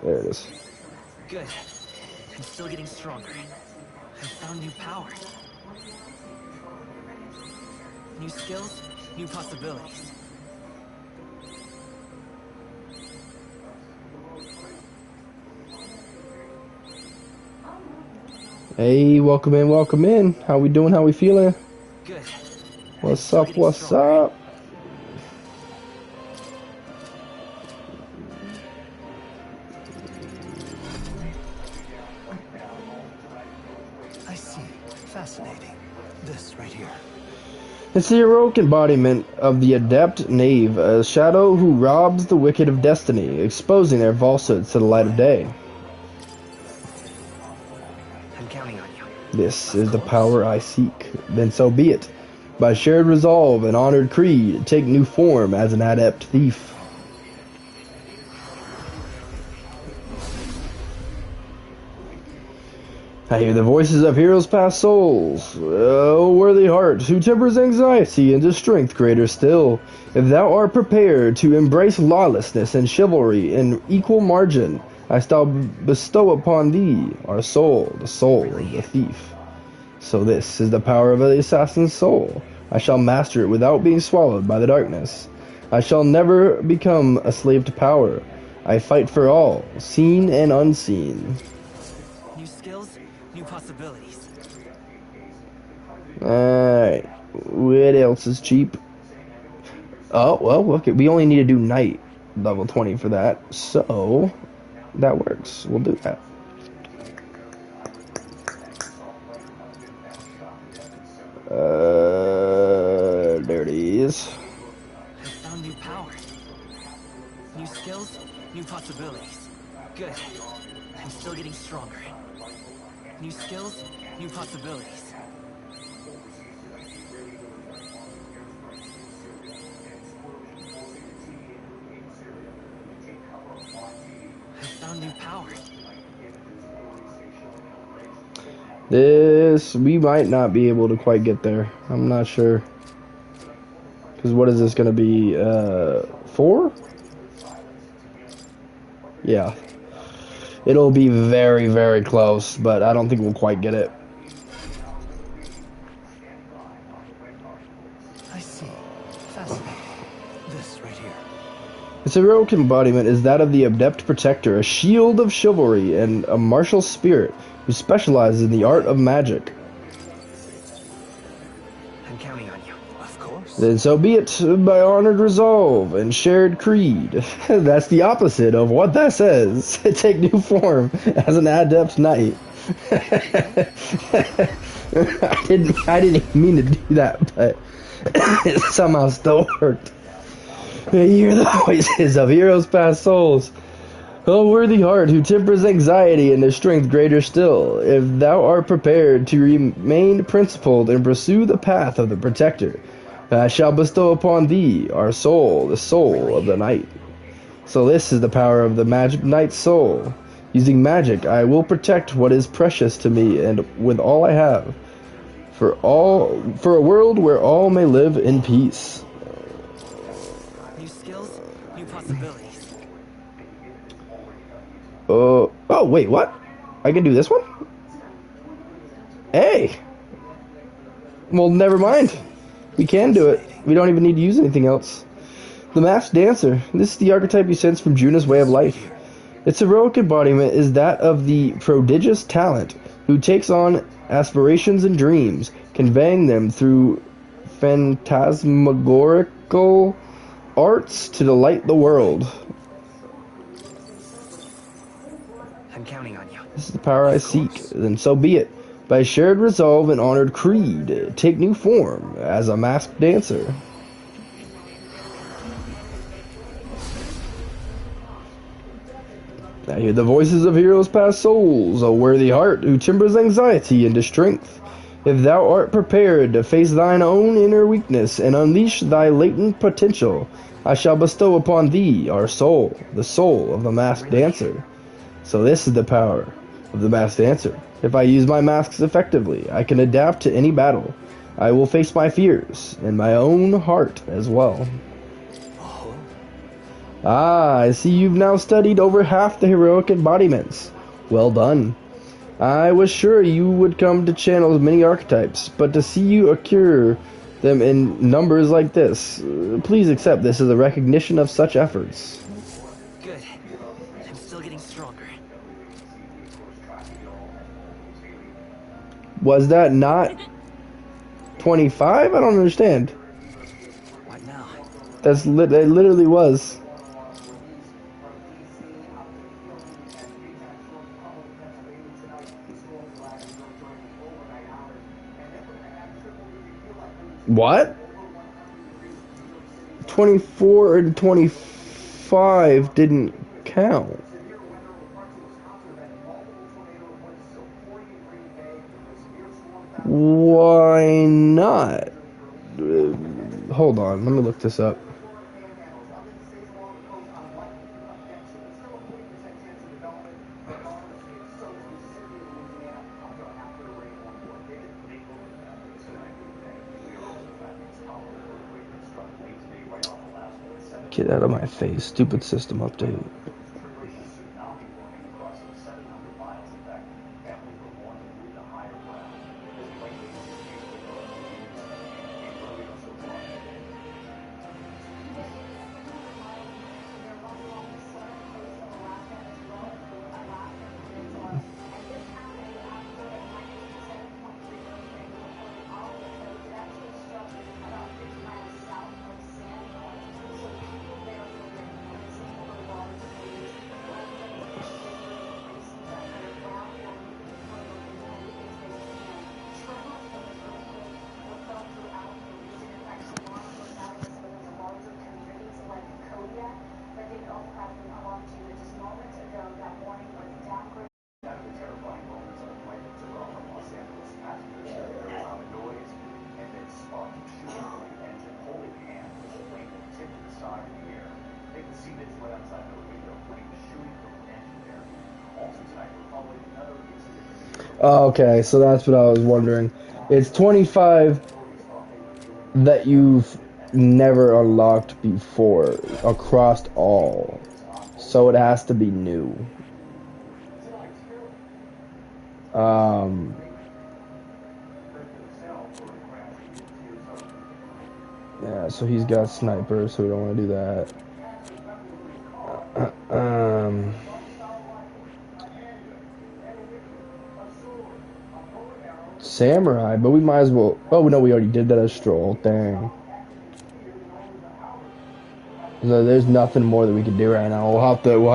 There it is. Good. I'm still getting stronger. I found new power. New skills, new possibilities. Hey, welcome in, welcome in. How we doing? How we feeling? Good. What's up? What's up? I see. Fascinating. This right here. It's the heroic embodiment of the adept knave, a shadow who robs the wicked of destiny, exposing their falsehoods to the light of day. I'm counting on you. This is the power I seek. Then so be it. By shared resolve and honored creed, take new form as an adept thief. I hear the voices of heroes past souls. O worthy heart, who tempers anxiety into strength greater still. If thou art prepared to embrace lawlessness and chivalry in equal margin, I shall bestow upon thee our soul, the soul of the thief. So this is the power of the assassin's soul. I shall master it without being swallowed by the darkness. I shall never become a slave to power. I fight for all, seen and unseen. New skills, new possibilities. Alright. What else is cheap? Oh, well, okay. We only need to do night level 20 for that. So, that works. We'll do that. There it is. I found new power. New skills, new possibilities. Good. I'm still getting stronger. New skills, new possibilities. I found new power. This, we might not be able to quite get there. I'm not sure. Because what is this going to be, 4? Yeah. It'll be very, very close, but I don't think we'll quite get it. I see. Fascinating. This right here. Its heroic embodiment is that of the adept protector, a shield of chivalry and a martial spirit who specializes in the art of magic. I'm counting on you. Of course. Then so be it, by honored resolve and shared creed. That's the opposite of what that says. Take new form as an adept knight. I didn't even mean to do that, but it somehow still worked. You hear the voices of heroes past souls. O worthy heart, who tempers anxiety into strength greater still, if thou art prepared to remain principled and pursue the path of the protector, I shall bestow upon thee our soul, the soul of the night. So this is the power of the magic knight's soul. Using magic, I will protect what is precious to me and with all I have, for a world where all may live in peace. New skills, new possibilities. Oh, wait, what? I can do this one? Hey! Well, never mind. We can do it. We don't even need to use anything else. The Masked Dancer. This is the archetype you sense from Juna's way of life. Its heroic embodiment is that of the prodigious talent who takes on aspirations and dreams, conveying them through phantasmagorical arts to delight the world. I'm counting on you. This is the power I seek, then so be it. By shared resolve and honored creed, take new form as a masked dancer. I hear the voices of heroes past souls, a worthy heart who tempers anxiety into strength. If thou art prepared to face thine own inner weakness and unleash thy latent potential, I shall bestow upon thee our soul, the soul of the masked dancer. So this is the power of the masked dancer. If I use my masks effectively, I can adapt to any battle. I will face my fears and my own heart as well. Ah, I see you've now studied over half the heroic embodiments. Well done. I was sure you would come to channel many archetypes, but to see you occur them in numbers like this. Please accept this as a recognition of such efforts. Good. I'm still getting stronger. Was that not 25? I don't understand. What now? It literally was. What? 24 and 25 didn't count. Why not? Hold on, let me look this up. Get out of my face, stupid system update. Okay, so that's what I was wondering. It's 25 that you've never unlocked before across all. So it has to be new. Yeah, so he's got sniper, so we don't want to do that. Samurai, but we might as well. Oh no, we already did that as Stroll. Dang. So there's nothing more that we can do right now. We'll have to.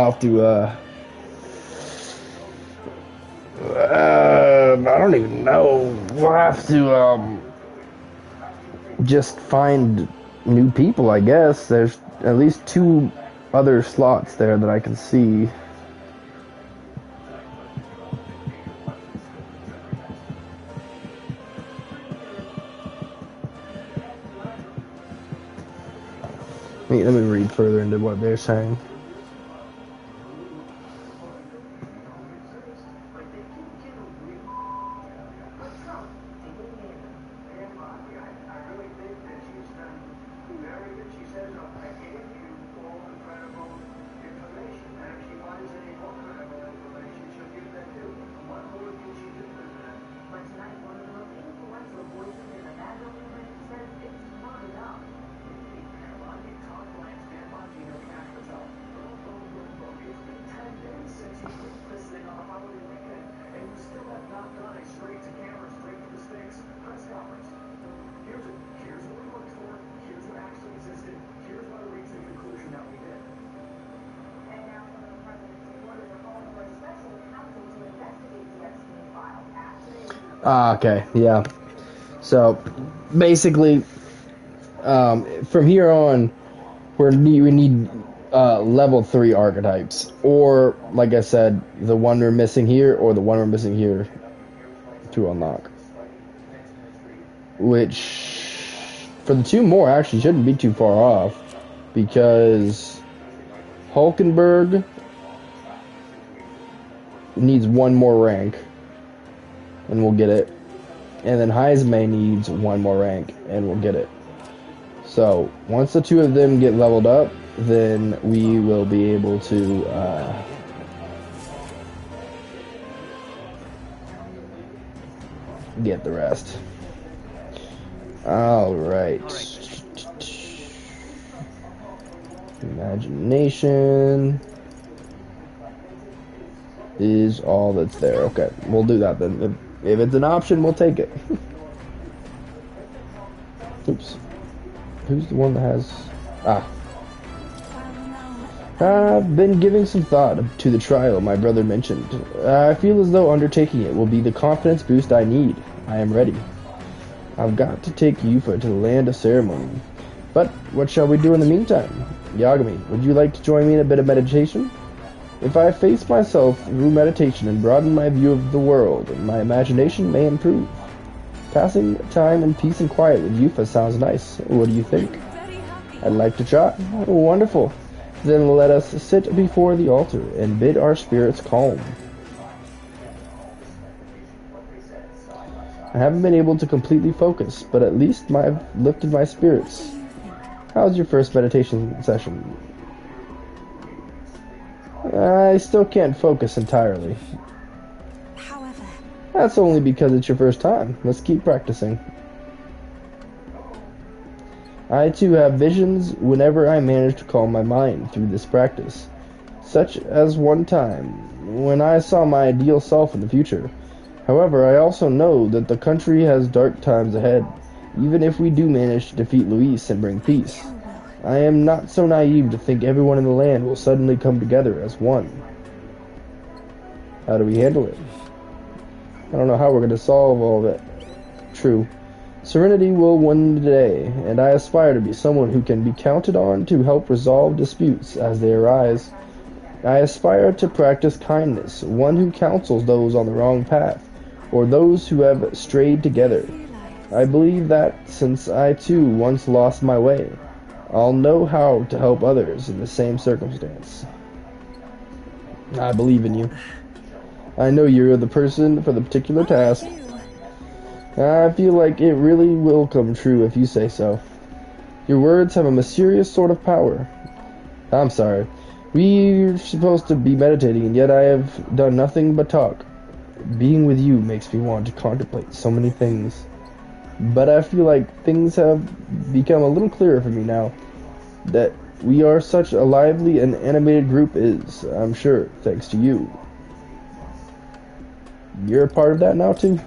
I don't even know. We'll have to just find new people, I guess. There's at least 2 other slots there that I can see. Let me read further into what they're saying. Okay, yeah. So, basically, from here on, we need level 3 archetypes, or like I said, the one we're missing here, or the one we're missing here, to unlock. Which, for the 2 more, actually shouldn't be too far off, because Hulkenberg needs 1 more rank, and we'll get it. And then Heisman needs 1 more rank, and we'll get it. So, once the 2 of them get leveled up, then we will be able to get the rest. Alright. Imagination is all that's there. Okay, we'll do that then. If it's an option, we'll take it. Oops. Who's the one that has... Ah. I've been giving some thought to the trial my brother mentioned. I feel as though undertaking it will be the confidence boost I need. I am ready. I've got to take Yufa to the land of ceremony. But what shall we do in the meantime? Yagami, would you like to join me in a bit of meditation? If I face myself through meditation and broaden my view of the world, my imagination may improve. Passing time in peace and quiet with Yufa sounds nice. What do you think? I'd like to try. Wonderful. Then let us sit before the altar and bid our spirits calm. I haven't been able to completely focus, but at least I've lifted my spirits. How's your first meditation session? I still can't focus entirely. However, That's only because it's your first time. Let's keep practicing. I too have visions whenever I manage to calm my mind through this practice, such as one time when I saw my ideal self in the future. However, I also know that the country has dark times ahead, even if we do manage to defeat Luis and bring peace. I am not so naive to think everyone in the land will suddenly come together as one. How do we handle it? I don't know how we're going to solve all of it. True. Serenity will win the day, and I aspire to be someone who can be counted on to help resolve disputes as they arise. I aspire to practice kindness, one who counsels those on the wrong path, or those who have strayed together. I believe that since I too once lost my way, I'll know how to help others in the same circumstance. I believe in you. I know you're the person for the particular task. I feel like it really will come true if you say so. Your words have a mysterious sort of power. I'm sorry. We're supposed to be meditating, and yet I have done nothing but talk. Being with you makes me want to contemplate so many things. But I feel like things have become a little clearer for me now. That we are such a lively and animated group is, I'm sure, thanks to you. You're a part of that now, too?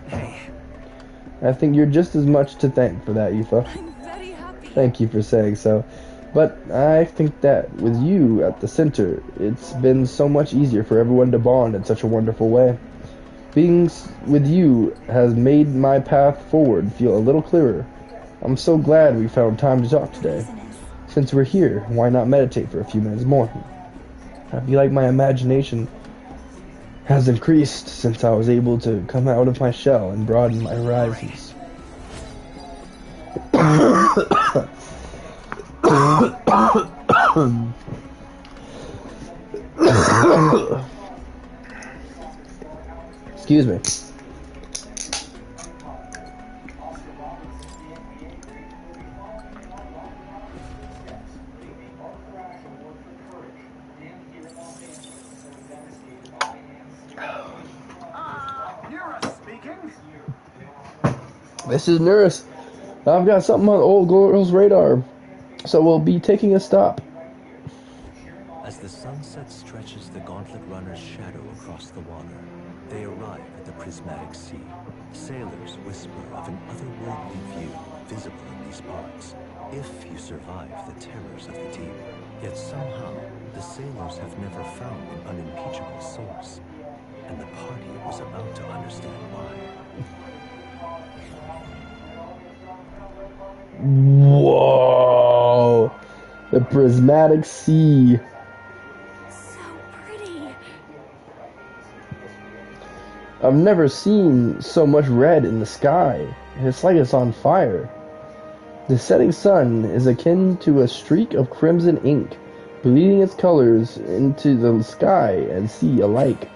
I think you're just as much to thank for that, Yufa. I'm very happy. Thank you for saying so. But I think that with you at the center, it's been so much easier for everyone to bond in such a wonderful way. Being with you has made my path forward feel a little clearer. I'm so glad we found time to talk today. Since we're here, why not meditate for a few minutes more? I feel like my imagination has increased since I was able to come out of my shell and broaden my horizons. Excuse me. This is Nurse. I've got something on old girl's radar, so we'll be taking a stop. As the sunset stretches the gauntlet runner's shadow across the water, they arrive at the prismatic sea. Sailors whisper of an otherworldly view visible in these parts, if you survive the terrors of the deep. Yet somehow, the sailors have never found an unimpeachable source, and the party was about to understand why. Whoa! The prismatic sea. So pretty. I've never seen so much red in the sky. It's like it's on fire. The setting sun is akin to a streak of crimson ink, bleeding its colors into the sky and sea alike.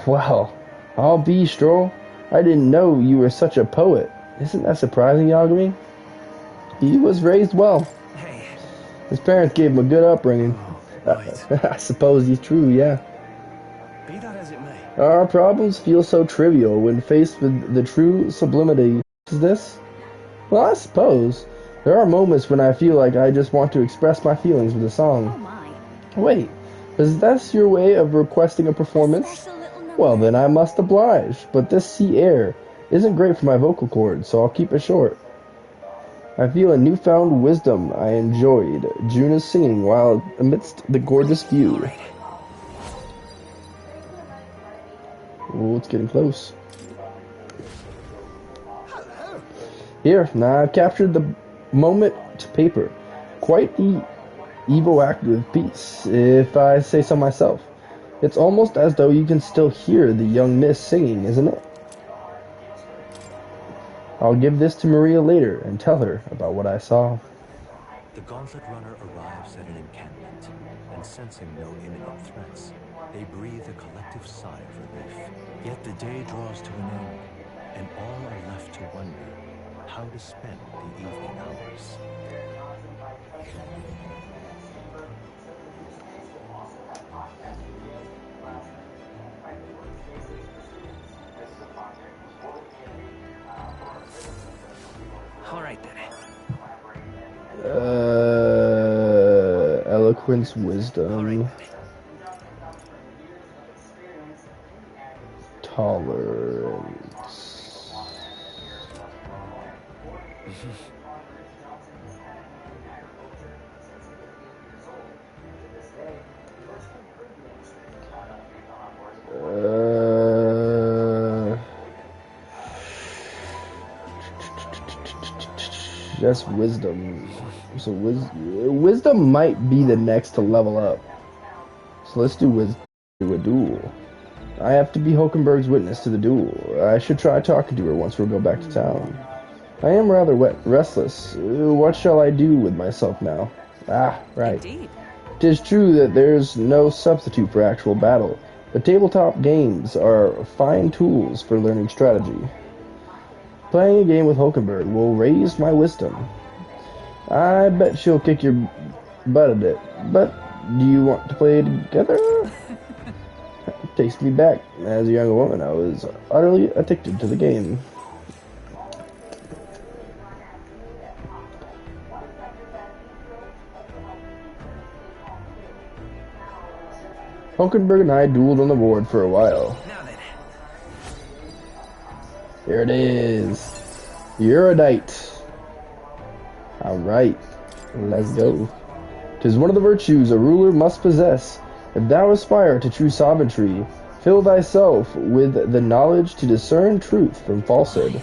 Well, I'll be Stroll. I didn't know you were such a poet. Isn't that surprising, Yagami? He was raised well. Hey. His parents gave him a good upbringing. Right. I suppose he's true, yeah. Be that as it may. Our problems feel so trivial when faced with the true sublimity as this. Well, I suppose. There are moments when I feel like I just want to express my feelings with a Oh song. my. Wait, is that your way of requesting a performance? Special little number. Well, then I must oblige, but this sea air isn't great for my vocal cords, so I'll keep it short. I feel a newfound wisdom I enjoyed Juna's singing while amidst the gorgeous view. Alright. Oh, it's getting close. Here, now I've captured the moment to paper. Quite the evocative piece, if I say so myself. It's almost as though you can still hear the young miss singing, isn't it? I'll give this to Maria later and tell her about what I saw. The Gauntlet Runner arrives at an encampment, and sensing no imminent threats, they breathe a collective sigh of relief. Yet the day draws to an end, and all are left to wonder how to spend the evening hours. Alright then. Eloquence, wisdom, tolerance. That's wisdom. So wisdom might be the next to level up. So let's do wisdom. Do a duel. I have to be Hulkenberg's witness to the duel. I should try talking to her once we go back to town. I am rather restless. What shall I do with myself now? Ah, right. Indeed. 'Tis true that there's no substitute for actual battle, but tabletop games are fine tools for learning strategy. Playing a game with Hulkenberg will raise my wisdom. I bet she'll kick your butt a bit, but do you want to play together? Takes me back. As a young woman, I was utterly addicted to the game. Hulkenberg and I dueled on the board for a while. Now then. Here it is. Erudite. Alright. Let's go. 'Tis one of the virtues a ruler must possess. If thou aspire to true sovereignty, fill thyself with the knowledge to discern truth from falsehood.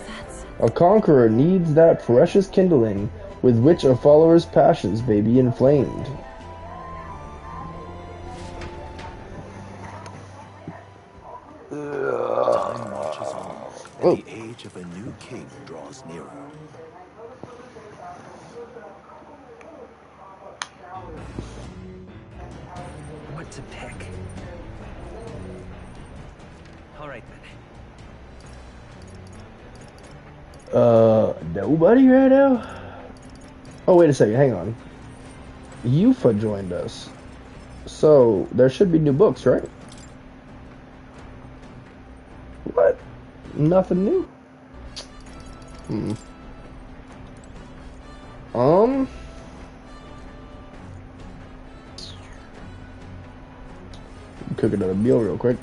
A conqueror needs that precious kindling with which a follower's passions may be inflamed. Time marches on, and the age of a new king draws nearer. What to pick? Alright then. Nobody right now? Oh, wait a second, hang on. Yufa joined us. So, there should be new books, right? What? Nothing new? Cook another meal real quick.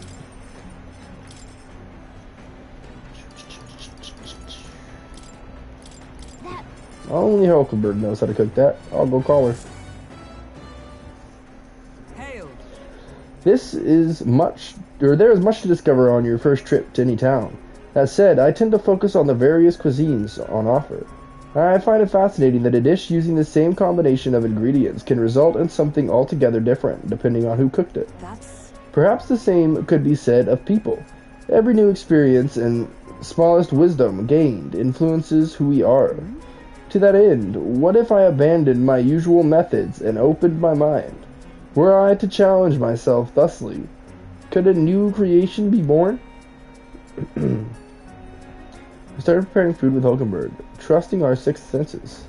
Only Hulkenberg knows how to cook that. I'll go call her. Hail! There is much to discover on your first trip to any town. That said, I tend to focus on the various cuisines on offer. I find it fascinating that a dish using the same combination of ingredients can result in something altogether different depending on who cooked it. Perhaps the same could be said of people. Every new experience and smallest wisdom gained influences who we are. To that end, what if I abandoned my usual methods and opened my mind? Were I to challenge myself thusly, could a new creation be born? We started preparing food with Hulkenberg, trusting our sixth senses.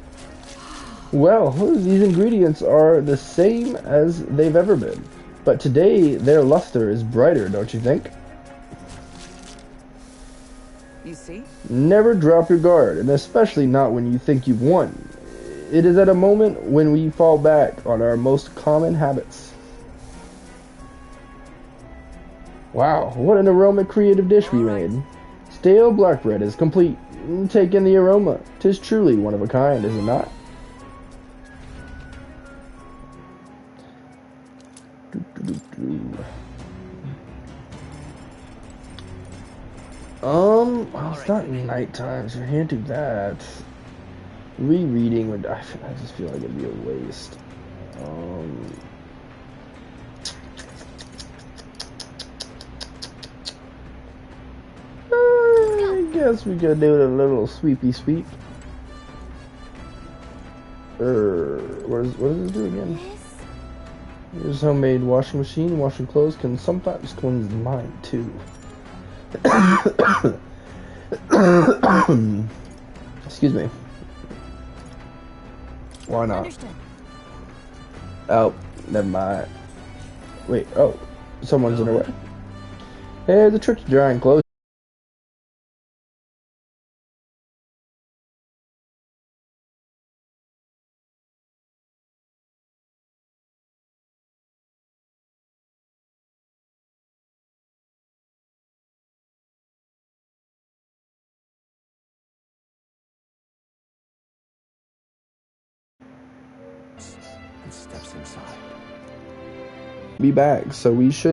Well, these ingredients are the same as they've ever been, but today their luster is brighter, don't you think? You see? Never drop your guard, and especially not when you think you've won. It is at a moment when we fall back on our most common habits. Wow, what an aroma creative dish we made. Stale black bread is complete. Take in the aroma. 'Tis truly one of a kind, is it not? Well, it's not nighttime, so I can't do that. Rereading would, I just feel like it'd be a waste. I guess we could do it a little sweepy sweep. What does it do again? This homemade washing machine. Washing clothes can sometimes cleanse the mind too. Excuse me. Why not? Understood. Oh, never mind. Wait, oh, someone's in the way. Hey, the trick to drying clothes. And steps inside. Be back, so we should.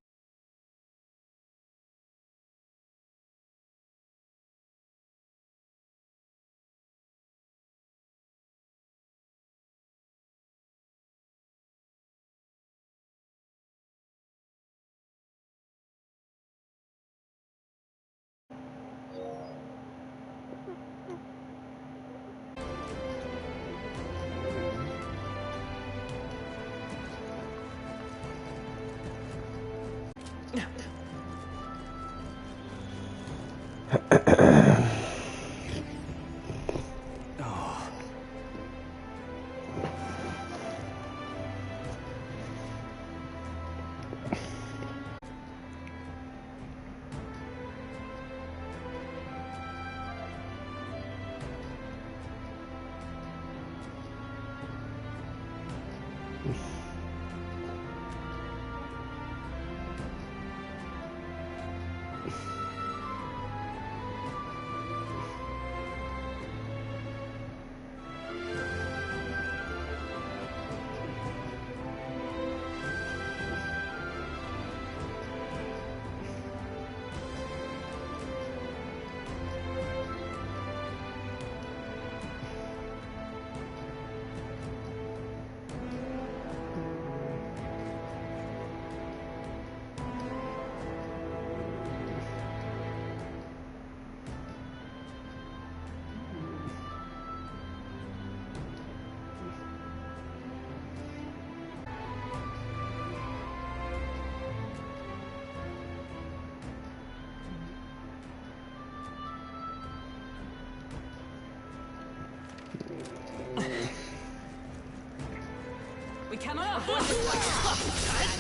We cannot avoid this fight.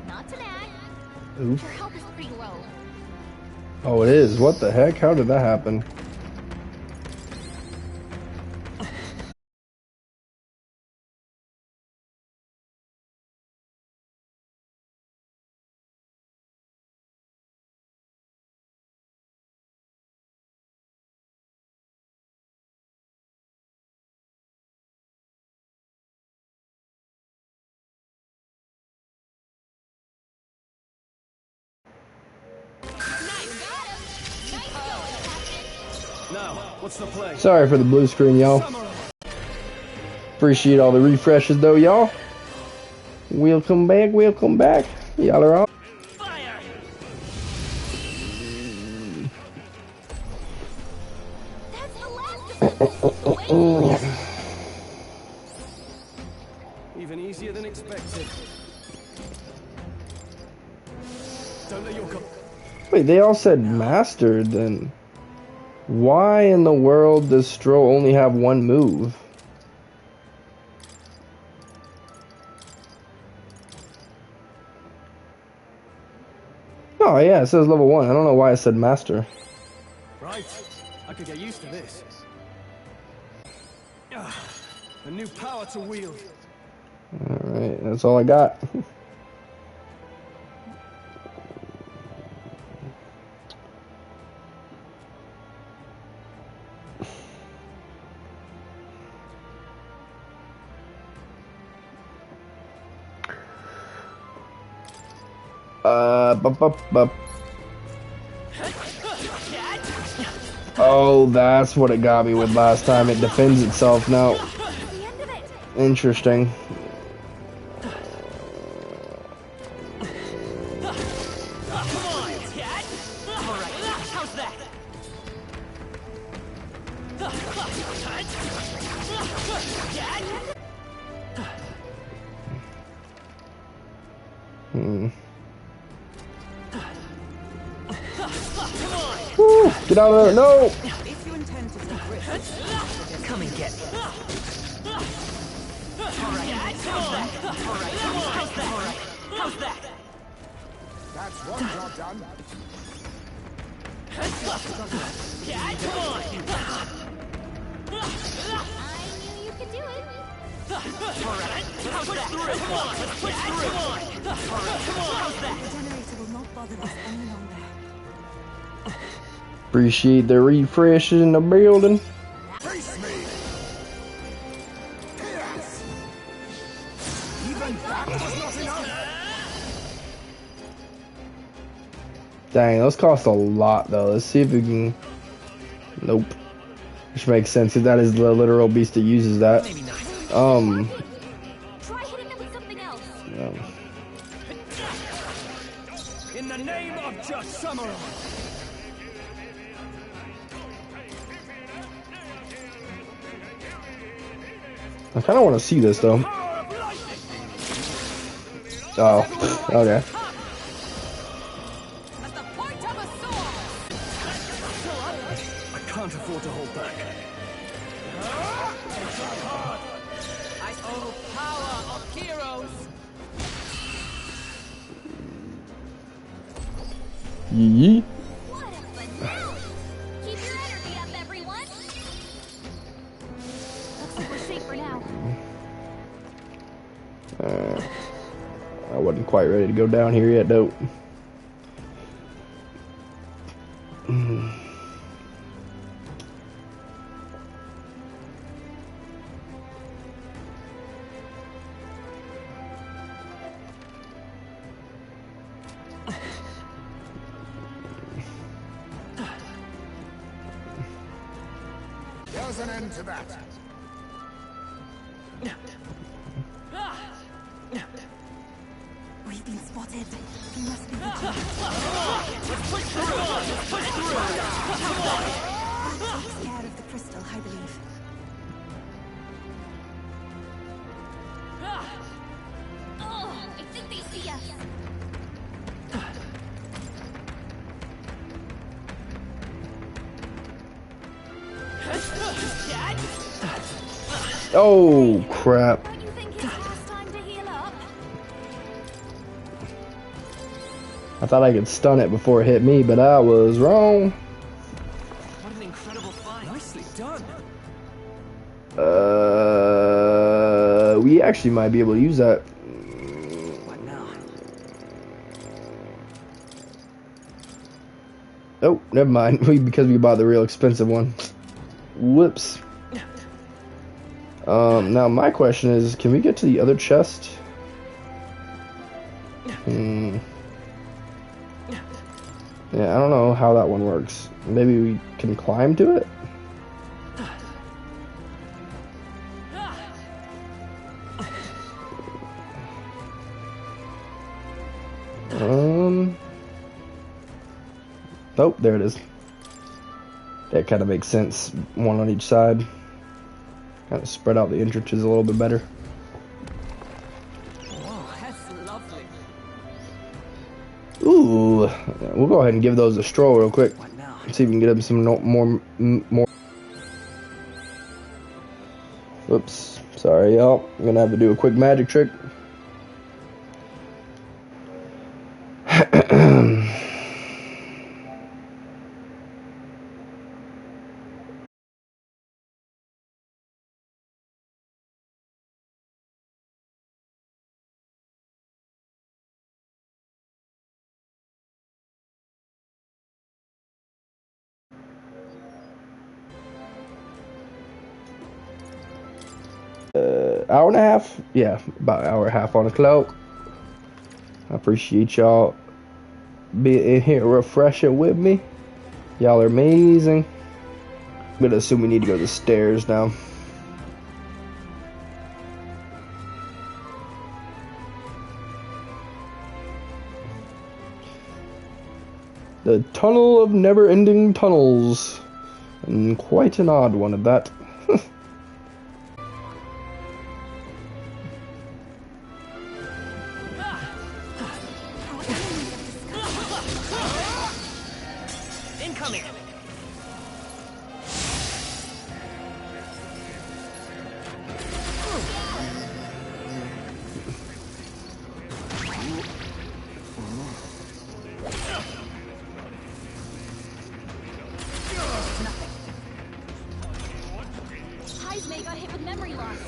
Not to nag. Oof. Your help is pretty low. Oh, it is. What the heck? How did that happen? Now, what's the play? Sorry for the blue screen, y'all. Appreciate all the refreshes, though, y'all. We'll come back. We'll come back. Y'all are on. Fire! That's the last of them. Wait. Even easier than expected. Don't let your go. Wait, they all said mastered, then. Why in the world does Stro only have one move? No, Oh yeah, it says level 1. I don't know why it said master. Right. I could get used to this. A new power to wield. Alright, that's all I got. Bup. Oh, that's what it got me with last time. It defends itself now. Interesting. Woo, get out of there! No! If you intend to take risks, Come and get me. Alright, how's that? Alright, how's that? Alright, how's that? That's one job done. Come on! I knew you could do it. Alright, how's that? Come on, let's push through. Come on! Alright, come on, how's that? the generator will not bother us any longer. Appreciate the refresh in the building. Face me. Yes. Even that was not enough. Dang, those cost a lot though. Let's see if we can. Nope. Which makes sense if that is the literal beast that uses that. Maybe not. Try hitting them with something else. In the name of just samurai. I kind of want to see this though. Oh, okay. As the point of a sword. I can't afford to hold back. I owe power of heroes. Yee. What a finale! Keep your energy up, everyone. Looks like we're safe for now. I wasn't quite ready to go down here yet, though. There's an end to that. We've been spotted. We must be vigilant. That takes care of the crystal, I believe. Oh, I think they see us. Oh, crap. Don't you think it's past time to heal up? I thought I could stun it before it hit me, but I was wrong. What an incredible find. Nicely done. We actually might be able to use that. What now? Oh, never mind. Because we bought the real expensive one. Whoops. Now my question is, can we get to the other chest? Yeah, I don't know how that one works. Maybe we can climb to it? Oh, there it is. That kind of makes sense. One on each side. Kind of spread out the entrances a little bit better. Oh, that's lovely. Ooh, we'll go ahead and give those a stroll real quick. What now? See if we can get them some more. Oops, sorry y'all. I'm gonna have to do a quick magic trick. Hour and a half? Yeah, about an hour and a half on the clock. I appreciate y'all being in here refreshing with me. Y'all are amazing. I'm gonna assume we need to go to the stairs now. The tunnel of never-ending tunnels. And quite an odd one at that. Incoming! Heismay got hit with memory loss.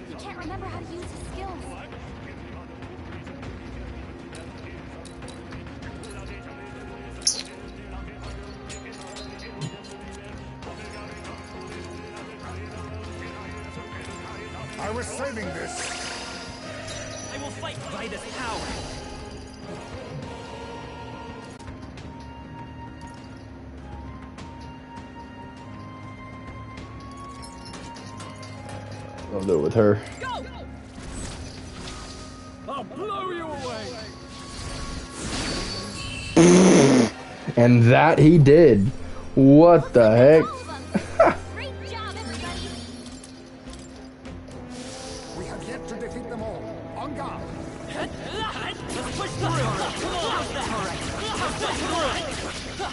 He can't remember how to use his skills. I was saving this. I will fight by this power! I'll do it with her. Go! I'll blow you away. And that he did. What the heck? Great job, everybody! We have yet to defeat them all. On guard. Let's push through!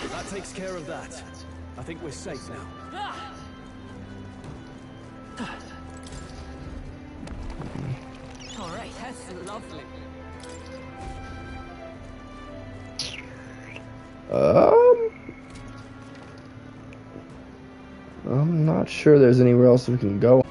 That takes care of that. I think we're safe now. Alright, that's lovely. I'm not sure there's anywhere else we can go.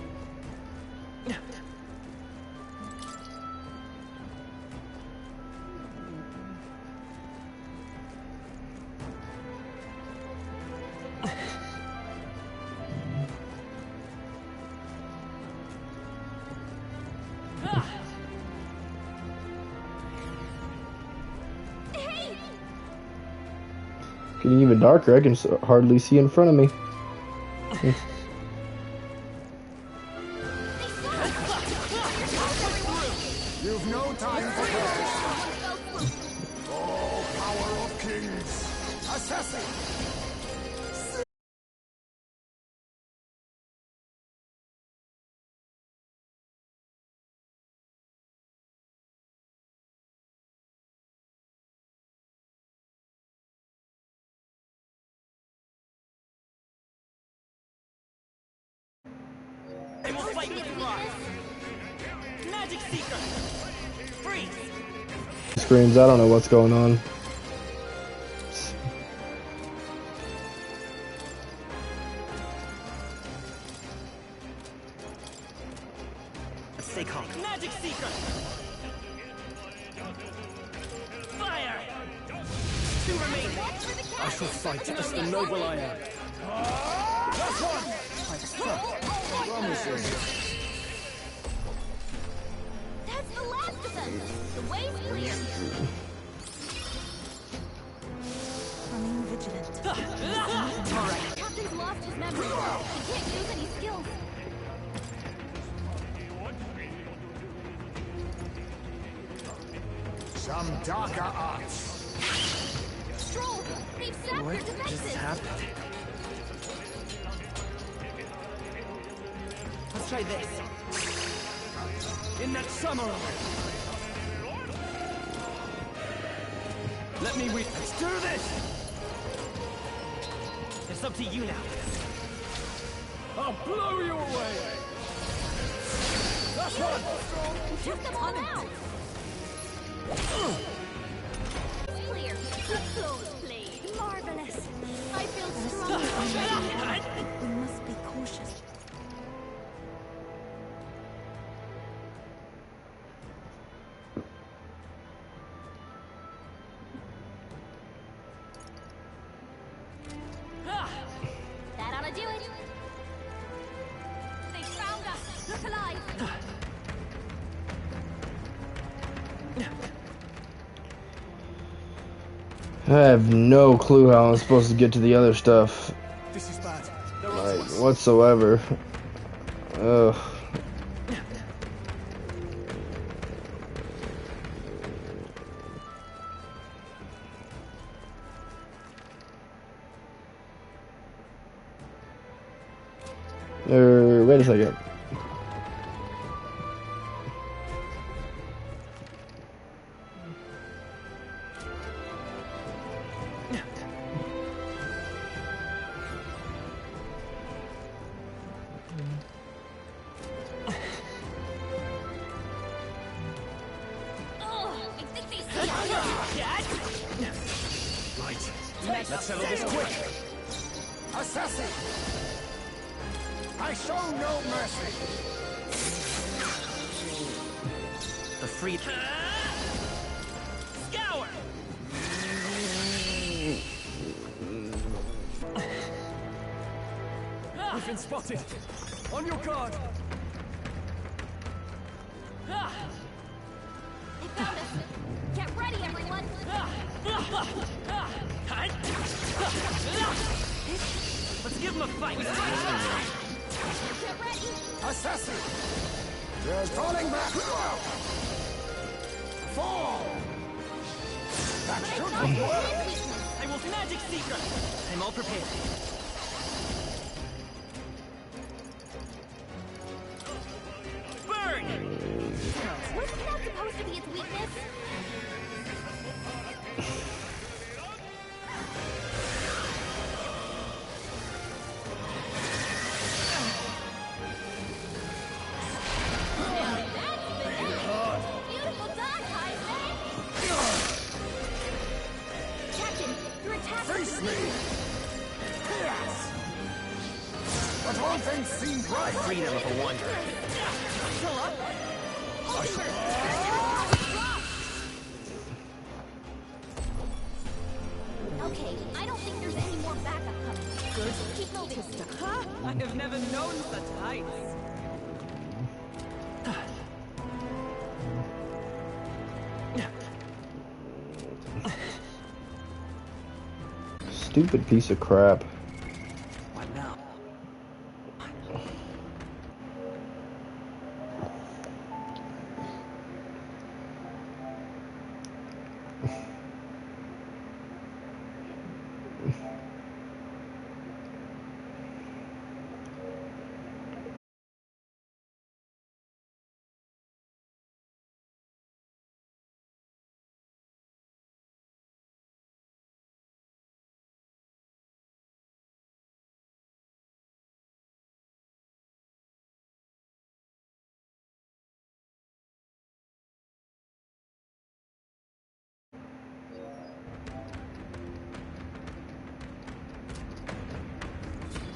Getting even darker, I can hardly see in front of me. You've no time for practice. Oh, power of kings. Assassin. I will fight with rock! Magic Seeker! Freeze! Screams, I don't know what's going on. Stay calm. Magic Seeker! Fire! Two remaining! I shall fight as the noble I am. That's one! Promising. That's the last of them! The way's clear! Remain vigilant. Alright. Captain's lost his memory. He can't use any skills. Some darker arts. Stroll! They've sapped What their defenses! just happened? Let's try this. In that samurai! Let me let's do this! It's up to you now. I'll blow you away. That's one. Took them all out! Clear. Close, please. Marvelous. I feel strong. We must be cautious. That ought to do it. They found us. Look alive. I have no clue how I'm supposed to get to the other stuff. This is bad. They're Like, onto us. whatsoever. Ugh. Wait a second. Oh, I think they see Right. Let's settle this quick. Assassin! I show no mercy! The free. Scour! We've been spotted. On your guard. They found us. Get ready, everyone. Let's give him a fight. Get ready. Assassin! They're falling back! Fall! That should have worked! I will magic seeker. I'm all prepared. Burn! Wasn't that supposed to be its weakness? Beautiful dog, Heisman! Captain, your attack Face me! Yes! But all things seem right! Freedom of a wanderer. Okay, I don't think there's any more backup coming. Good. Keep moving. Huh? I have never known such heights. Stupid piece of crap. What now?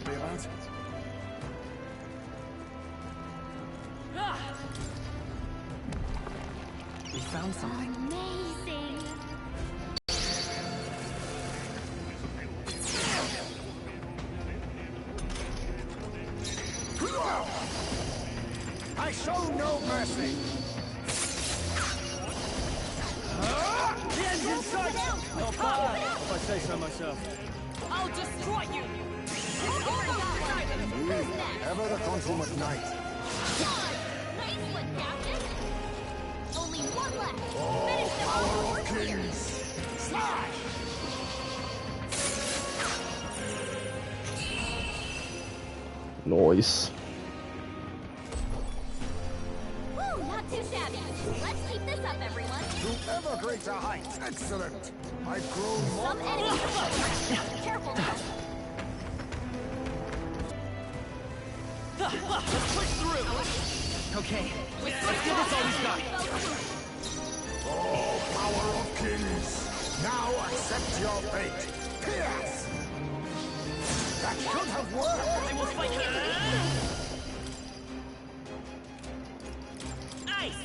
Realize? We found something. Amazing. I show no mercy! The end's in sight! Not bad, if I say so myself. I'll destroy you. Ever the consummate knight. Nice one, Captain. Only one left. Finish them Power all. of kings! Slash! Noise. Woo, not too shabby. Let's keep this up, everyone. To ever greater heights! Excellent! I've grown more Some enemies. Careful now. Let's push through. Okay, let's give this all we've got. Oh, power of kings! Now accept your fate! Pierce! That should have worked! I will fight you. Ice!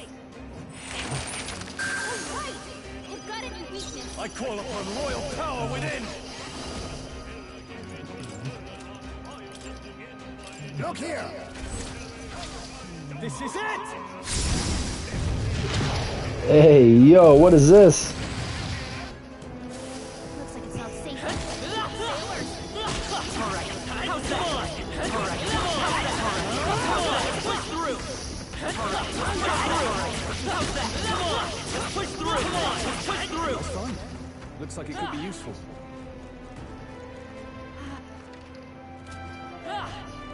All right. You've got a new weakness. I call upon royal power within! Look here! This is it! Hey, yo, what is this? Looks Looks like it could be useful.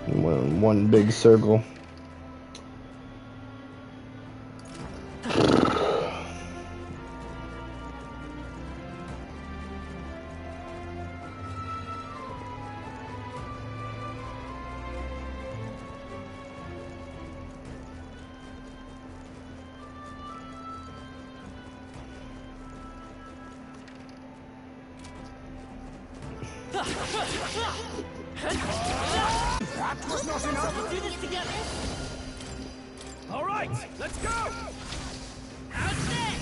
One big circle. That was not enough. We'll do this together. All right, let's go. How's this?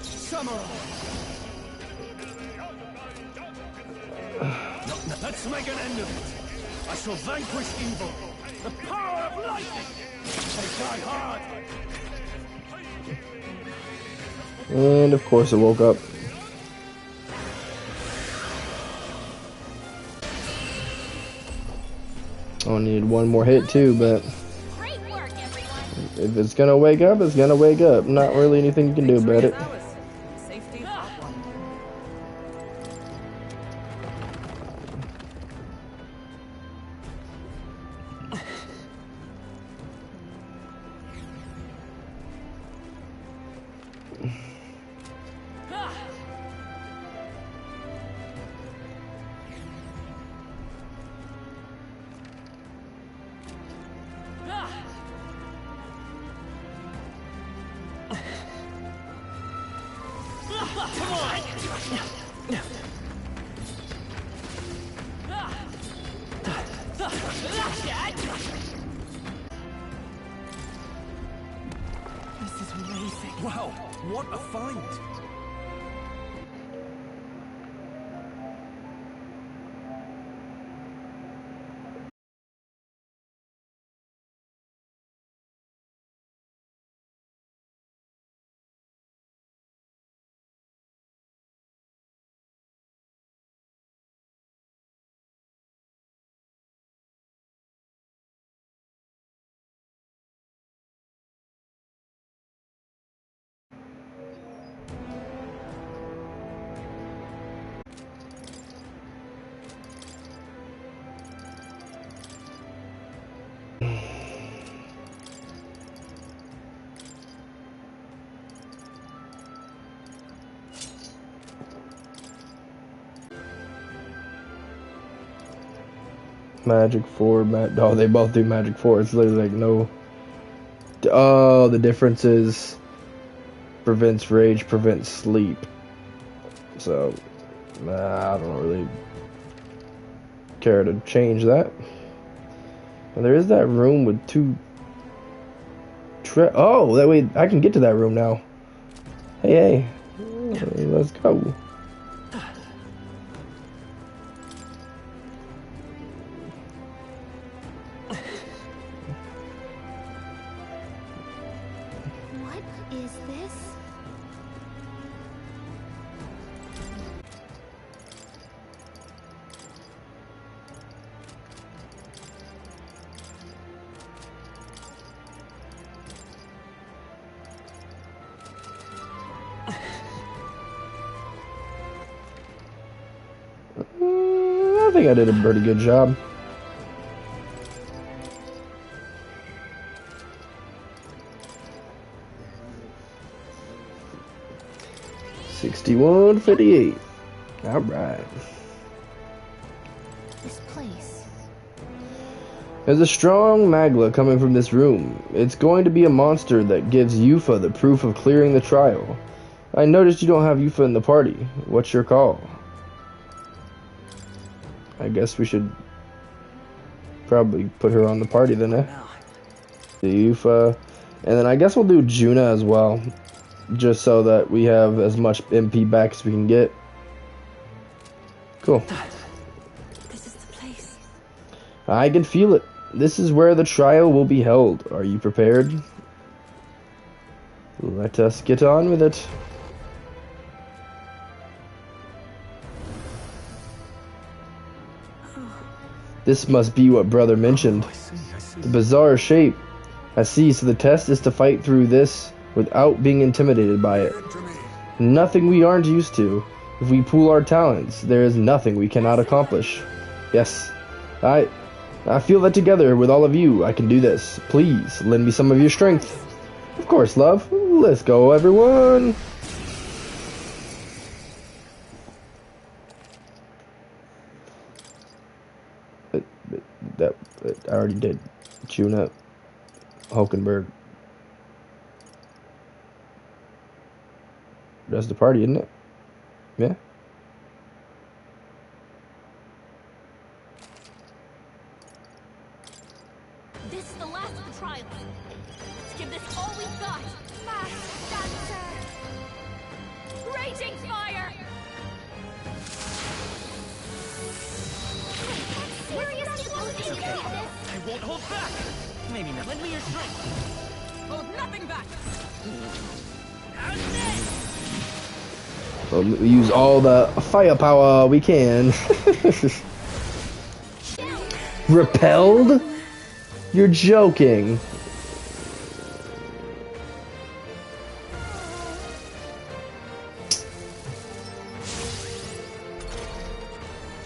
Samurai. Let's make an end of it. I shall vanquish evil. The power of lightning. They die hard. And of course it woke up. I'll need one more hit too, but Great work, everyone. if it's gonna wake up, it's gonna wake up. Not really anything you can do about it. Safety top one. This is amazing. Wow, what a find. 4, oh, they both do magic 4. It's literally like no. Oh, the difference is prevents rage, prevents sleep. So, I don't really care to change that. And there is that room with 2. Oh, that way I can get to that room now. Hey, let's go. What is this? I think I did a pretty good job. $61.58. All right. This place. There's a strong magla coming from this room. It's going to be a monster that gives Yufa the proof of clearing the trial. I noticed you don't have Yufa in the party. What's your call? I guess we should probably put her on the party then, eh? The Yufa. And then I guess we'll do Juna as well. Just so that we have as much MP back as we can get. Cool. This is the place. I can feel it. This is where the trial will be held. Are you prepared? Let us get on with it. This must be what brother mentioned. I see, I see. The bizarre shape I see, so the test is to fight through this without being intimidated by it. Nothing we aren't used to. If we pool our talents, there is nothing we cannot accomplish. Yes, I feel that together with all of you, I can do this. Please, lend me some of your strength. Of course, love. Let's go, everyone. I already did. Tune up. Hulkenberg. That's the party, isn't it? Yeah. This is the last of the trials. Let's give this all we've got. Fast dancer. Raging fire. Seriously, It's okay. I won't hold back. Maybe not. Lend me your strength. Hold nothing back. We use all the firepower we can. Repelled? You're joking.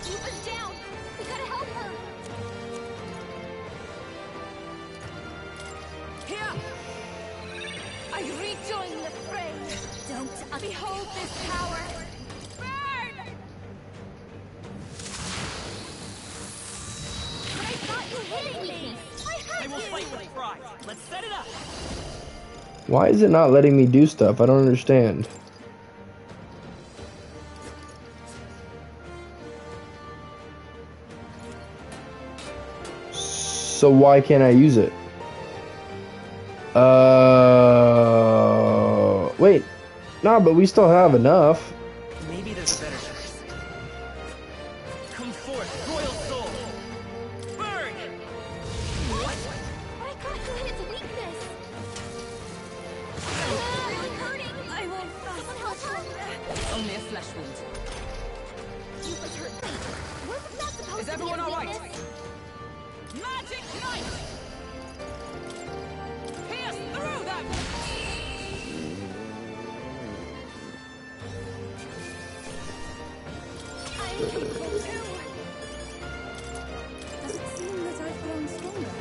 Eva's down. We gotta help her. Here! I rejoin the fray. Don't Behold this power. Burn! But I thought you hitting me. I will fight with pride. Let's set it up. Why is it not letting me do stuff? I don't understand. So why can't I use it? Wait. Nah, but we still have enough. Maybe there's a better choice. Come forth, royal soul. Burn! What? I thought you hit its weakness. Really hurting. I won't Someone help her. Only a flesh wound. Eva's hurt. Wait, wasn't that supposed Is to be everyone a all right? weakness? Magic knife! Pierce through them! I'm able to. Does it seem that I've grown stronger?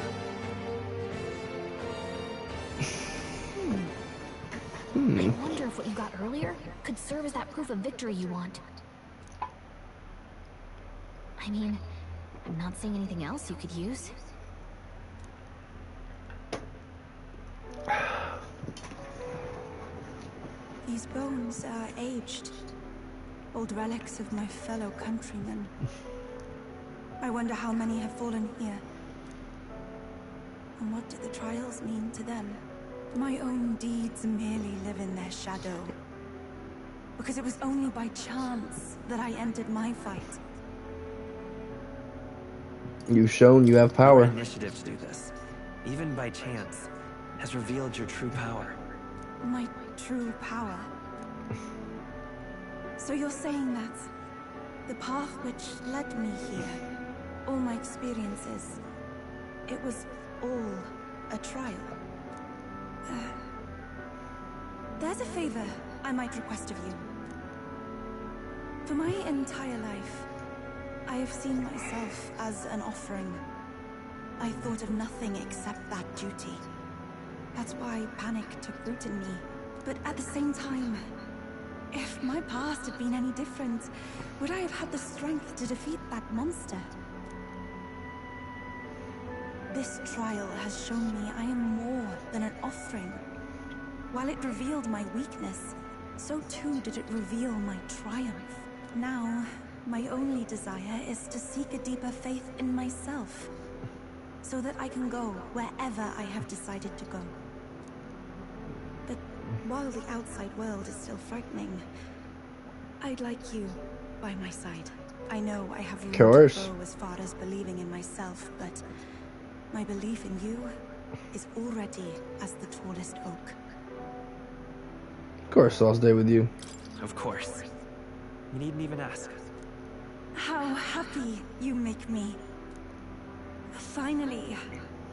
I wonder if what you got earlier could serve as that proof of victory you want. I mean, I'm not seeing anything else you could use. These bones are aged. Old relics of my fellow countrymen. I wonder how many have fallen here. And what do the trials mean to them? My own deeds merely live in their shadow. Because it was only by chance that I entered my fight. You've shown you have Your power. initiative to do this, even by chance, has revealed your true power. My true power. So you're saying that the path which led me here, all my experiences, it was all a trial? There's a favor I might request of you. For my entire life, I have seen myself as an offering. I thought of nothing except that duty. That's why panic took root in me. But at the same time, if my past had been any different, would I have had the strength to defeat that monster? This trial has shown me I am more than an offering. While it revealed my weakness, so too did it reveal my triumph. Now, my only desire is to seek a deeper faith in myself, so that I can go wherever I have decided to go. But while the outside world is still frightening, I'd like you by my side. I know I have room to go as far as believing in myself, but my belief in you is already as the tallest oak. Of course, I'll stay with you. Of course. You needn't even ask. How happy you make me. Finally,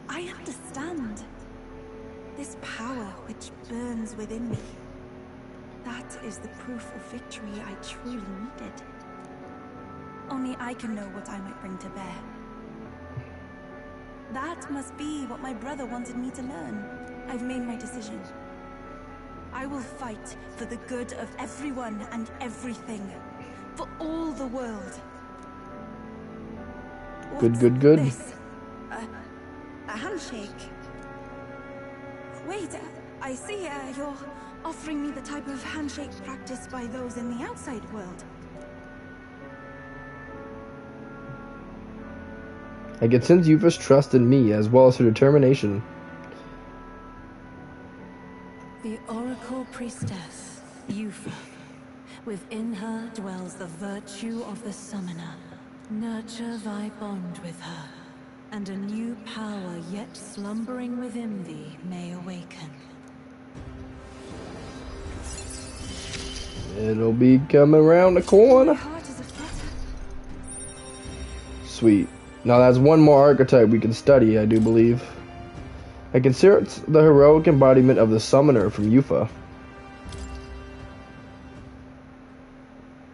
I understand. This power which burns within me. That is the proof of victory I truly needed. Only I can know what I might bring to bear. That must be what my brother wanted me to learn. I've made my decision. I will fight for the good of everyone and everything. For all the world. Good, good, good. This? A handshake. Wait, I see you're offering me the type of handshake practiced by those in the outside world. I can sense Yufa's trust in me as well as her determination. The Oracle Priestess, Yufa. Within her dwells the virtue of the Summoner. Nurture thy bond with her, and a new power yet slumbering within thee may awaken. It'll be coming around the corner. Sweet. Now that's one more archetype we can study, I do believe. I consider it the heroic embodiment of the Summoner from Yufa.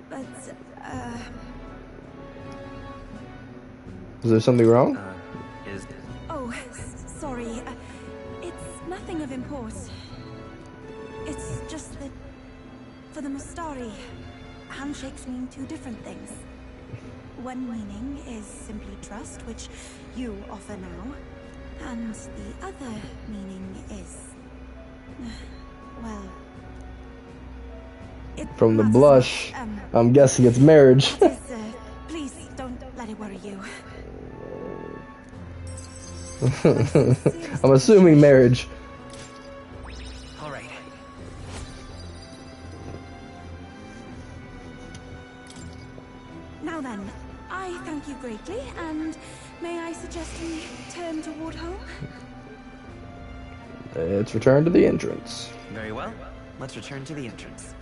But, Is there something wrong? Oh, sorry. It's nothing of import. It's just that, for the Mustari, handshakes mean two different things. One meaning is simply trust, which you offer now. And the other meaning is... well... From the blush, I'm guessing it's marriage. Please, don't let it worry you. I'm assuming marriage. All right. Now then, I thank you greatly, and may I suggest we turn toward home? Let's return to the entrance. Very well. Let's return to the entrance.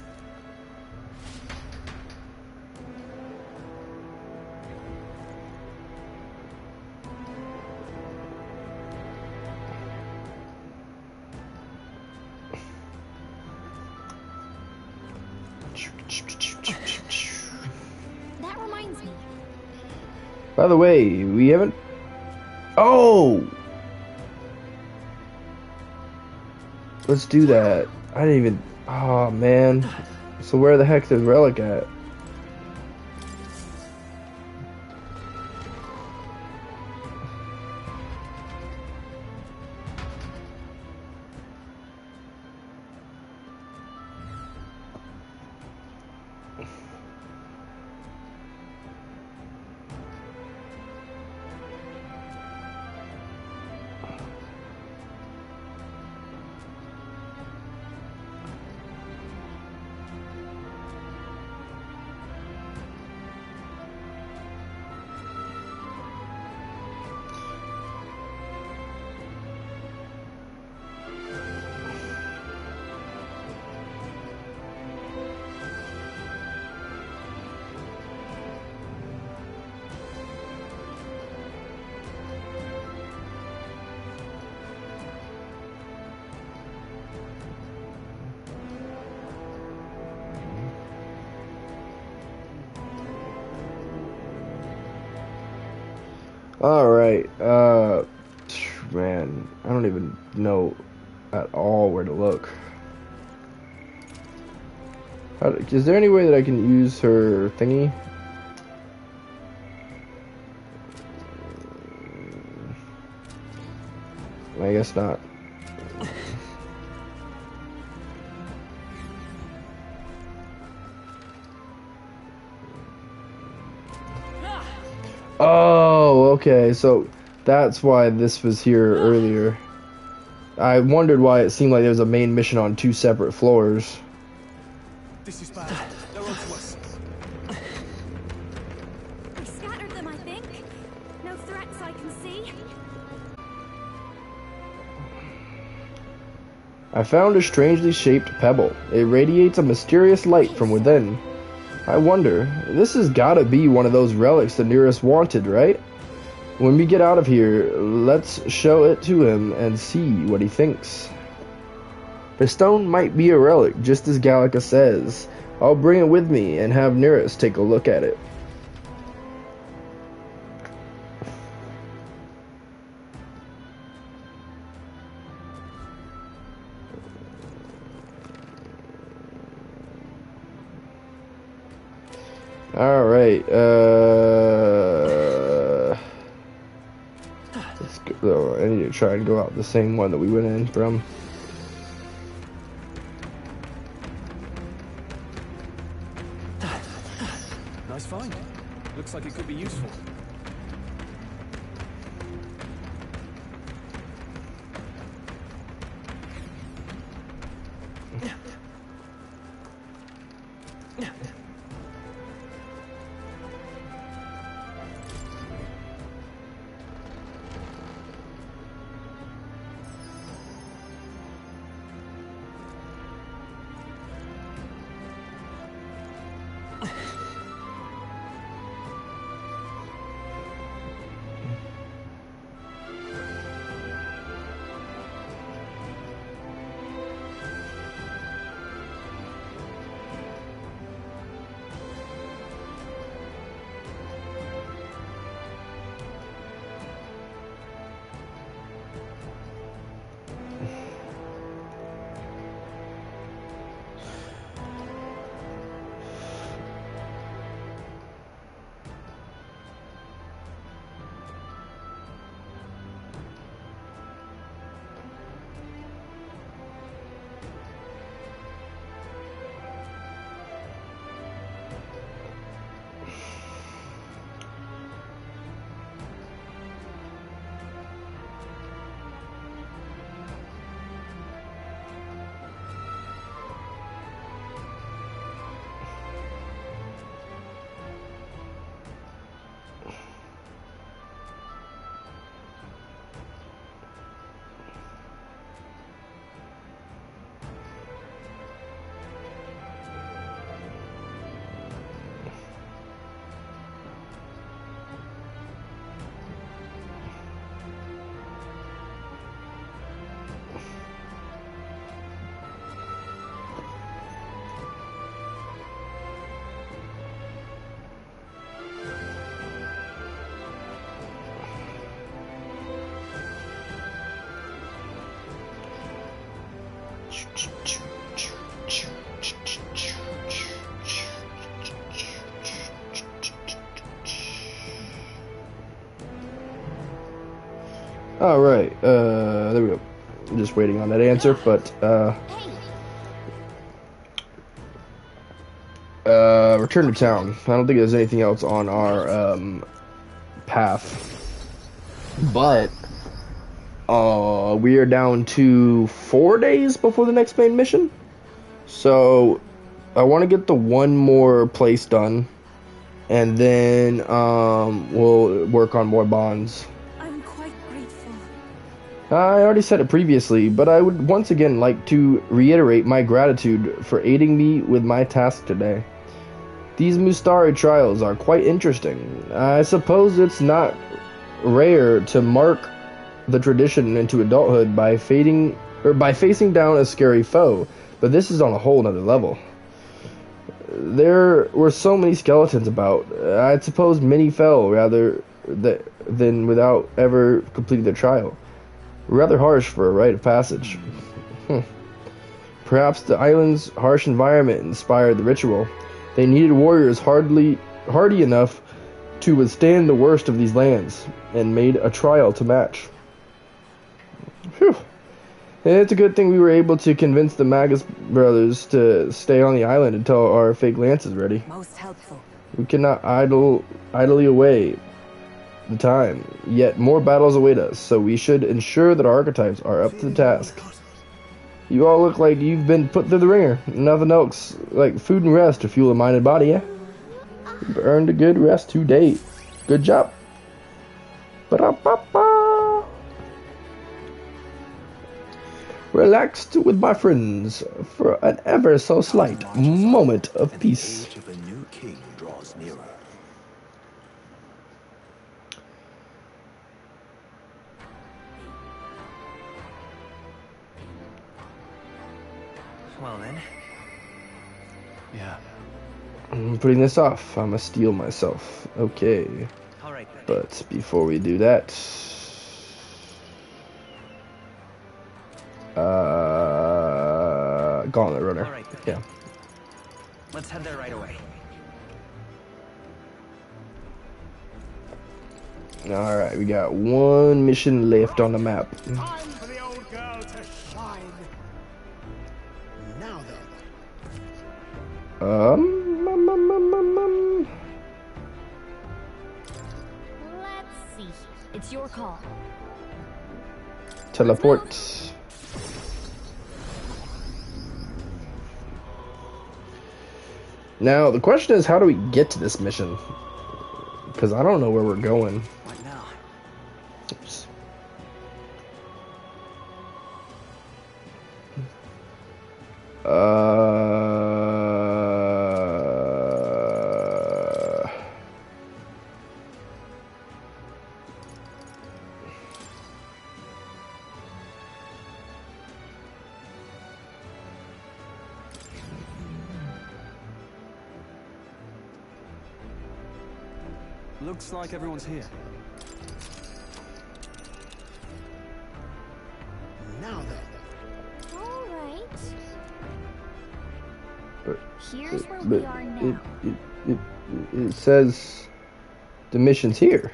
That reminds me. By the way, we haven't... Oh! Let's do that. I didn't even... Oh, man. So where the heck is Relic at? Alright, man, I don't even know at all where to look. Is there any way that I can use her thingy? I guess not. Oh, okay, so that's why this was here earlier. I wondered why it seemed like there was a main mission on two separate floors. This is bad. They're on to us. I scattered them, I think. No threats I can see. I found a strangely shaped pebble. It radiates a mysterious light from within. I wonder, this has gotta be one of those relics the nearest wanted, right? When we get out of here, let's show it to him and see what he thinks. The stone might be a relic, just as Gallica says. I'll bring it with me and have Nereus take a look at it. Alright, let's go. Oh, I need to try and go out the same one that we went in from. Nice find. Looks like it could be useful. Alright, there we go. I'm just waiting on that answer, but, return to town. I don't think there's anything else on our, path. But, we are down to 4 days before the next main mission. So, I want to get the one more place done. And then, we'll work on more bonds. I already said it previously, but I would once again like to reiterate my gratitude for aiding me with my task today. These Mustari trials are quite interesting. I suppose it's not rare to mark the tradition into adulthood by facing down a scary foe, but this is on a whole nother level. There were so many skeletons about. I suppose many fell rather than without ever completing their trial. Rather harsh for a rite of passage. Perhaps the island's harsh environment inspired the ritual. They needed warriors hardy enough to withstand the worst of these lands, and made a trial to match. Phew. It's a good thing we were able to convince the Magus brothers to stay on the island until our fake lance is ready. Most helpful. We cannot idly away the time, yet more battles await us, so we should ensure that our archetypes are up to the task. You all look like you've been put through the ringer. Nothing else like food and rest to fuel a mind and body, eh? You've earned a good rest to date. Good job. Ba-da-ba-ba. Relaxed with my friends for an ever so slight moment of peace. The age of a new king draws nearer. Well then. Yeah. I'm putting this off. I'm gonna steal myself. Okay. Alright then. But before we do that, gauntlet runner. Alright then. Yeah. Let's head there right away. All right, we got one mission left on the map. Time for the old girl to shine. Now then. Let's see. It's your call. Teleport. Now the question is, how do we get to this mission? Because I don't know where we're going. What now? Oops. Looks like everyone's here. Now then. All right. But, Here's where we are now. it says the mission's here.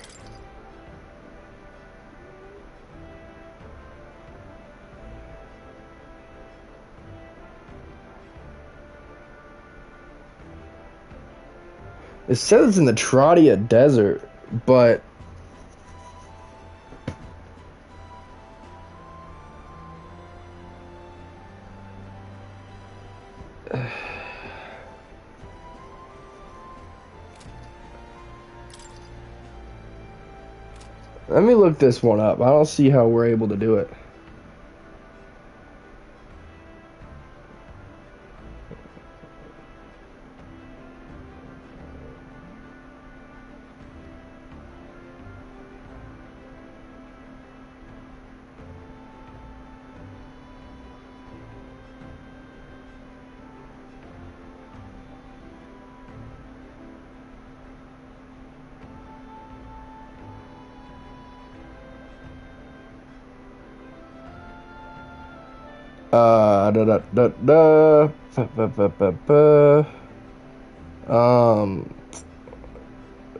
It says in the Trodia Desert, but let me look this one up. I don't see how we're able to do it.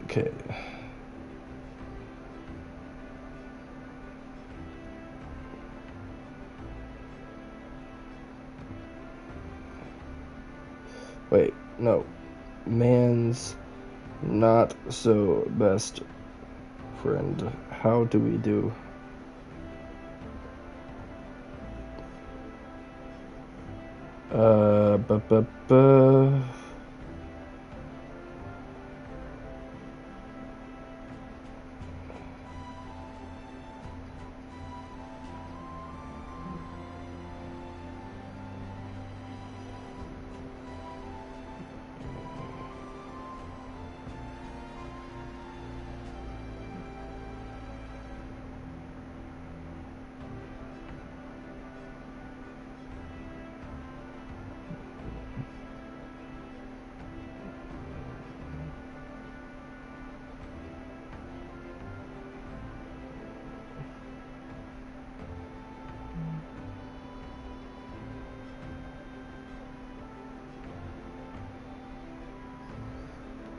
Okay. Wait, no. Man's not so best friend. How do we do? Bu- bu- bu.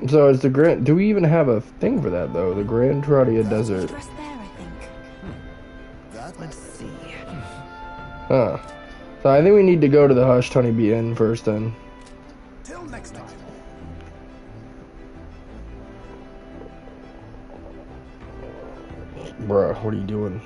So it's the Grand. Do we even have a thing for that though? The Grand Trodia Desert. Just there, I think. Let's see. Huh. So I think we need to go to the Hushed Honeybee Inn first then. Till next time. Bruh, what are you doing?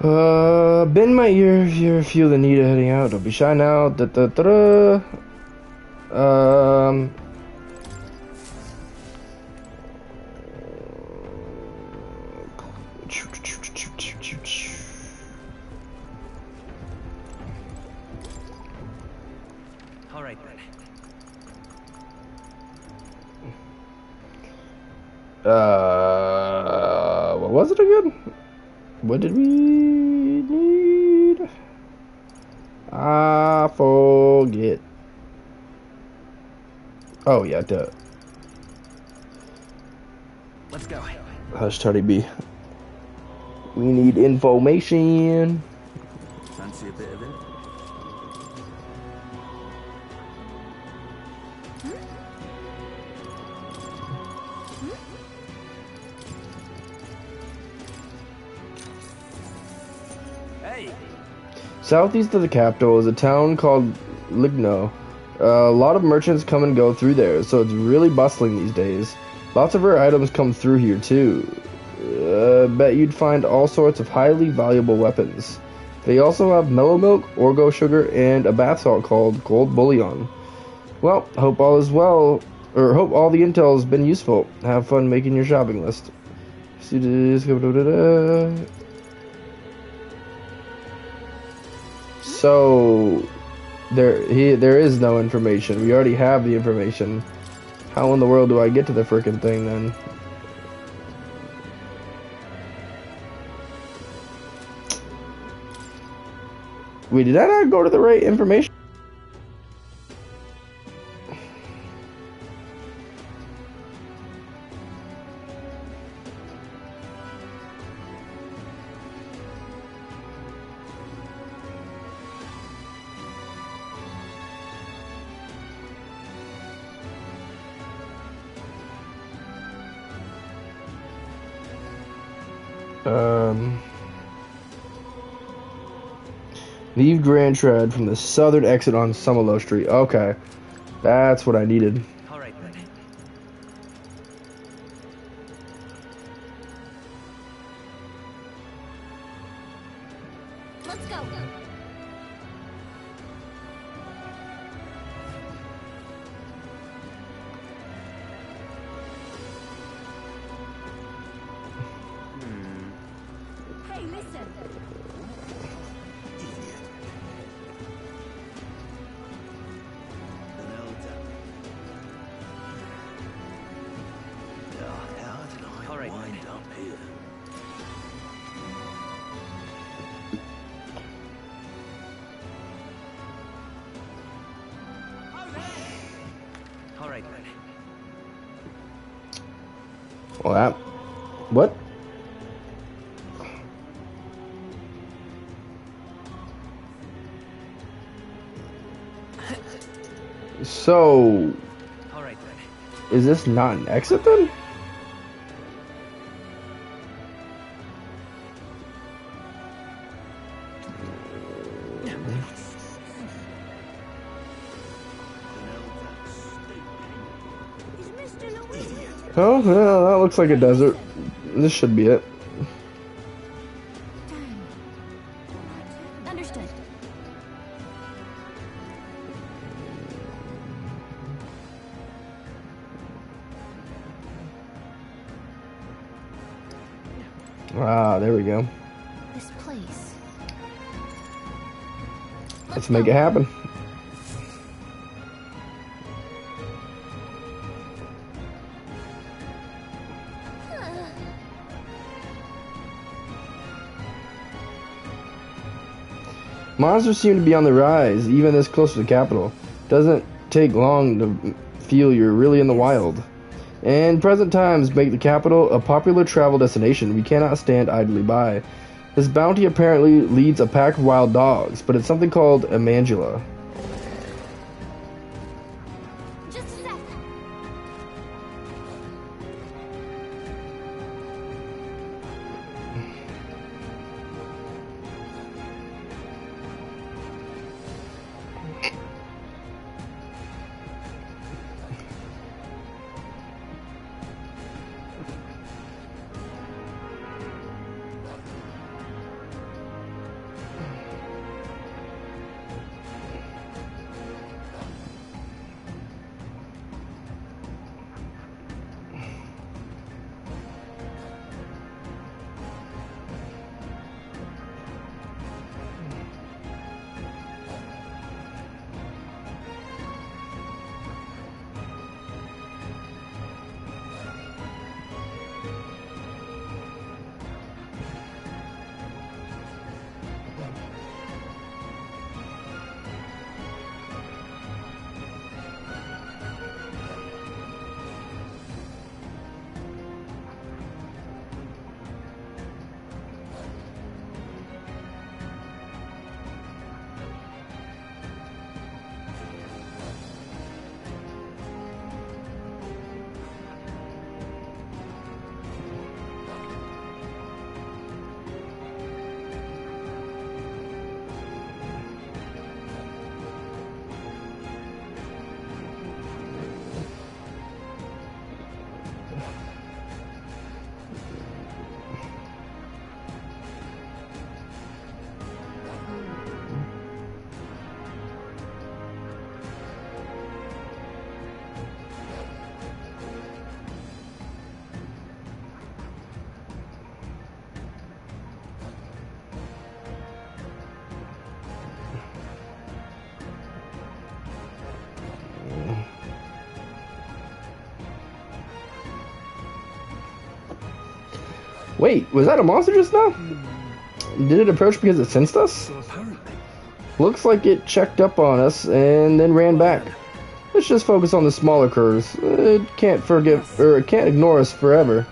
Bend my ear if you feel the need of heading out. Don't be shy now. Da, da, da, da. All right then. What was it again? What did we need? I forget. Oh yeah, duh. Let's go. Hush, Teddy B. We need information. Fancy a bit of it? Hey! Southeast of the capital is a town called Ligno. A lot of merchants come and go through there, so it's really bustling these days. Lots of rare items come through here too. Bet you'd find all sorts of highly valuable weapons. They also have mellow milk, orgo sugar, and a bath salt called gold bullion. Well, hope all is well, or hope all the intel has been useful. Have fun making your shopping list. So there is no information. We already have the information. How in the world do I get to the frickin' thing then? Wait, did I not go to the right information? Leave Grand Tread from the southern exit on Summerlow Street. Okay, that's what I needed. All right then. Let's go. Hey, listen. All right then. All right then. Well, that what? So, All right then. is this not an exit then? Oh, yeah, that looks like a desert. This should be it. Understood. Ah, there we go. This place. Let's make it happen. Monsters seem to be on the rise, even this close to the capital. Doesn't take long to feel you're really in the wild. And present times make the capital a popular travel destination we cannot stand idly by. This bounty apparently leads a pack of wild dogs, but it's something called a mandula. Just a sec. Wait, was that a monster just now? Did it approach because it sensed us? So apparently, Looks like it checked up on us and then ran back. Let's just focus on the smaller curs. It can't ignore us forever.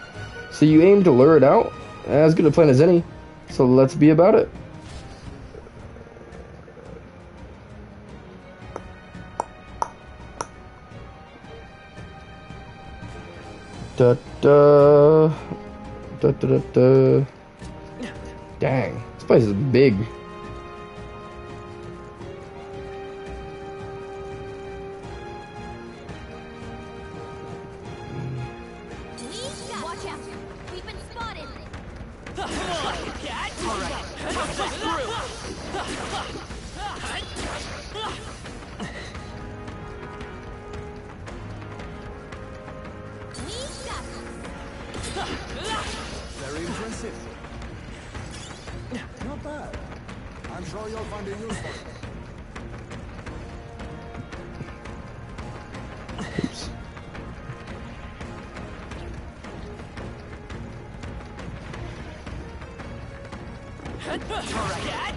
So you aim to lure it out? As good a plan as any. So let's be about it. Da da da da da da. Dang, this place is big. Watch out! We've been spotted! very impressive. Not bad. I'm sure you'll find it useful.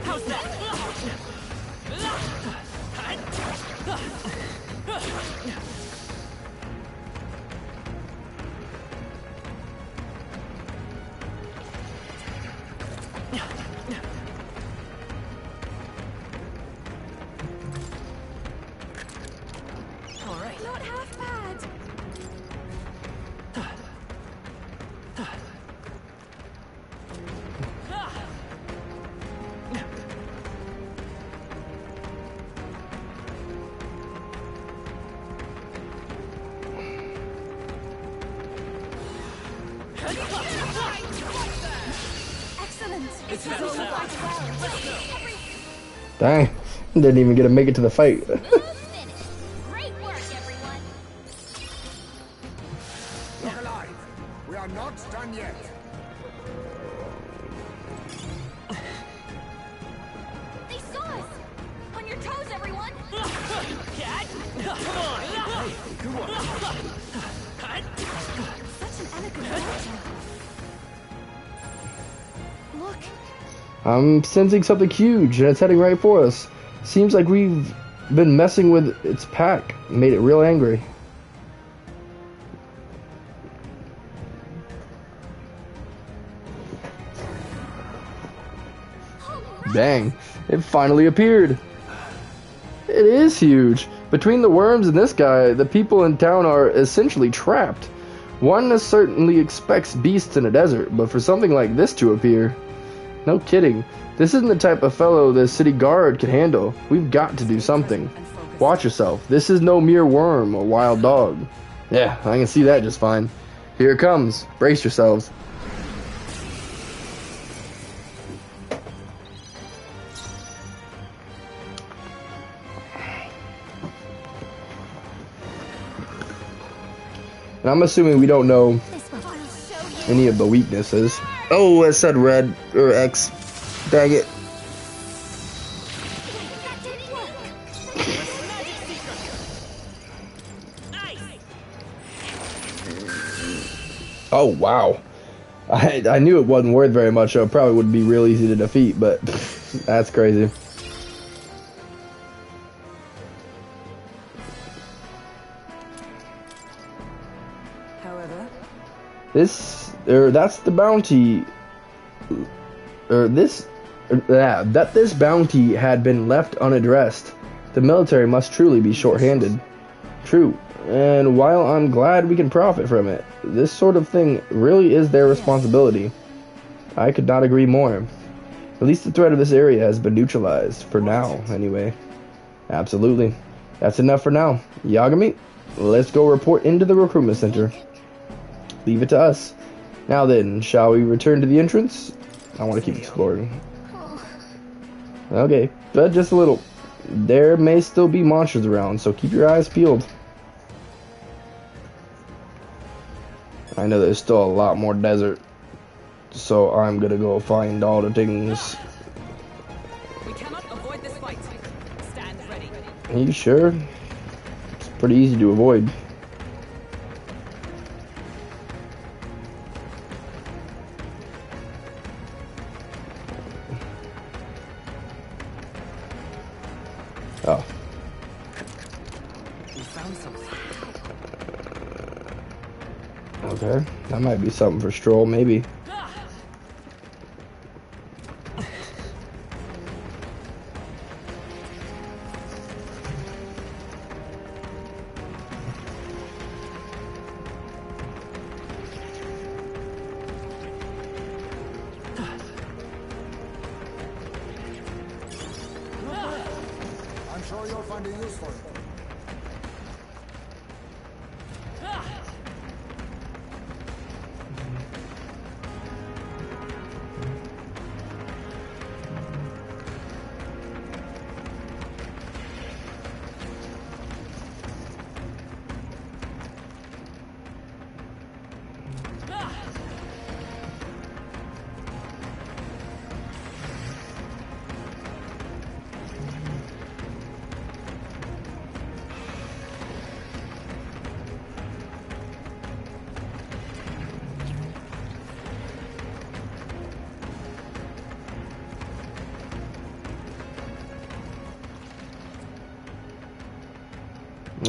How's that? Not half bad! Excellent! It's going quite well. Dang, didn't even get to make it to the fight. Move finished. Great work, everyone. Look alive. We are not done yet. They saw us. On your toes, everyone. Cat? Come on! Such an elegant character. Look, I'm sensing something huge and it's heading right for us. Seems like we've been messing with its pack. Made it real angry. Dang, it finally appeared. It is huge. Between the worms and this guy, the people in town are essentially trapped. One certainly expects beasts in a desert, but for something like this to appear... No kidding. This isn't the type of fellow the city guard can handle. We've got to do something. Watch yourself. This is no mere worm or wild dog. Yeah, I can see that just fine. Here it comes. Brace yourselves. And I'm assuming we don't know any of the weaknesses. Oh, it said red or X. Dang it. Oh, wow. I knew it wasn't worth very much, so it probably would be real easy to defeat, but that's crazy. However, that's the bounty, that this bounty had been left unaddressed. The military must truly be short-handed. True, and while I'm glad we can profit from it, this sort of thing really is their responsibility. I could not agree more. At least the threat of this area has been neutralized, for now, anyway. Absolutely. That's enough for now. Yagami, let's go report into the recruitment center. Leave it to us. Now then, shall we return to the entrance? I want to keep exploring. Okay, but just a little. There may still be monsters around, so keep your eyes peeled. I know there's still a lot more desert, so I'm gonna go find all the things. We cannot avoid this fight. Stand ready. Are you sure? It's pretty easy to avoid. We found something. Okay, that might be something for Stroll, maybe. I'm sure you'll find a use for it.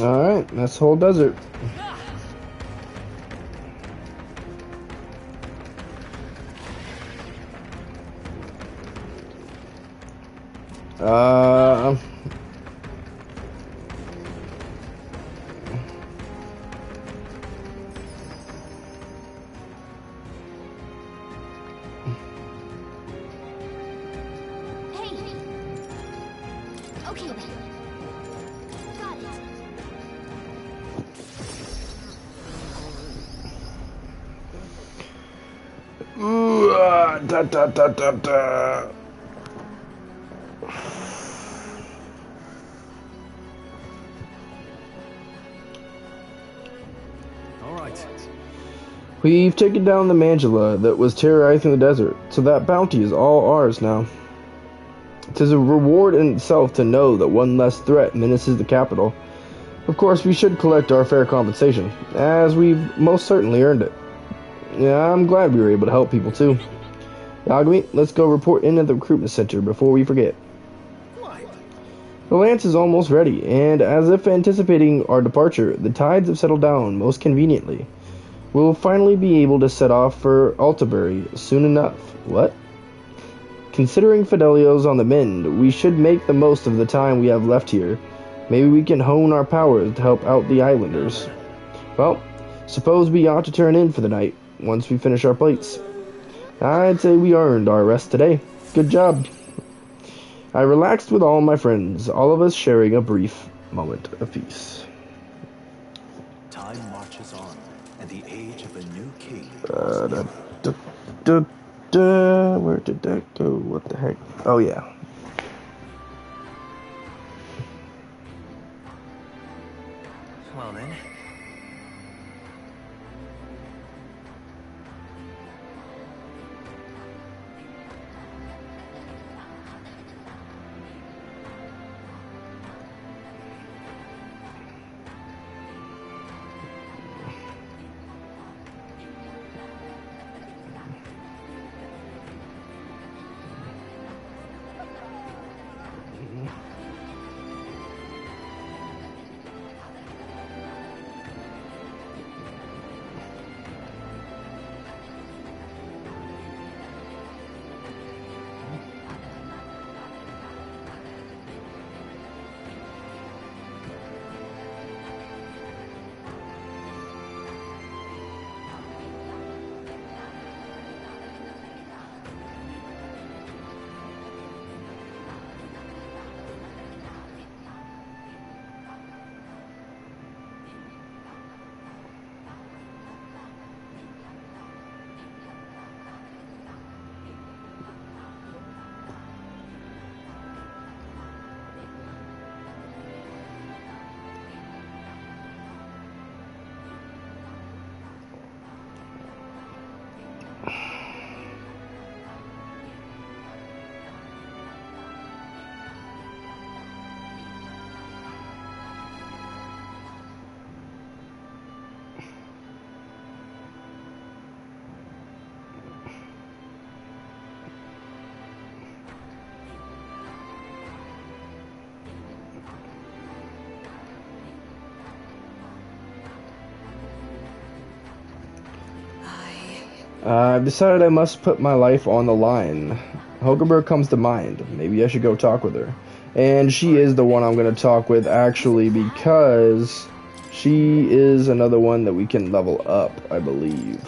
Alright, that's the whole desert. Uh... Hey! Okay, then. Got it. Da da da da da. All right. We've taken down the Mangela that was terrorizing the desert, so that bounty is all ours now. It is a reward in itself to know that one less threat menaces the capital. Of course, we should collect our fair compensation, as we've most certainly earned it. Yeah, I'm glad we were able to help people too. Yagami, let's go report in at the recruitment center before we forget. The lance is almost ready, and as if anticipating our departure, the tides have settled down most conveniently. We'll finally be able to set off for Altabury soon enough. What? Considering Fidelio's on the mend, we should make the most of the time we have left here. Maybe we can hone our powers to help out the islanders. Well, suppose we ought to turn in for the night, once we finish our plates. I'd say we earned our rest today. Good job. I relaxed with all my friends, all of us sharing a brief moment of peace. Time marches on, and the age of a new king. Where did that go? What the heck? Oh, yeah. Well then. I've decided I must put my life on the line. Hulkenberg comes to mind. Maybe I should go talk with her. And she is the one I'm going to talk with, actually, because she is another one that we can level up, I believe.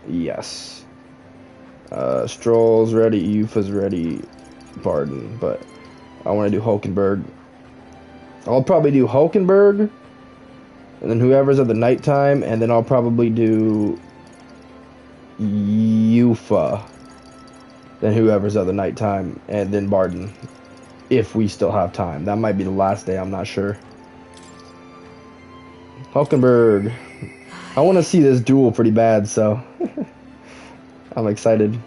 Yes. Stroll's ready, Yufa's ready, Barden, but I want to do Hulkenberg. I'll probably do Hulkenberg, and then whoever's at the nighttime, and then I'll probably do Yufa, then whoever's at the nighttime, and then Barden, if we still have time. That might be the last day, I'm not sure. Hulkenberg. I want to see this duel pretty bad, so I'm excited.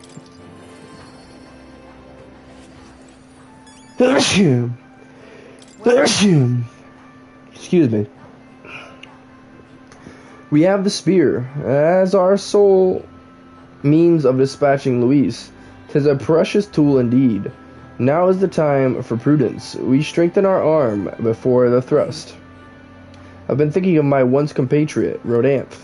Excuse me. We have the spear as our sole means of dispatching Luis. 'Tis a precious tool indeed. Now is the time for prudence. We strengthen our arm before the thrust. I've been thinking of my once compatriot, Rodanth.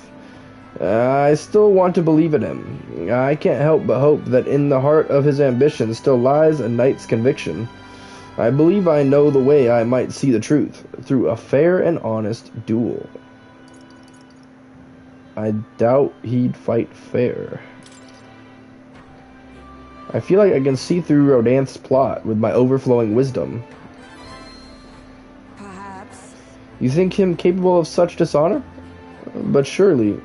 I still want to believe in him. I can't help but hope that in the heart of his ambition still lies a knight's conviction. I believe I know the way I might see the truth, through a fair and honest duel. I doubt he'd fight fair. I feel like I can see through Rodanth's plot with my overflowing wisdom. Perhaps. You think him capable of such dishonor? But surely...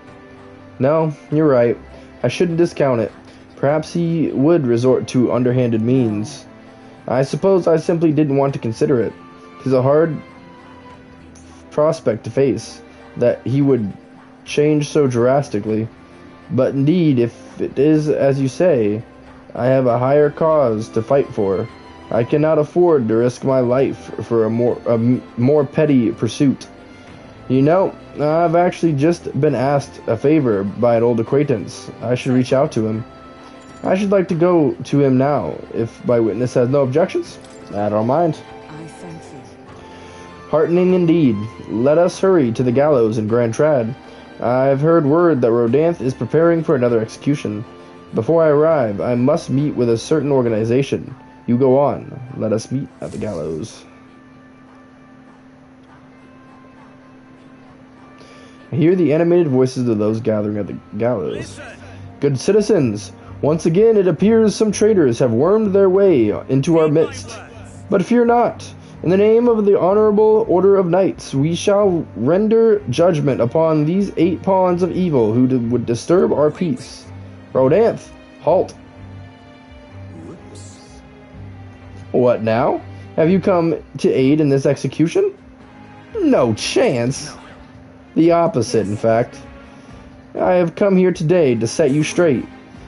No, you're right. I shouldn't discount it. Perhaps he would resort to underhanded means. I suppose I simply didn't want to consider it. 'Tis a hard prospect to face, that he would change so drastically. But indeed, if it is as you say, I have a higher cause to fight for. I cannot afford to risk my life for a more petty pursuit. You know, I've actually just been asked a favor by an old acquaintance. I should reach out to him. I should like to go to him now, if my witness has no objections. I don't mind. I thank you. Heartening indeed. Let us hurry to the gallows in Grand Trad. I've heard word that Rodanth is preparing for another execution. Before I arrive, I must meet with a certain organization. You go on. Let us meet at the gallows. I hear the animated voices of those gathering at the gallows. Good citizens, once again it appears some traitors have wormed their way into our midst. But fear not. In the name of the honorable order of knights, we shall render judgment upon these 8 pawns of evil who would disturb our peace. Rodanth, halt. Whoops. What now? Have you come to aid in this execution? No chance. The opposite, in fact. I have come here today to set you straight.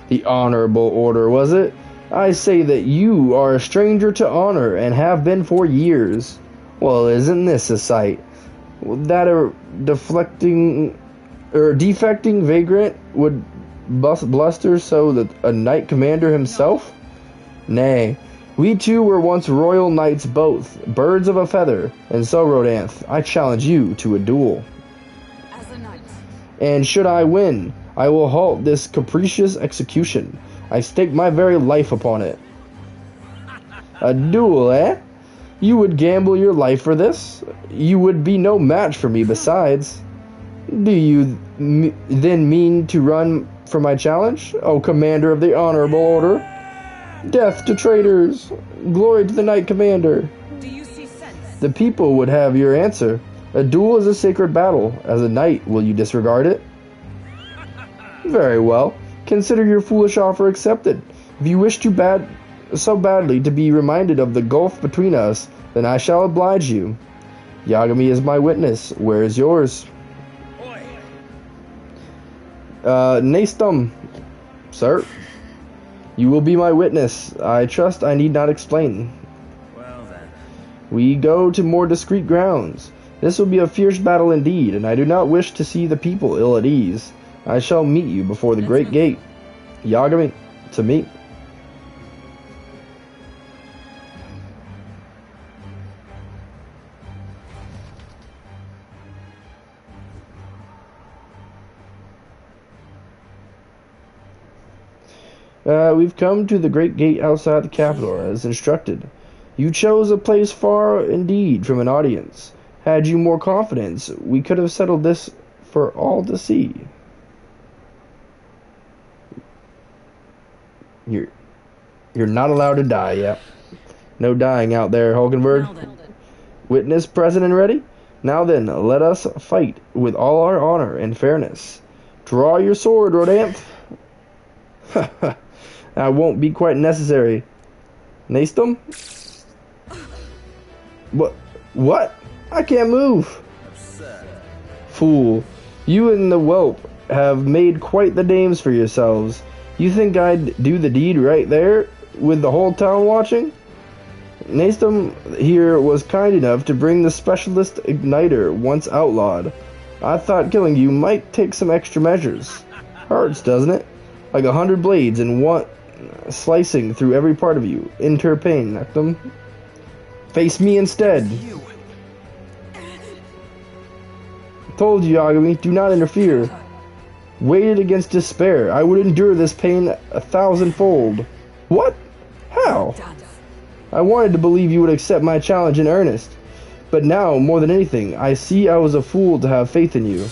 The honorable order, was it? I say that you are a stranger to honor and have been for years. Well, isn't this a sight? That a defecting vagrant would bluster so that a knight commander himself? Nay, we two were once royal knights both, birds of a feather, and so, Rodanth, I challenge you to a duel. As a knight. And should I win, I will halt this capricious execution. I stake my very life upon it. A duel, eh? You would gamble your life for this? You would be no match for me besides. Do you then mean to run for my challenge, O commander of the honorable order? Death to traitors! Glory to the knight commander! Do you see sense? The people would have your answer. A duel is a sacred battle. As a knight, will you disregard it? Very well. Consider your foolish offer accepted. If you wish so badly to be reminded of the gulf between us, then I shall oblige you. Yagami is my witness. Where is yours? Nastum, sir. You will be my witness. I trust I need not explain. Well then. We go to more discreet grounds. This will be a fierce battle indeed, and I do not wish to see the people ill at ease. I shall meet you before the great gate. Yagami, to me. We've come to the great gate outside the capital, as instructed. You chose a place far indeed from an audience. Had you more confidence, we could have settled this for all to see. You're not allowed to die yet. No dying out there, Hulkenberg. Witness present and ready? Now then, let us fight with all our honor and fairness. Draw your sword, Rodanth. That won't be quite necessary. Nastum? What? I can't move. Fool. You and the whelp have made quite the names for yourselves. You think I'd do the deed right there, with the whole town watching? Nastum here was kind enough to bring the specialist igniter once outlawed. I thought killing you might take some extra measures. Hurts, doesn't it? Like 100 blades in one, slicing through every part of you. Enter pain, Nastum. Face me instead. Told you, Yagami, do not interfere. Weighted against despair, I would endure this pain 1,000-fold. What? How? I wanted to believe you would accept my challenge in earnest. But now, more than anything, I see I was a fool to have faith in you.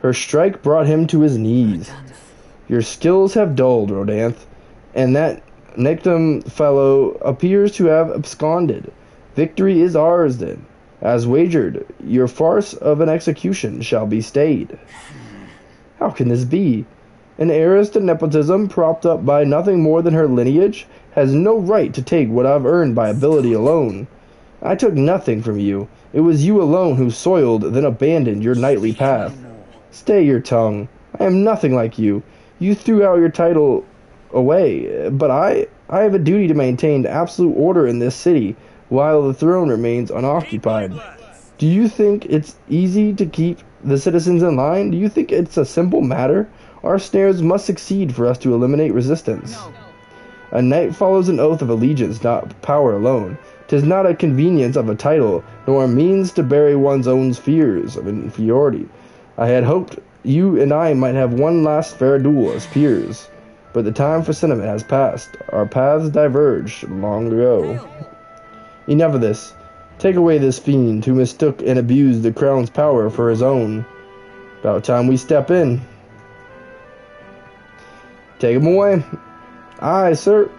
Her strike brought him to his knees. Your skills have dulled, Rodanth, and that Nectum fellow appears to have absconded. Victory is ours, then. As wagered, your farce of an execution shall be stayed. How can this be? An heiress to nepotism propped up by nothing more than her lineage has no right to take what I've earned by ability alone. I took nothing from you. It was you alone who soiled, then abandoned your knightly path. Stay your tongue. I am nothing like you. You threw out your title away, but I have a duty to maintain absolute order in this city while the throne remains unoccupied. Do you think it's easy to keep the citizens in line? Do you think it's a simple matter? Our snares must succeed for us to eliminate resistance. A knight follows an oath of allegiance, not power alone. 'Tis not a convenience of a title, nor a means to bury one's own fears of inferiority. I had hoped you and I might have one last fair duel as peers, but the time for sentiment has passed. Our paths diverged long ago. Enough of this. Take away this fiend who mistook and abused the crown's power for his own. About time we step in. Take him away. Aye, sir.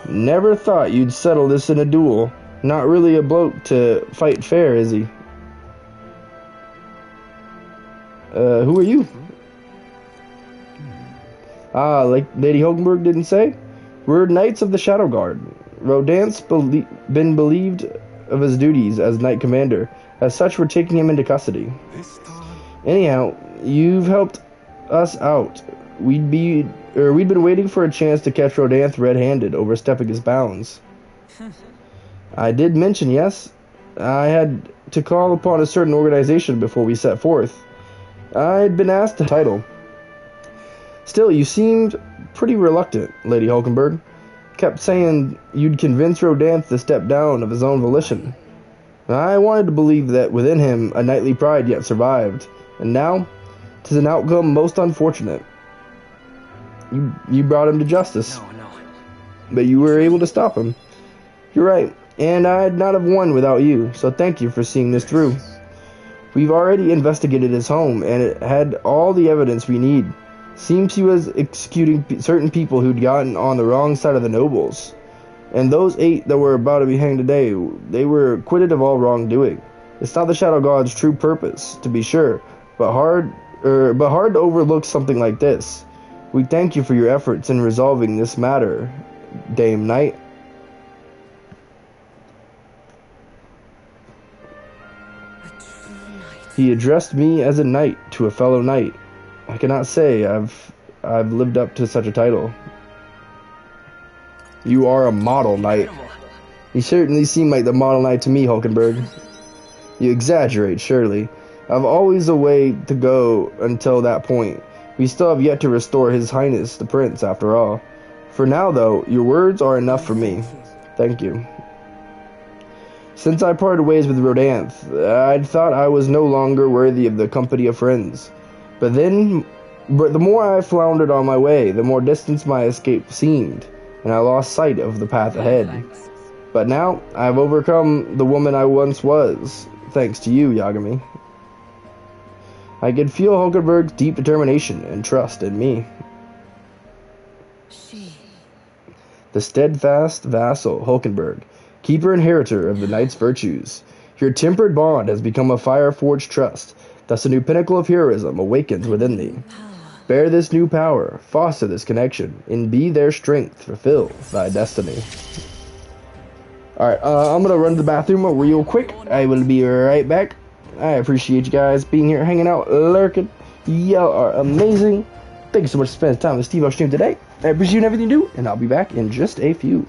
Never thought you'd settle this in a duel. Not really a bloke to fight fair, is he? Who are you? Ah, like Lady Hulkenberg didn't say? We're Knights of the Shadow Guard. Rodanth's been believed of his duties as Knight Commander. As such, we're taking him into custody. Anyhow, you've helped us out. We'd been waiting for a chance to catch Rodanth red-handed, overstepping his bounds. I did mention, yes. I had to call upon a certain organization before we set forth. I'd been asked the title. Still, you seemed pretty reluctant, Lady Hulkenberg. Kept saying you'd convince Rodanth to step down of his own volition. I wanted to believe that within him a knightly pride yet survived, and now 'tis an outcome most unfortunate. You brought him to justice, but you were able to stop him. You're right, and I'd not have won without you, so thank you for seeing this through. We've already investigated his home, and it had all the evidence we need. Seems he was executing certain people who'd gotten on the wrong side of the nobles. And those 8 that were about to be hanged today, they were acquitted of all wrongdoing. It's not the Shadow God's true purpose, to be sure, but hard to overlook something like this. We thank you for your efforts in resolving this matter, Dame Knight. He addressed me as a knight to a fellow knight. I cannot say I've lived up to such a title. You are a model knight. You certainly seem like the model knight to me, Hulkenberg. You exaggerate, surely. I've always a way to go until that point. We still have yet to restore His Highness the Prince, after all. For now, though, your words are enough for me. Thank you. Since I parted ways with Rodanth, I'd thought I was no longer worthy of the company of friends. But the more I floundered on my way, the more distant my escape seemed, and I lost sight of the path ahead. Thanks. But now, I've overcome the woman I once was, thanks to you, Yagami. I could feel Hulkenberg's deep determination and trust in me. She. The steadfast vassal, Hulkenberg, keeper and inheritor of the knight's virtues. Your tempered bond has become a fire-forged trust, thus a new pinnacle of heroism awakens within thee. Bear this new power, foster this connection, and be their strength, fulfill thy destiny. Alright, I'm gonna run to the bathroom real quick. I will be right back. I appreciate you guys being here, hanging out, lurking. Y'all are amazing. Thank you so much for spending time with Steve on stream today. I appreciate everything you do, and I'll be back in just a few.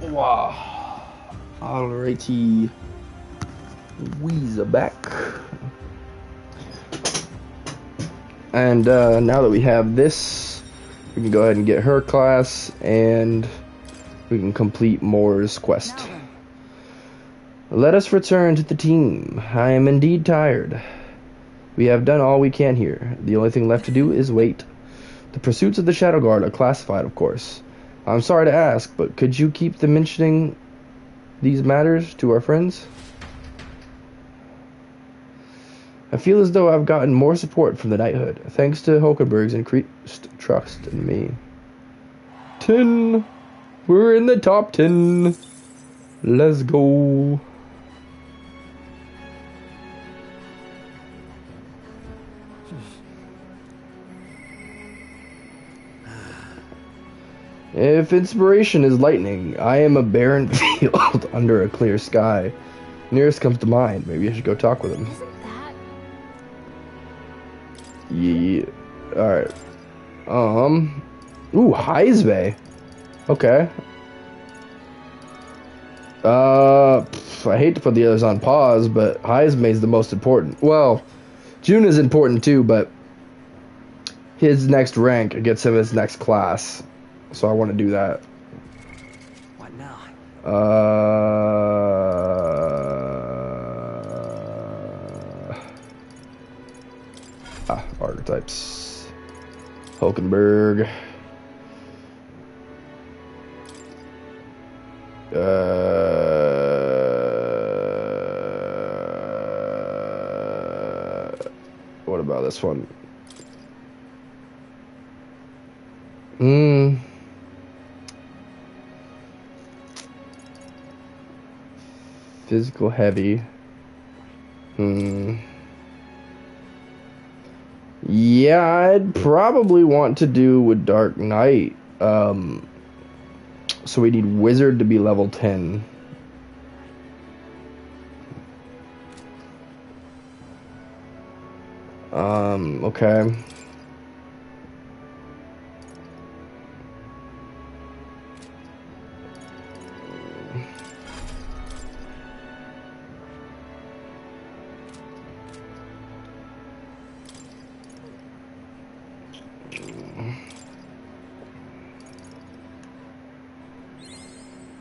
Wow. Alrighty. Weezer back. And now that we have this, we can go ahead and get her class, and we can complete Moore's quest. Let us return to the team. I am indeed tired. We have done all we can here. The only thing left to do is wait. The pursuits of the Shadow Guard are classified, of course. I'm sorry to ask, but could you keep the mentioning these matters to our friends? I feel as though I've gotten more support from the Knighthood, thanks to Hulkenberg's increased trust in me. 10. We're in the top 10. Let's go. If inspiration is lightning, I am a barren field under a clear sky. Nearest comes to mind. Maybe I should go talk with him. Yeah. Alright. Ooh, Heisbe. Okay. I hate to put the others on pause, but Heisme is the most important. Well, June is important too, but his next rank gets him his next class. So I want to do that. What now? Archetypes. Hulkenberg. What about this one? Physical heavy. Yeah, I'd probably want to do with Dark Knight. So we need Wizard to be level 10. Okay.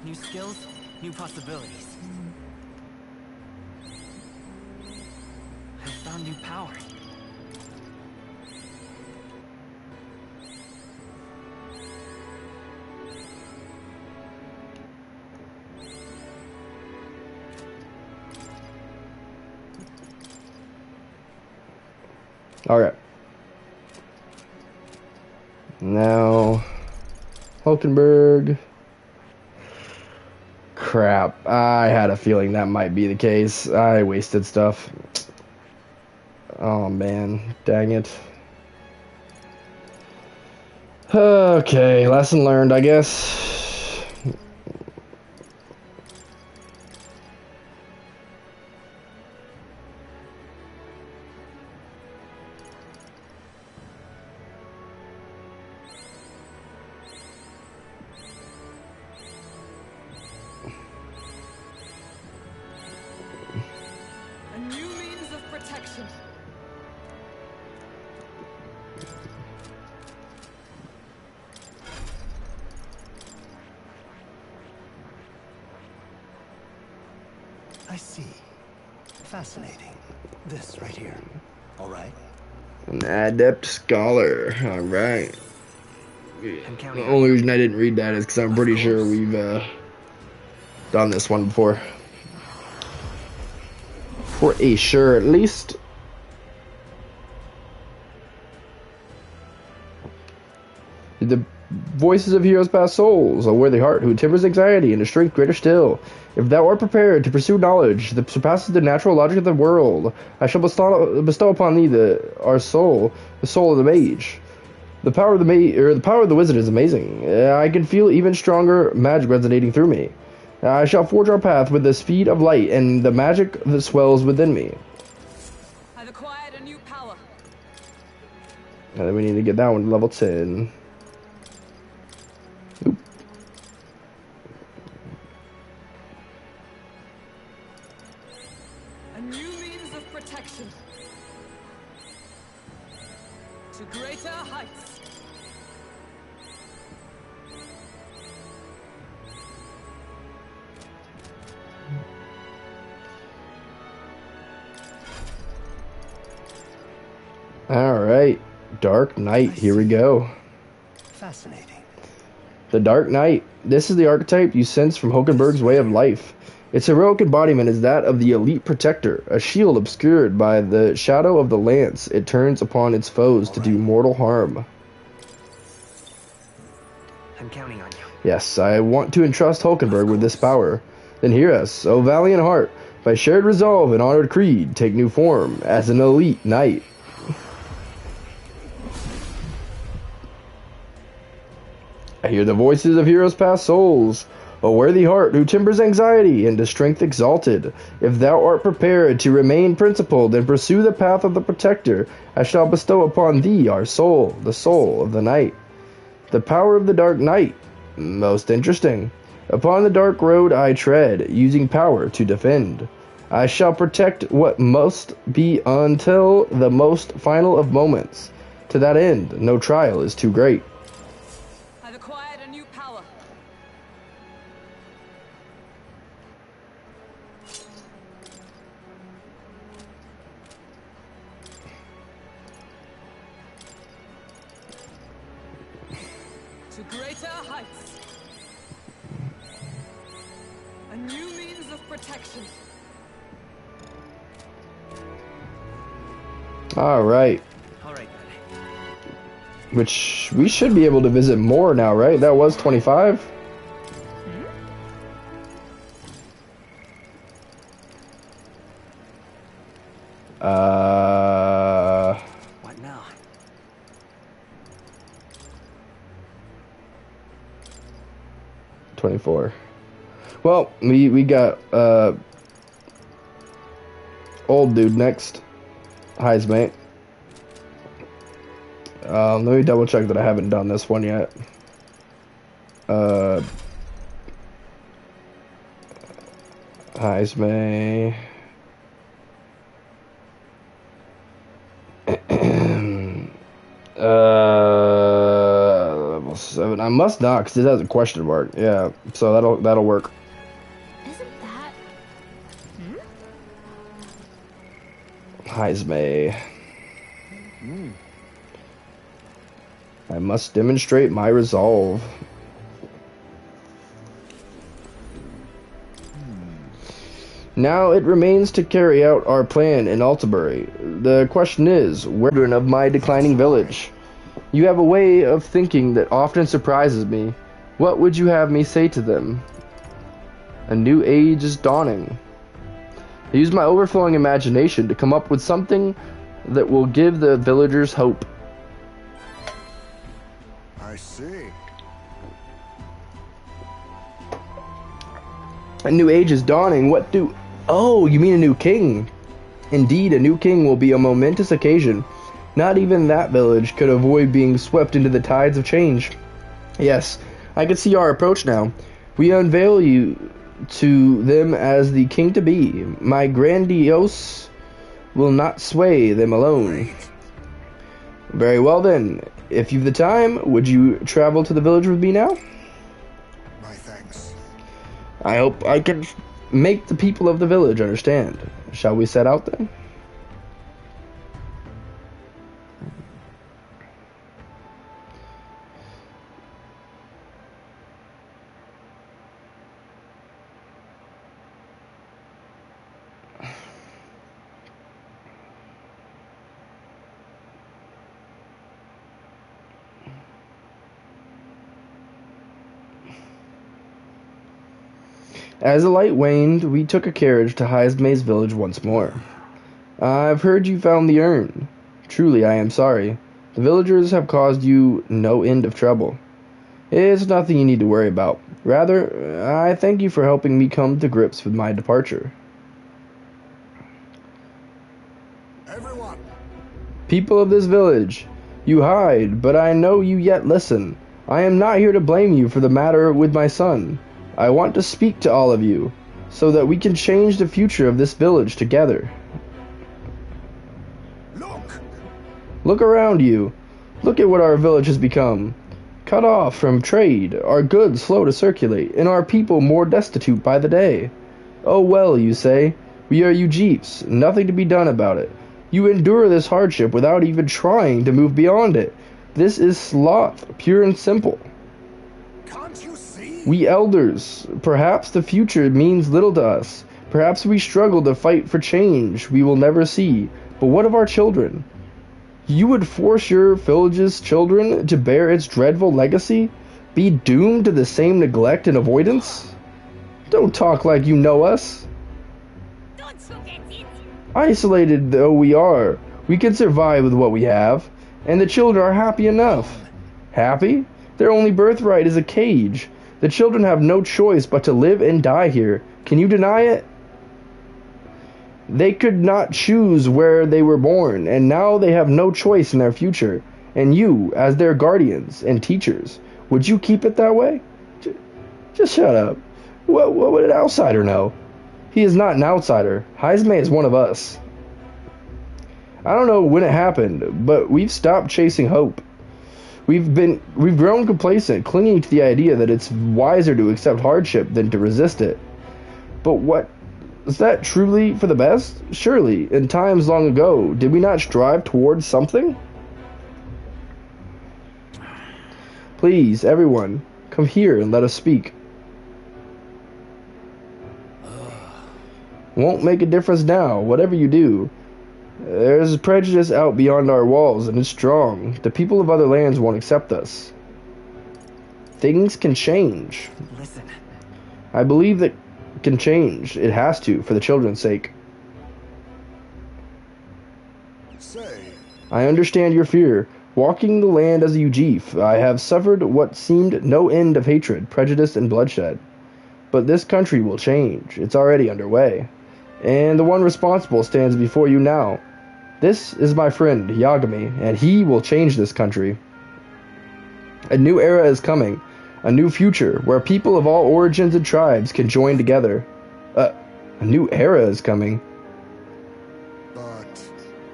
New skills, new possibilities. I found new power. Alright. Now, Hulkenberg. Crap. I had a feeling that might be the case. I wasted stuff. Oh, man. Dang it. Okay, lesson learned, I guess. A new means of protection. I see. Fascinating. This right here. All right. An adept scholar. All right. The only reason I didn't read that is because I'm pretty sure we've done this one before. For a sure, at least. The voices of heroes past souls, a worthy heart who tempers anxiety and a strength greater still. If thou art prepared to pursue knowledge that surpasses the natural logic of the world, I shall bestow upon thee our soul, the soul of the mage. The power of the power of the wizard is amazing. I can feel even stronger magic resonating through me. I shall forge our path with the speed of light and the magic that swells within me. I've acquired a new power. And then we need to get that one to level 10. new means of protection. To greater heights. Alright. Dark Knight, here we go. Fascinating. The Dark Knight. This is the archetype you sense from Hulkenberg's way of life. Its heroic embodiment is that of the elite protector, a shield obscured by the shadow of the lance. It turns upon its foes to do mortal harm. I'm counting on you. Yes, I want to entrust Hulkenberg with this power. Then hear us, O valiant heart, by shared resolve and honored creed, take new form as an elite knight. I hear the voices of heroes past souls. O worthy heart who timbers anxiety into strength exalted. If thou art prepared to remain principled and pursue the path of the protector, I shall bestow upon thee our soul, the soul of the night. The power of the Dark Knight. Most interesting. Upon the dark road I tread, using power to defend. I shall protect what must be until the most final of moments. To that end, no trial is too great. I've acquired a new power. To greater heights. A new means of protection. Alright. Alright, good. Which we should be able to visit more now, right? That was 25. What now? 24. Well, we got old dude next. Heismate. Let me double check that I haven't done this one yet. Heismate. Level 7. I must not, because it has a question mark. Yeah, so that'll work. Isn't that... Heismate. I must demonstrate my resolve. Now it remains to carry out our plan in Altabury. The question is, where of my declining village? You have a way of thinking that often surprises me. What would you have me say to them? A new age is dawning. I use my overflowing imagination to come up with something that will give the villagers hope. I see. A new age is dawning. What do... Oh, you mean a new king. Indeed, a new king will be a momentous occasion. Not even that village could avoid being swept into the tides of change. Yes, I can see our approach now. We unveil you to them as the king-to-be. My grandiose will not sway them alone. Very well then. If you've the time, would you travel to the village with me now? My thanks. I hope I can make the people of the village understand. Shall we set out then? As the light waned, we took a carriage to Heismay's village once more. I've heard you found the urn. Truly, I am sorry. The villagers have caused you no end of trouble. It's nothing you need to worry about. Rather, I thank you for helping me come to grips with my departure. Everyone! People of this village, you hide, but I know you yet listen. I am not here to blame you for the matter with my son. I want to speak to all of you. so that we can change the future of this village together. Look around you. Look at what our village has become. Cut off from trade, our goods slow to circulate, and our people more destitute by the day. Oh well, you say, we are Ujifs, nothing to be done about it. You endure this hardship without even trying to move beyond it. This is sloth, pure and simple. Can't you see? We elders, perhaps the future means little to us. Perhaps we struggle to fight for change we will never see. But what of our children? You would force your village's children to bear its dreadful legacy? Be doomed to the same neglect and avoidance? Don't talk like you know us. Isolated though we are, we can survive with what we have, and the children are happy enough. Happy? Their only birthright is a cage. The children have no choice but to live and die here. Can you deny it? They could not choose where they were born, and now they have no choice in their future. And you, as their guardians and teachers, would you keep it that way? Just shut up. What would an outsider know? He is not an outsider. Heisme is one of us. I don't know when it happened, but we've stopped chasing hope. We've grown complacent, clinging to the idea that it's wiser to accept hardship than to resist it. But what is that truly for the best? Surely, in times long ago, did we not strive towards something? Please, everyone, come here and let us speak. Won't make a difference now, whatever you do. There's prejudice out beyond our walls, and it's strong. The people of other lands won't accept us. Things can change. Listen. I believe that can change. It has to, for the children's sake. Say. I understand your fear. Walking the land as a Ujif, I have suffered what seemed no end of hatred, prejudice, and bloodshed. But this country will change. It's already underway. And the one responsible stands before you now. This is my friend, Yagami, and he will change this country. A new era is coming. A new future, where people of all origins and tribes can join together. A new era is coming. But...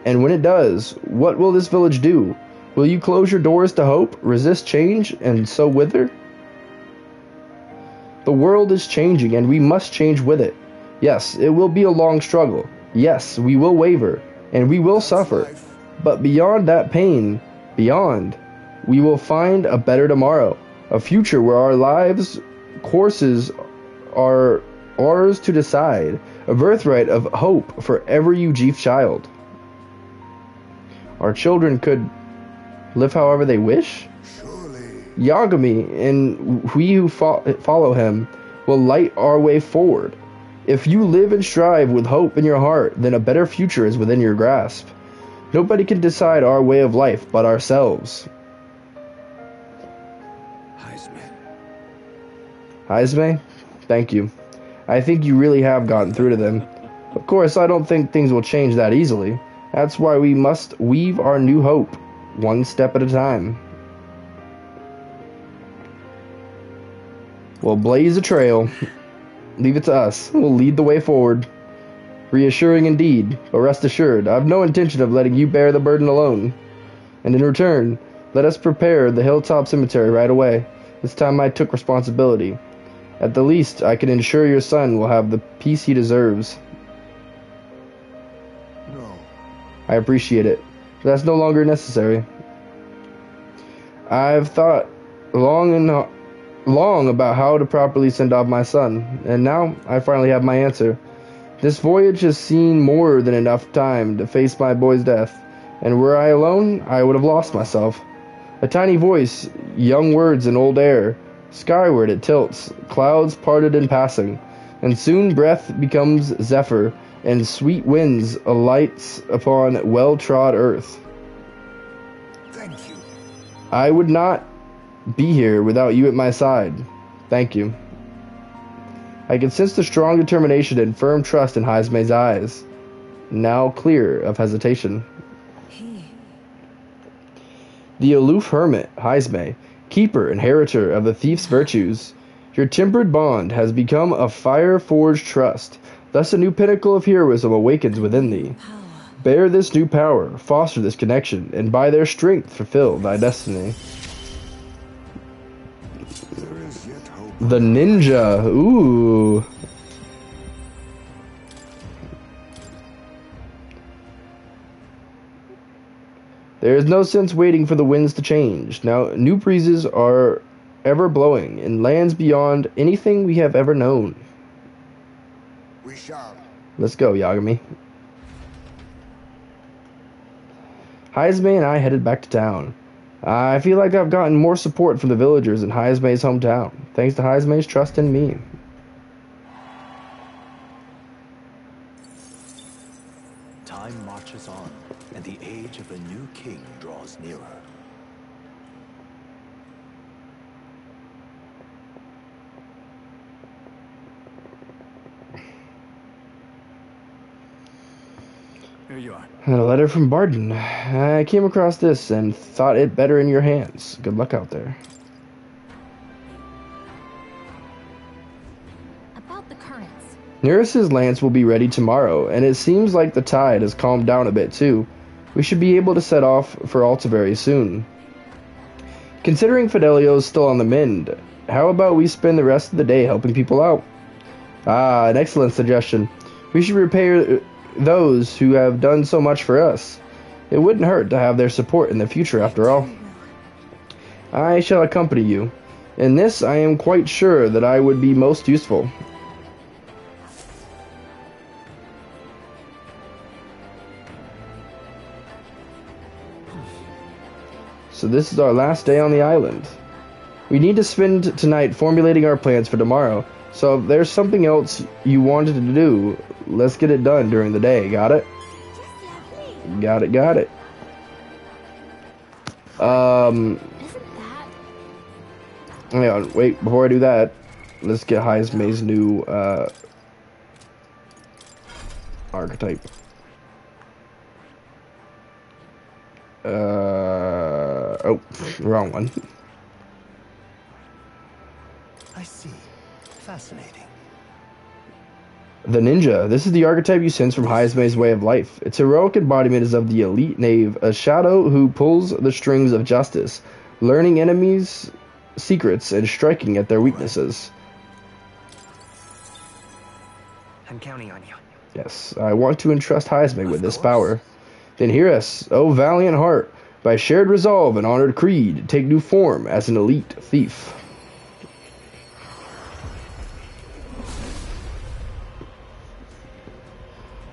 And when it does, what will this village do? Will you close your doors to hope, resist change, and so wither? The world is changing, and we must change with it. Yes, it will be a long struggle. Yes, we will waver, and we will suffer. But beyond that pain, we will find a better tomorrow. A future where our lives' courses are ours to decide. A birthright of hope for every Ujif child. Our children could live however they wish? Surely. Yagami and we who follow him will light our way forward. If you live and strive with hope in your heart, then a better future is within your grasp. Nobody can decide our way of life but ourselves. Heisme, thank you. I think you really have gotten through to them. Of course, I don't think things will change that easily. That's why we must weave our new hope, one step at a time. We'll blaze a trail. Leave it to us. We'll lead the way forward. Reassuring indeed, but rest assured, I've no intention of letting you bear the burden alone. And in return, let us prepare the hilltop cemetery right away. This time I took responsibility. At the least, I can ensure your son will have the peace he deserves. No. I appreciate it, but that's no longer necessary. I've thought long about how to properly send off my son, and now I finally have my answer. This voyage has seen more than enough time to face my boy's death, and were I alone, I would have lost myself. A tiny voice, young words and old air. Skyward it tilts, clouds parted in passing, and soon breath becomes zephyr, and sweet winds alights upon well-trod earth. Thank you. I would not be here without you at my side. Thank you. I can sense the strong determination and firm trust in Heisme's eyes, now clear of hesitation. The aloof hermit, Heisme, keeper, inheritor of the thief's virtues. Your tempered bond has become a fire-forged trust. Thus a new pinnacle of heroism awakens within thee. Bear this new power, foster this connection, and by their strength fulfill thy destiny. There is yet hope. The ninja. Ooh. There is no sense waiting for the winds to change. Now new breezes are ever blowing in lands beyond anything we have ever known. We shall. Let's go, Yagami. Haizme and I headed back to town. I feel like I've gotten more support from the villagers in Haizme's hometown, thanks to Haizme's trust in me. Time marches on, and the age of a new king draws nearer. Here you are. And a letter from Barden. I came across this and thought it better in your hands. Good luck out there. About the currents. Nereus's lance will be ready tomorrow, and it seems like the tide has calmed down a bit too. We should be able to set off for Altabury soon. Considering Fidelio's still on the mend, how about we spend the rest of the day helping people out? Ah, an excellent suggestion. We should repay those who have done so much for us. It wouldn't hurt to have their support in the future after all. I shall accompany you. In this I am quite sure that I would be most useful. So this is our last day on the island. We need to spend tonight formulating our plans for tomorrow. So if there's something else you wanted to do, let's get it done during the day. Got it? Got it, got it. Hang on, wait, before I do that, let's get Haizme's new archetype. Oh, wrong one. I see. Fascinating. The ninja. This is the archetype you sense from Haizme's way of life. Its heroic embodiment is of the elite knave, a shadow who pulls the strings of justice, learning enemies' secrets and striking at their weaknesses. I'm counting on you. Yes, I want to entrust Haizme with this power. Then hear us, O valiant heart. By shared resolve and honored creed, take new form as an elite thief.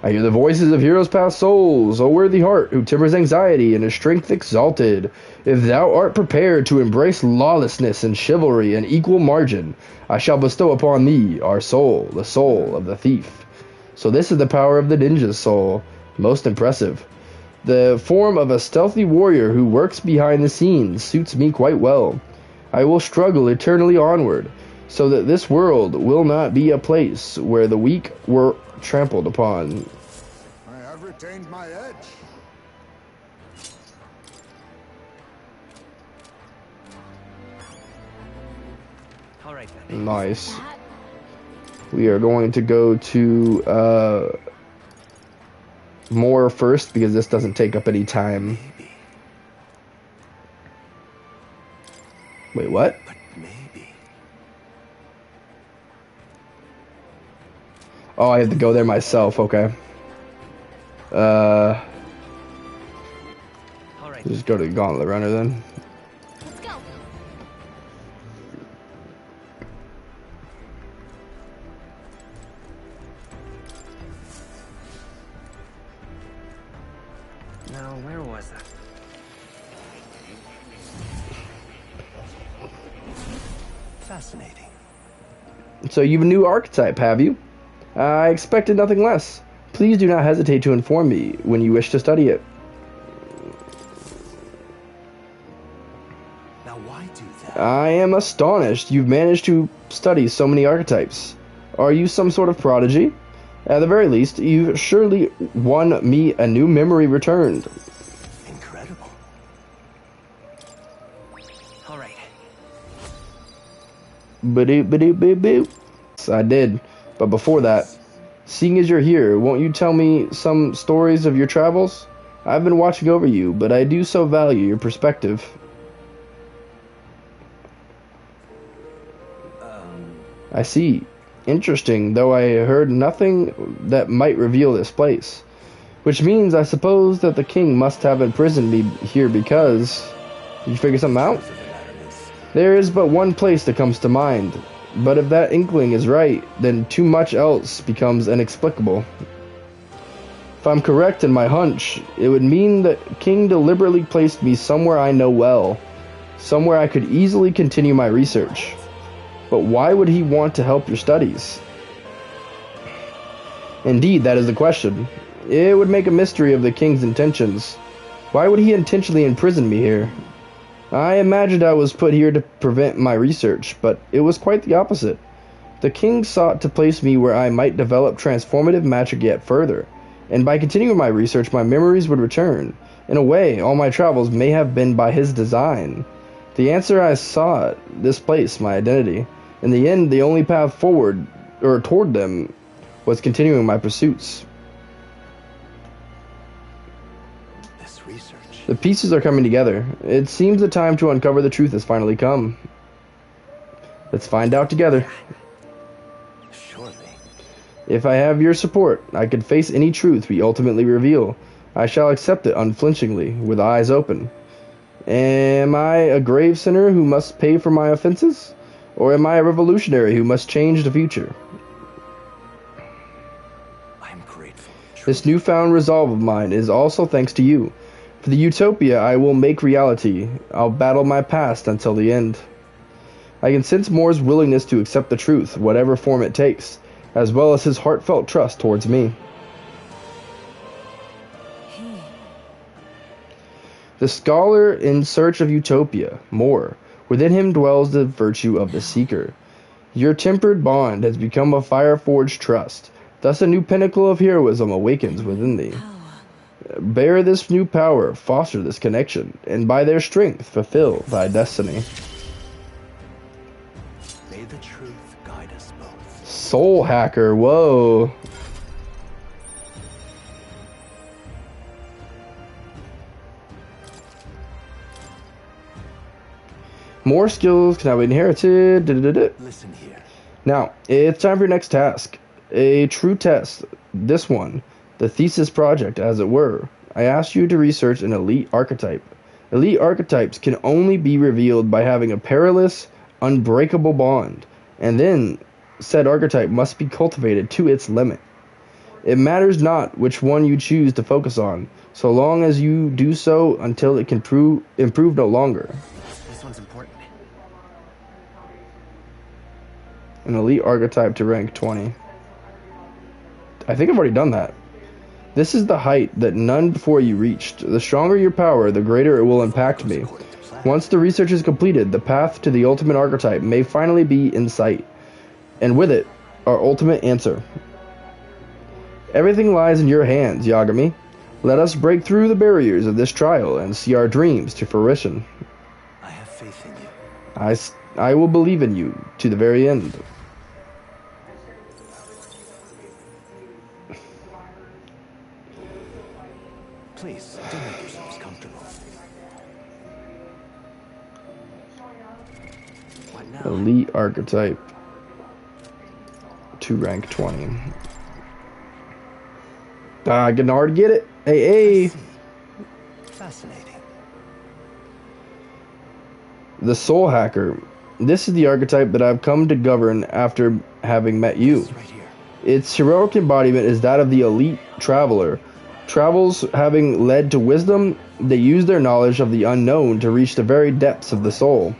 I hear the voices of heroes past souls, O worthy heart, who tempers anxiety and is strength exalted. If thou art prepared to embrace lawlessness and chivalry and equal margin, I shall bestow upon thee our soul, the soul of the thief. So this is the power of the ninja's soul. Most impressive. The form of a stealthy warrior who works behind the scenes suits me quite well. I will struggle eternally onward, so that this world will not be a place where the weak were trampled upon. I have retained my edge. All right then. Nice. We are going to go to Moore first because this doesn't take up any time. Wait, what? But maybe. Oh, I have to go there myself. Okay. All right. Just go to Gauntlet Runner then. Let's go. Now, where was that? Fascinating. So you have a new archetype, have you? I expected nothing less. Please do not hesitate to inform me when you wish to study it. Now why do that? I am astonished you've managed to study so many archetypes. Are you some sort of prodigy? At the very least, you've surely won me a new memory returned. All right. Ba-doop. I did. But before that, seeing as you're here, won't you tell me some stories of your travels? I've been watching over you, but I do so value your perspective. I see. Interesting, though I heard nothing that might reveal this place. Which means, I suppose, that the king must have imprisoned me here because... You figure something out? There is but one place that comes to mind. But if that inkling is right, then too much else becomes inexplicable. If I'm correct in my hunch, it would mean that King deliberately placed me somewhere I know well. Somewhere I could easily continue my research. But why would he want to help your studies? Indeed, that is the question. It would make a mystery of the king's intentions. Why would he intentionally imprison me here? I imagined I was put here to prevent my research, but it was quite the opposite. The king sought to place me where I might develop transformative magic yet further, and by continuing my research, my memories would return. In a way, all my travels may have been by his design. The answer I sought, this place, my identity. In the end, the only path forward, or toward them, was continuing my pursuits. The pieces are coming together. It seems the time to uncover the truth has finally come. Let's find out together. Surely. If I have your support, I can face any truth we ultimately reveal. I shall accept it unflinchingly, with eyes open. Am I a grave sinner who must pay for my offenses? Or am I a revolutionary who must change the future? I'm grateful. This newfound resolve of mine is also thanks to you. For the utopia I will make reality, I'll battle my past until the end. I can sense Moore's willingness to accept the truth, whatever form it takes, as well as his heartfelt trust towards me. The scholar in search of utopia, Moore, within him dwells the virtue of the seeker. Your tempered bond has become a fire-forged trust, thus a new pinnacle of heroism awakens within thee. Bear this new power, foster this connection, and by their strength fulfill thy destiny. May the truth guide us both. Soul hacker, whoa. More skills can now be inherited. Listen here. Now, it's time for your next task. A true test. This one. The thesis project, as it were. I asked you to research an elite archetype. Elite archetypes can only be revealed by having a perilous, unbreakable bond, and then said archetype must be cultivated to its limit. It matters not which one you choose to focus on, so long as you do so until it can improve no longer. This one's important. An elite archetype to rank 20. I think I've already done that. This is the height that none before you reached. The stronger your power, the greater it will impact me. Once the research is completed, the path to the ultimate archetype may finally be in sight. And with it, our ultimate answer. Everything lies in your hands, Yagami. Let us break through the barriers of this trial and see our dreams to fruition. I have faith in you. I will believe in you to the very end. Please, do make yourselves comfortable. What now? Elite archetype to rank 20. Getting hard to get it. Hey. Fascinating. The Soul Hacker. This is the archetype that I've come to govern after having met you. Right here. Its heroic embodiment is that of the elite traveler. Travels having led to wisdom, they use their knowledge of the unknown to reach the very depths of the soul.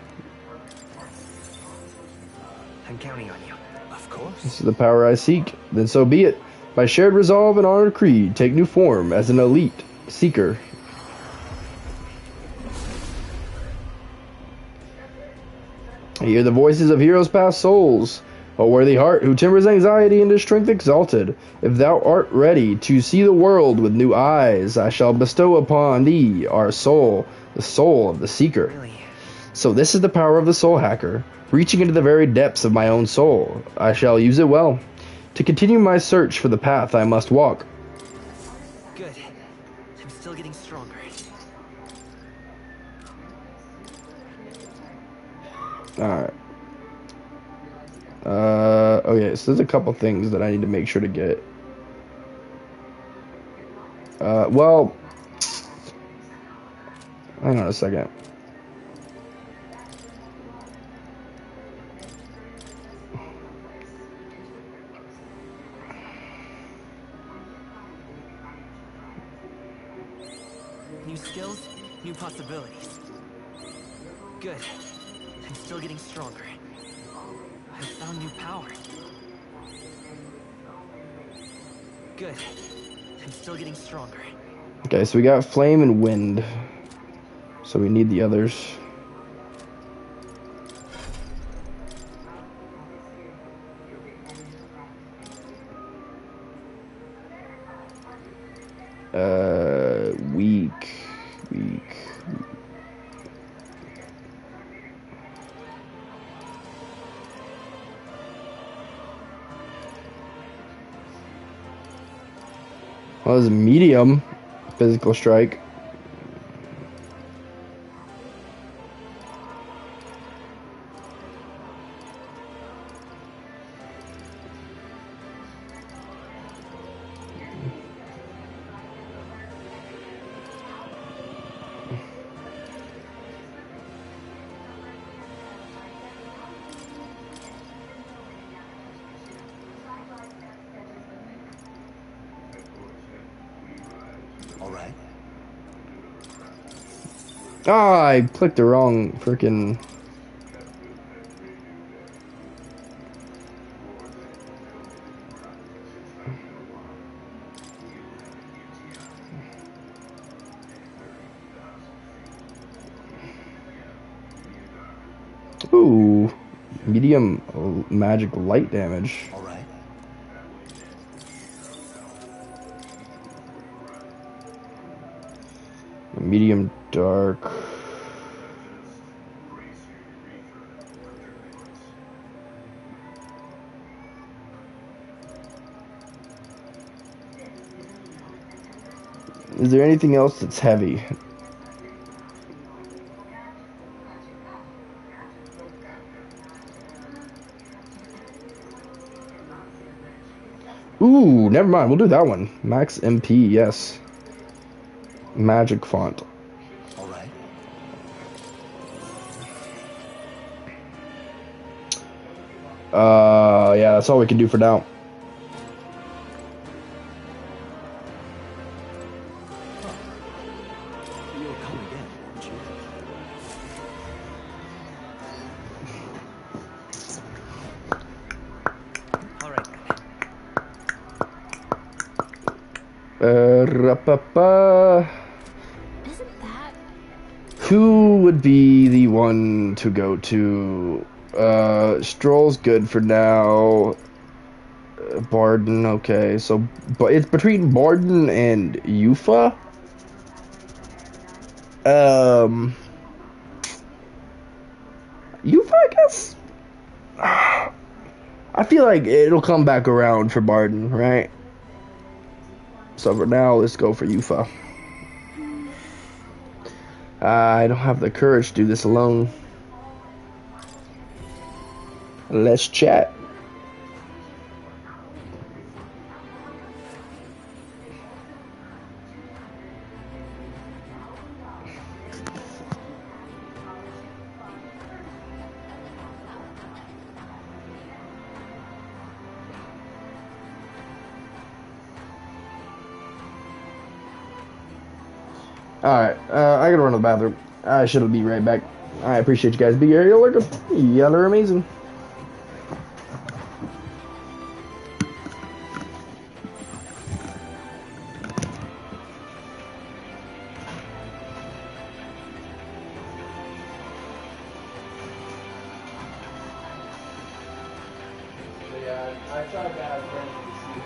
I'm counting on you. Of course. This is the power I seek. Then so be it. My shared resolve and honored creed take new form as an elite seeker. I hear the voices of heroes past souls. O worthy heart, who tempers anxiety into strength exalted, if thou art ready to see the world with new eyes, I shall bestow upon thee our soul, the soul of the seeker. Really? So this is the power of the Soul Hacker. reaching into the very depths of my own soul. I shall use it well. To continue my search for the path I must walk. Good. I'm still getting stronger. Alright. Okay, so there's a couple things that I need to make sure to get. Well, hang on a second. New skills, new possibilities. Good. I'm still getting stronger. I found new power. Good. I'm still getting stronger. Okay, so we got flame and wind. So we need the others. Weak. Well, it's medium physical strike. All right. Ah, I clicked the wrong freaking. Ooh, medium magic light damage. All right. Medium dark. Is there anything else that's heavy? Ooh, never mind. We'll do that one. Max MP, yes. Magic font. All right. Yeah, that's all we can do for now. You'll come again, won't you? All right. Ra-pa-pa. Isn't that... Who would be the one to go to? Stroll's good for now. Barden, okay. So, but it's between Barden and Yufa. Yufa, I guess. I feel like it'll come back around for Barden, right? So for now, let's go for Yufa. I don't have the courage to do this alone. Let's chat. Alright, I gotta run to the bathroom. I should be right back. I appreciate you guys being here. You're welcome. Y'all are amazing. I tried to have friends to see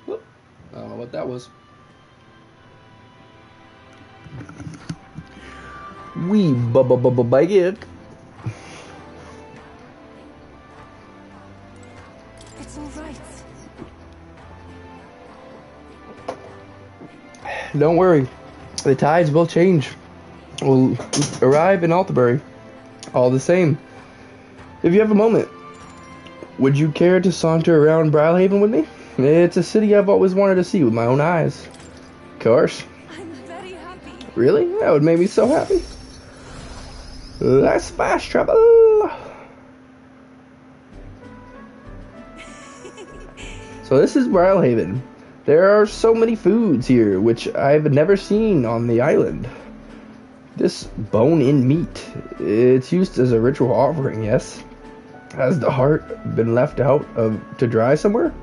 Whoop. I don't know what that was. We bike it. It's all right. Don't worry, the tides will change. We'll arrive in Altabury, all the same. If you have a moment, would you care to saunter around Brylehaven with me? It's a city I've always wanted to see with my own eyes. Of course. I'm very happy. Really? That would make me so happy. Let's fast travel. So this is Brylehaven. There are so many foods here, which I've never seen on the island. This bone-in meat, it's used as a ritual offering, yes? Has the heart been left out to dry somewhere?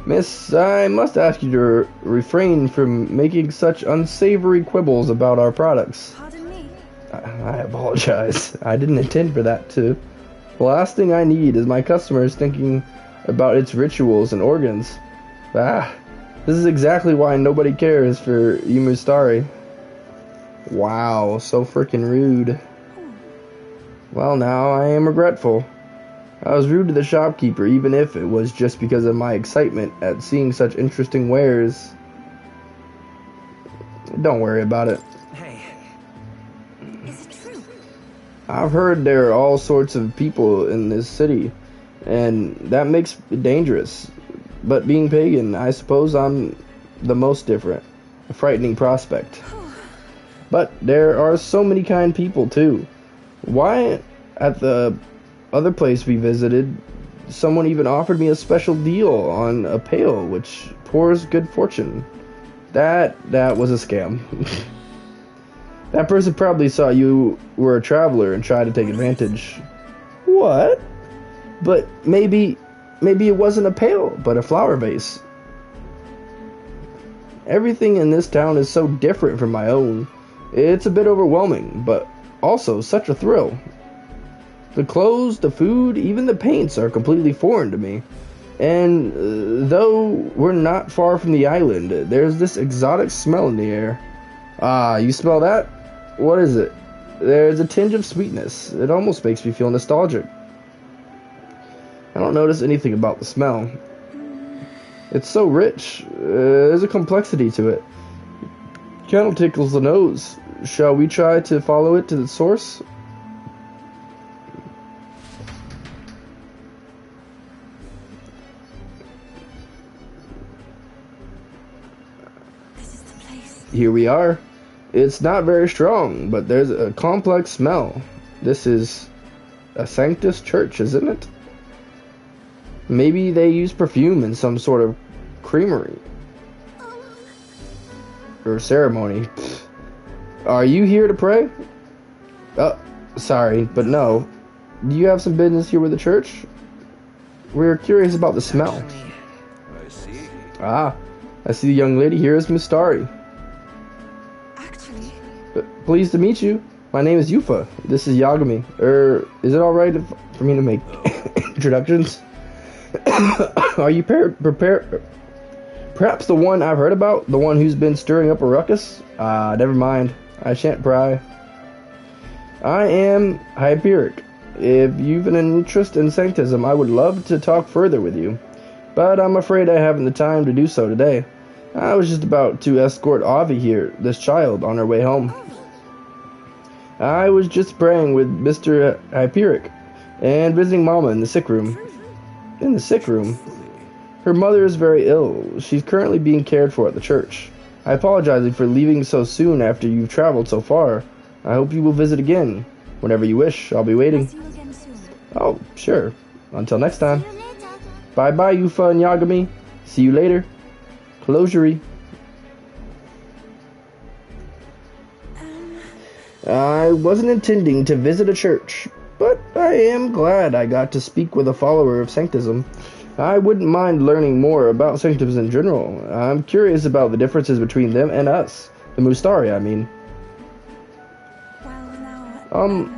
Miss, I must ask you to refrain from making such unsavory quibbles about our products. Pardon me? I apologize. I didn't intend for that to. The last thing I need is my customers thinking about its rituals and organs. This is exactly why nobody cares for Imustari. Wow, so freaking rude. Well, now I am regretful. I was rude to the shopkeeper, even if it was just because of my excitement at seeing such interesting wares. Don't worry about it. Hey. Is it true? I've heard there are all sorts of people in this city, and that makes it dangerous. But being pagan, I suppose I'm the most different. A frightening prospect. But there are so many kind people, too. Why, at the other place we visited, someone even offered me a special deal on a pail which pours good fortune. That was a scam. That person probably saw you were a traveler and tried to take advantage. What? But maybe it wasn't a pail, but a flower vase. Everything in this town is so different from my own. It's a bit overwhelming, but also such a thrill. The clothes, the food, even the paints are completely foreign to me. And though we're not far from the island, there's this exotic smell in the air. Ah, you smell that? What is it? There's a tinge of sweetness. It almost makes me feel nostalgic. I don't notice anything about the smell. It's so rich. There's a complexity to it. Kind of tickles the nose. Shall we try to follow it to the source? This is the place. Here we are. It's not very strong, but there's a complex smell. This is a Sanctus church, isn't it? Maybe they use perfume in some sort of creamery. Or ceremony. Pfft. Are you here to pray? Oh, sorry, but no. Do you have some business here with the church? We're curious about the smell. I see. Ah, I see the young lady here is Miss Starry. Actually, Pleased to meet you. My name is Yufa. This is Yagami. Is it alright for me to make introductions? Are you prepared? Perhaps the one I've heard about? The one who's been stirring up a ruckus? Never mind. I shan't pry. I am Hyperic. If you've an interest in Sanctism, I would love to talk further with you. But I'm afraid I haven't the time to do so today. I was just about to escort Avi here, this child, on her way home. I was just praying with Mr. Hyperic and visiting Mama in the sick room. In the sick room? Her mother is very ill. She's currently being cared for at the church. I apologize for leaving so soon after you've traveled so far. I hope you will visit again. Whenever you wish, I'll be waiting. see you again soon. Oh, sure. Until next time. Bye-bye, Yufa and Yagami. See you later. Closure. I wasn't intending to visit a church, but I am glad I got to speak with a follower of Sanctism. I wouldn't mind learning more about Sanctums in general. I'm curious about the differences between them and us. The Mustari, I mean. Well, now,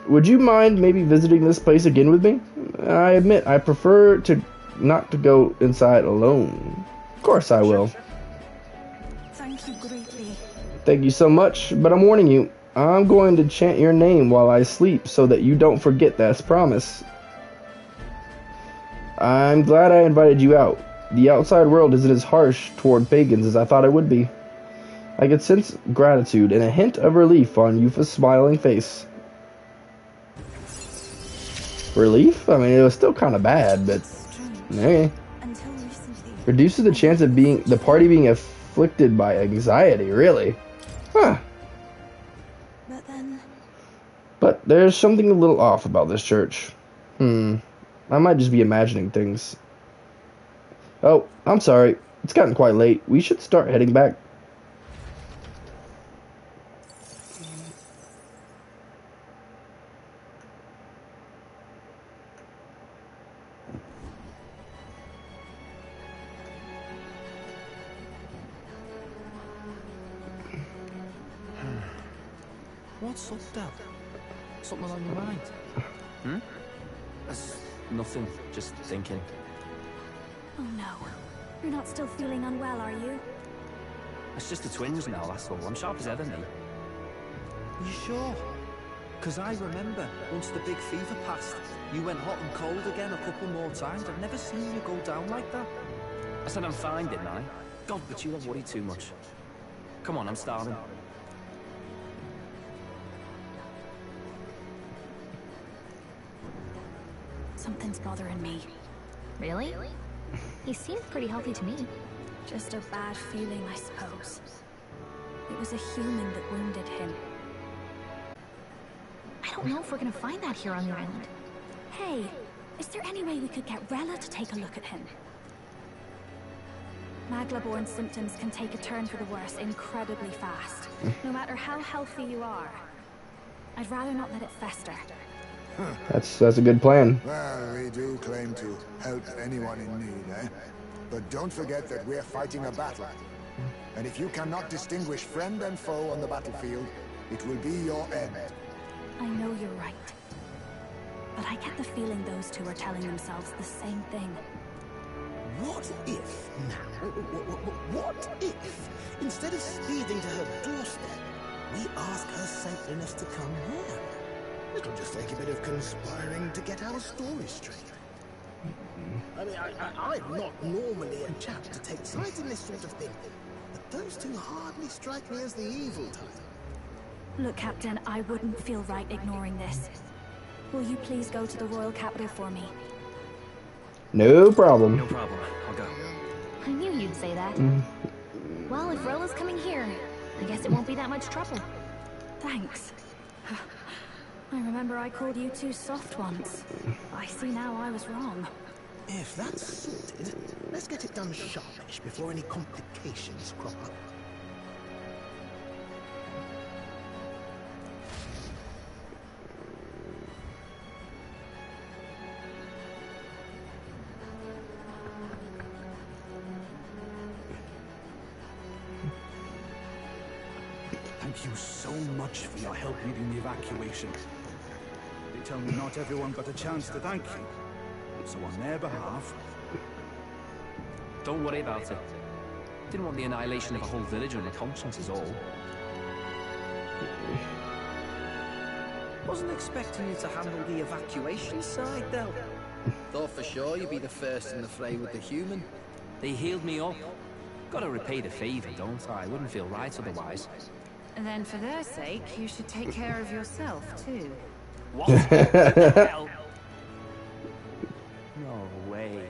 would you mind maybe visiting this place again with me? I admit, I prefer to not to go inside alone. Of course I will. Thank you greatly. Thank you so much, but I'm warning you, I'm going to chant your name while I sleep so that you don't forget that promise. I'm glad I invited you out. The outside world isn't as harsh toward pagans as I thought it would be. I could sense gratitude and a hint of relief on Yufa's smiling face. Relief? I mean, it was still kind of bad, but okay. Until recently, Reduces the chance of the party being afflicted by anxiety, really? Huh. but then But there's something a little off about this church. I might just be imagining things. Oh, I'm sorry. It's gotten quite late. We should start heading back. What's up, Dad? Something on your mind? Nothing. Just thinking. Oh no. You're not still feeling unwell, are you? It's just the twins now, that's all. I'm sharp as ever, mate. You sure? Because I remember, once the big fever passed, you went hot and cold again a couple more times. I've never seen you go down like that. I said I'm fine, didn't I? God, but you don't worry too much. Come on, I'm starving. Something's bothering me. Really? He seemed pretty healthy to me. Just a bad feeling, I suppose. It was a human that wounded him. I don't know if we're gonna find that here on the island. Hey, is there any way we could get Rella to take a look at him? Maglaborn symptoms can take a turn for the worse incredibly fast, no matter how healthy you are. I'd rather not let it fester. That's a good plan. Well, we do claim to help anyone in need, eh? But don't forget that we're fighting a battle. And if you cannot distinguish friend and foe on the battlefield, it will be your end. I know you're right. But I get the feeling those two are telling themselves the same thing. What if now? What if, instead of speeding to her doorstep, we ask her saintliness to come here? It'll just take a bit of conspiring to get our story straight. I mean, I'm not normally a chap to take sides in this sort of thing, but those two hardly strike me as the evil type. Look, Captain, I wouldn't feel right ignoring this. Will you please go to the royal capital for me? No problem. No problem. I'll go. I knew you'd say that. Well, if Rella's coming here, I guess it won't be that much trouble. Thanks. I remember I called you too soft once. I see now I was wrong. If that's sorted, let's get it done sharpish before any complications crop up. Thank you so much for your help leading the evacuation. They tell me not everyone got a chance to thank you. So on their behalf... Don't worry about it. Didn't want the annihilation of a whole village on the conscience is all. Wasn't expecting you to handle the evacuation side, though. Thought for sure you'd be the first in the fray with the human. They healed me up. Gotta repay the favor, don't I? Wouldn't feel right otherwise. Then for their sake, you should take care of yourself, too. What the hell? No way.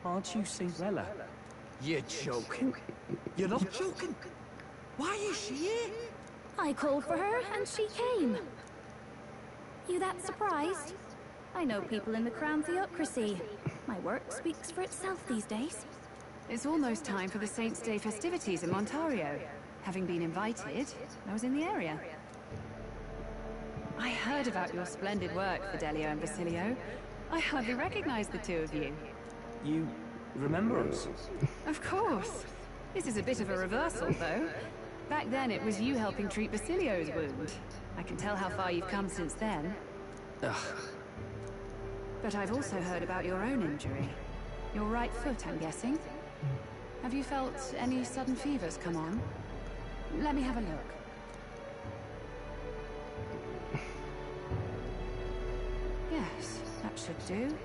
Aren't you Cinderella? You're joking. You're not joking. Why is she here? I called for her, and she came. You that surprised? I know people in the Crown Theocracy. My work speaks for itself these days. It's almost time for the Saints' Day festivities in Montario. Having been invited, I was in the area. I heard about your splendid work, Fidelio and Basilio. I hardly recognize the two of you. You remember us? Of course. This is a bit of a reversal, though. Back then, it was you helping treat Basilio's wound. I can tell how far you've come since then. Ugh. But I've also heard about your own injury. Your right foot, I'm guessing? Have you felt any sudden fevers come on? Let me have a look. Yes, that should do.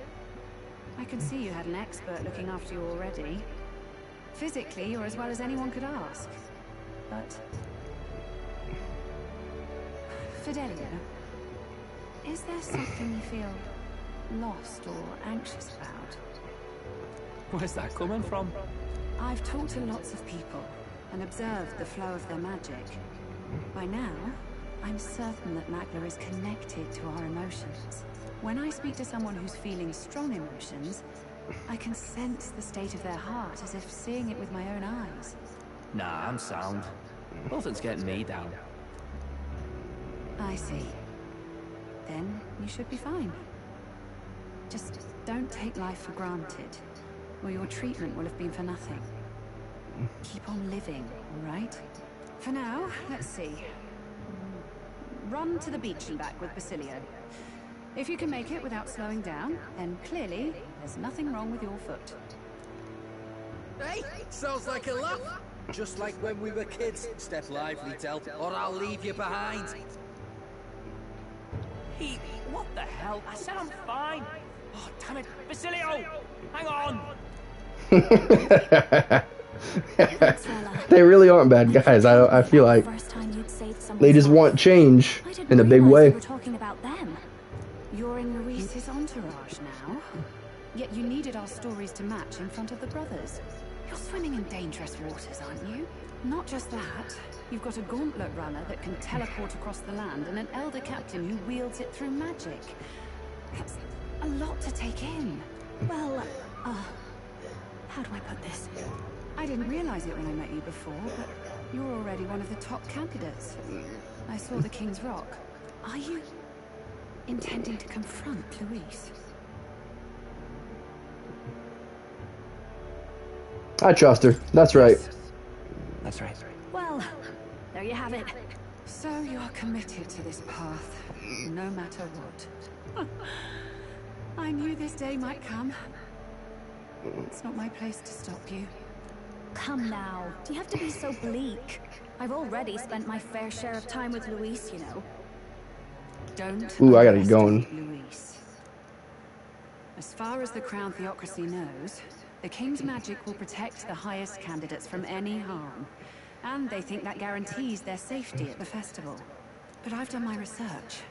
I can see you had an expert looking after you already. Physically, you're as well as anyone could ask. But... Fidelio, is there something you feel lost or anxious about? Where's that coming from? I've talked to lots of people and observed the flow of their magic. By now, I'm certain that Magla is connected to our emotions. When I speak to someone who's feeling strong emotions, I can sense the state of their heart as if seeing it with my own eyes. Nah, I'm sound. Nothing's getting me down. I see. Then you should be fine. Just don't take life for granted, or your treatment will have been for nothing. Keep on living, all right? For now, let's see. Run to the beach and back with Basilio. If you can make it without slowing down, then clearly there's nothing wrong with your foot. Hey, sounds like a laugh. Just like when we were kids. Step lively, Del, or I'll leave you behind. He... what the hell? I said I'm fine. Oh, damn it. Basilio! Hang on! They really aren't bad guys. I feel like they just want change in a big way. We're talking about them. You're in Luis's entourage now. Yet you needed our stories to match in front of the brothers. You're swimming in dangerous waters, aren't you? Not just that. You've got a gauntlet runner that can teleport across the land and an elder captain who wields it through magic. That's a lot to take in. Well, how do I put this? I didn't realize it when I met you before, but you're already one of the top candidates. I saw the King's Rock. Are you intending to confront Luis? I trust her. That's right. That's right. Well, there you have it. So you're committed to this path, no matter what. I knew this day might come. It's not my place to stop you. Come now. Do you have to be so bleak? I've already spent my fair share of time with Luis, you know. Don't Ooh, I gotta get going. Luis. As far as the Crown Theocracy knows, the King's magic will protect the highest candidates from any harm. And they think that guarantees their safety at the festival. But I've done my research.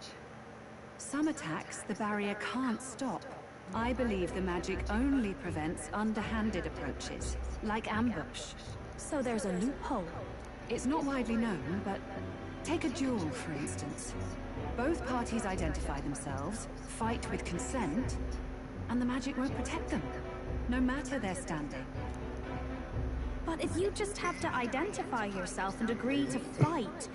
Some attacks the barrier can't stop. I believe the magic only prevents underhanded approaches, like ambush. So there's a loophole. It's not widely known, but take a duel, for instance. Both parties identify themselves, fight with consent, and the magic won't protect them, no matter their standing. But if you just have to identify yourself and agree to fight...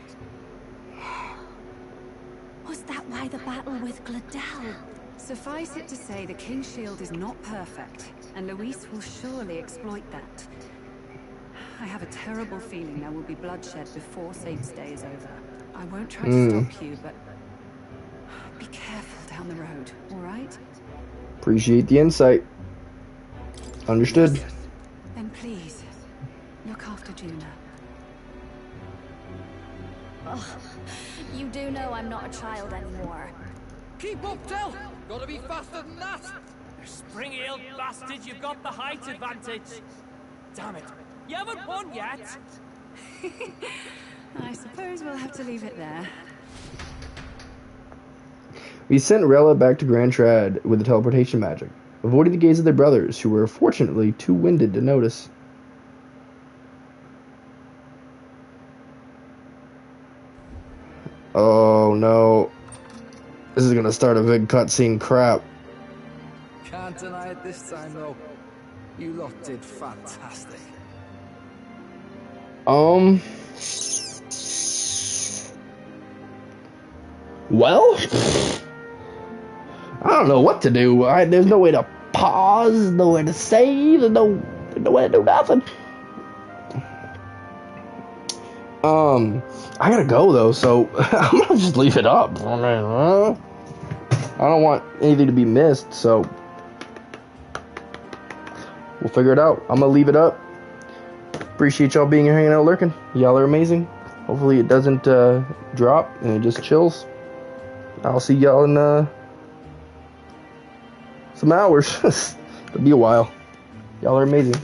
Was that why the battle with Gladel? Suffice it to say, the King's Shield is not perfect, and Luis will surely exploit that. I have a terrible feeling there will be bloodshed before Saint's Day is over. I won't try to stop you, but be careful down the road, all right? Appreciate the insight. Understood. Then please, look after Juna. Ugh. You do know I'm not a child anymore. Keep up, Del! Gotta be faster than that! You spring-heeled bastard, you've got the height advantage. Damn it. You haven't won yet. I suppose we'll have to leave it there. We sent Rella back to Grand Trad with the teleportation magic, avoiding the gaze of their brothers, who were fortunately too winded to notice. Oh no. This is gonna start a big cutscene crap. Can't deny it this time, though. You lot did fantastic. Well, I don't know what to do. There's no way to pause, no way to save, there's no way to do nothing. I gotta go though, so I'm gonna just leave it up. I don't want anything to be missed, so we'll figure it out. I'm gonna leave it up. Appreciate y'all being here, hanging out, lurking. Y'all are amazing. Hopefully it doesn't drop and it just chills. I'll see y'all in some hours. It'll be a while. Y'all are amazing.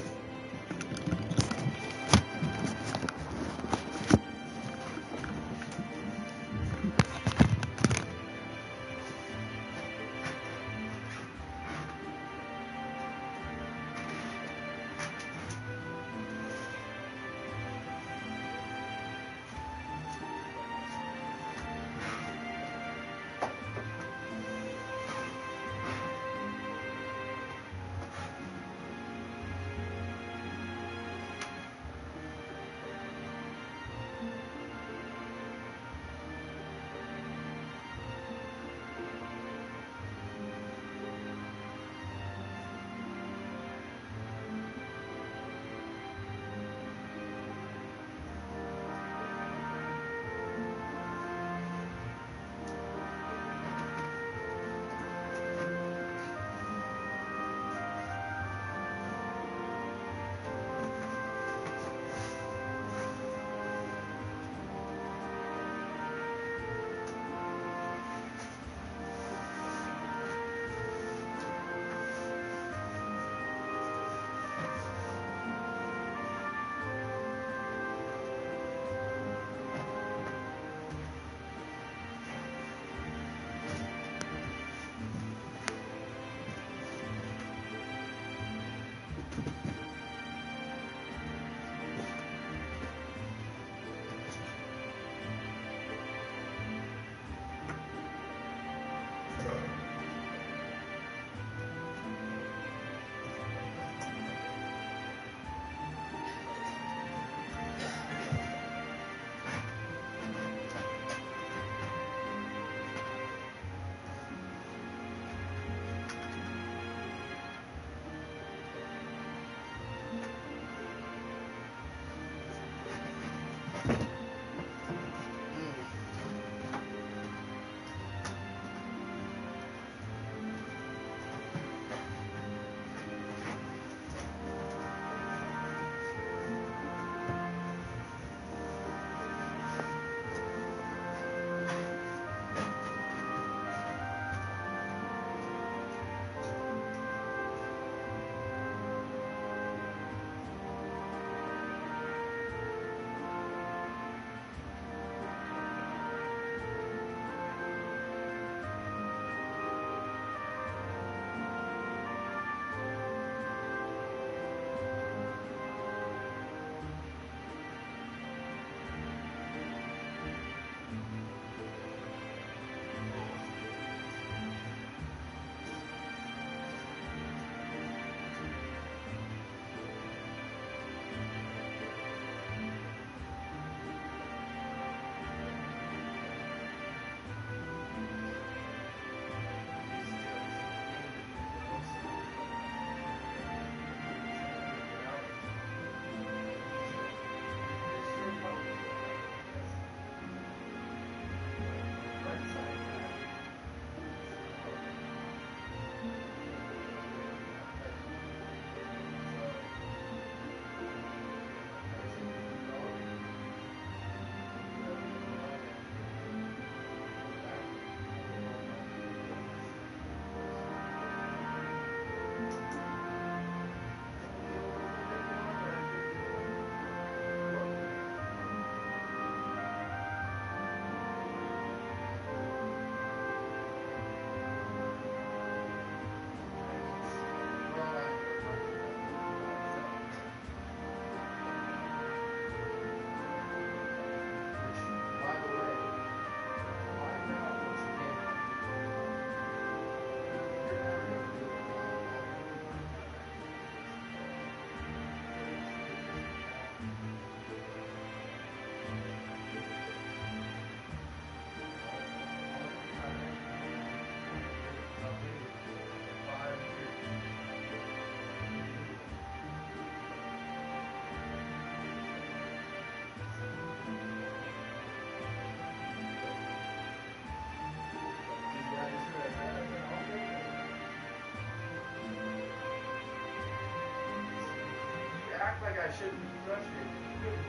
act like I shouldn't be frustrated. You couldn't.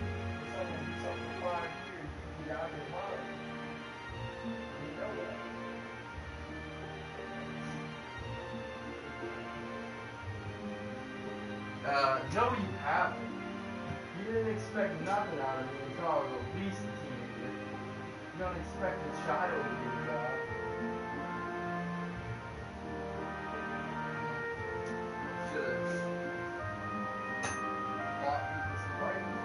Something for 5 years, you be out of your mind. You know that. No, you haven't. You didn't expect nothing out of me until I was at least a teenager. You don't expect a child to do the job. Should've bought me some writing.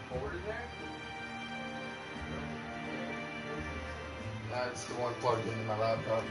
cord in there? That's the one plugged into my laptop.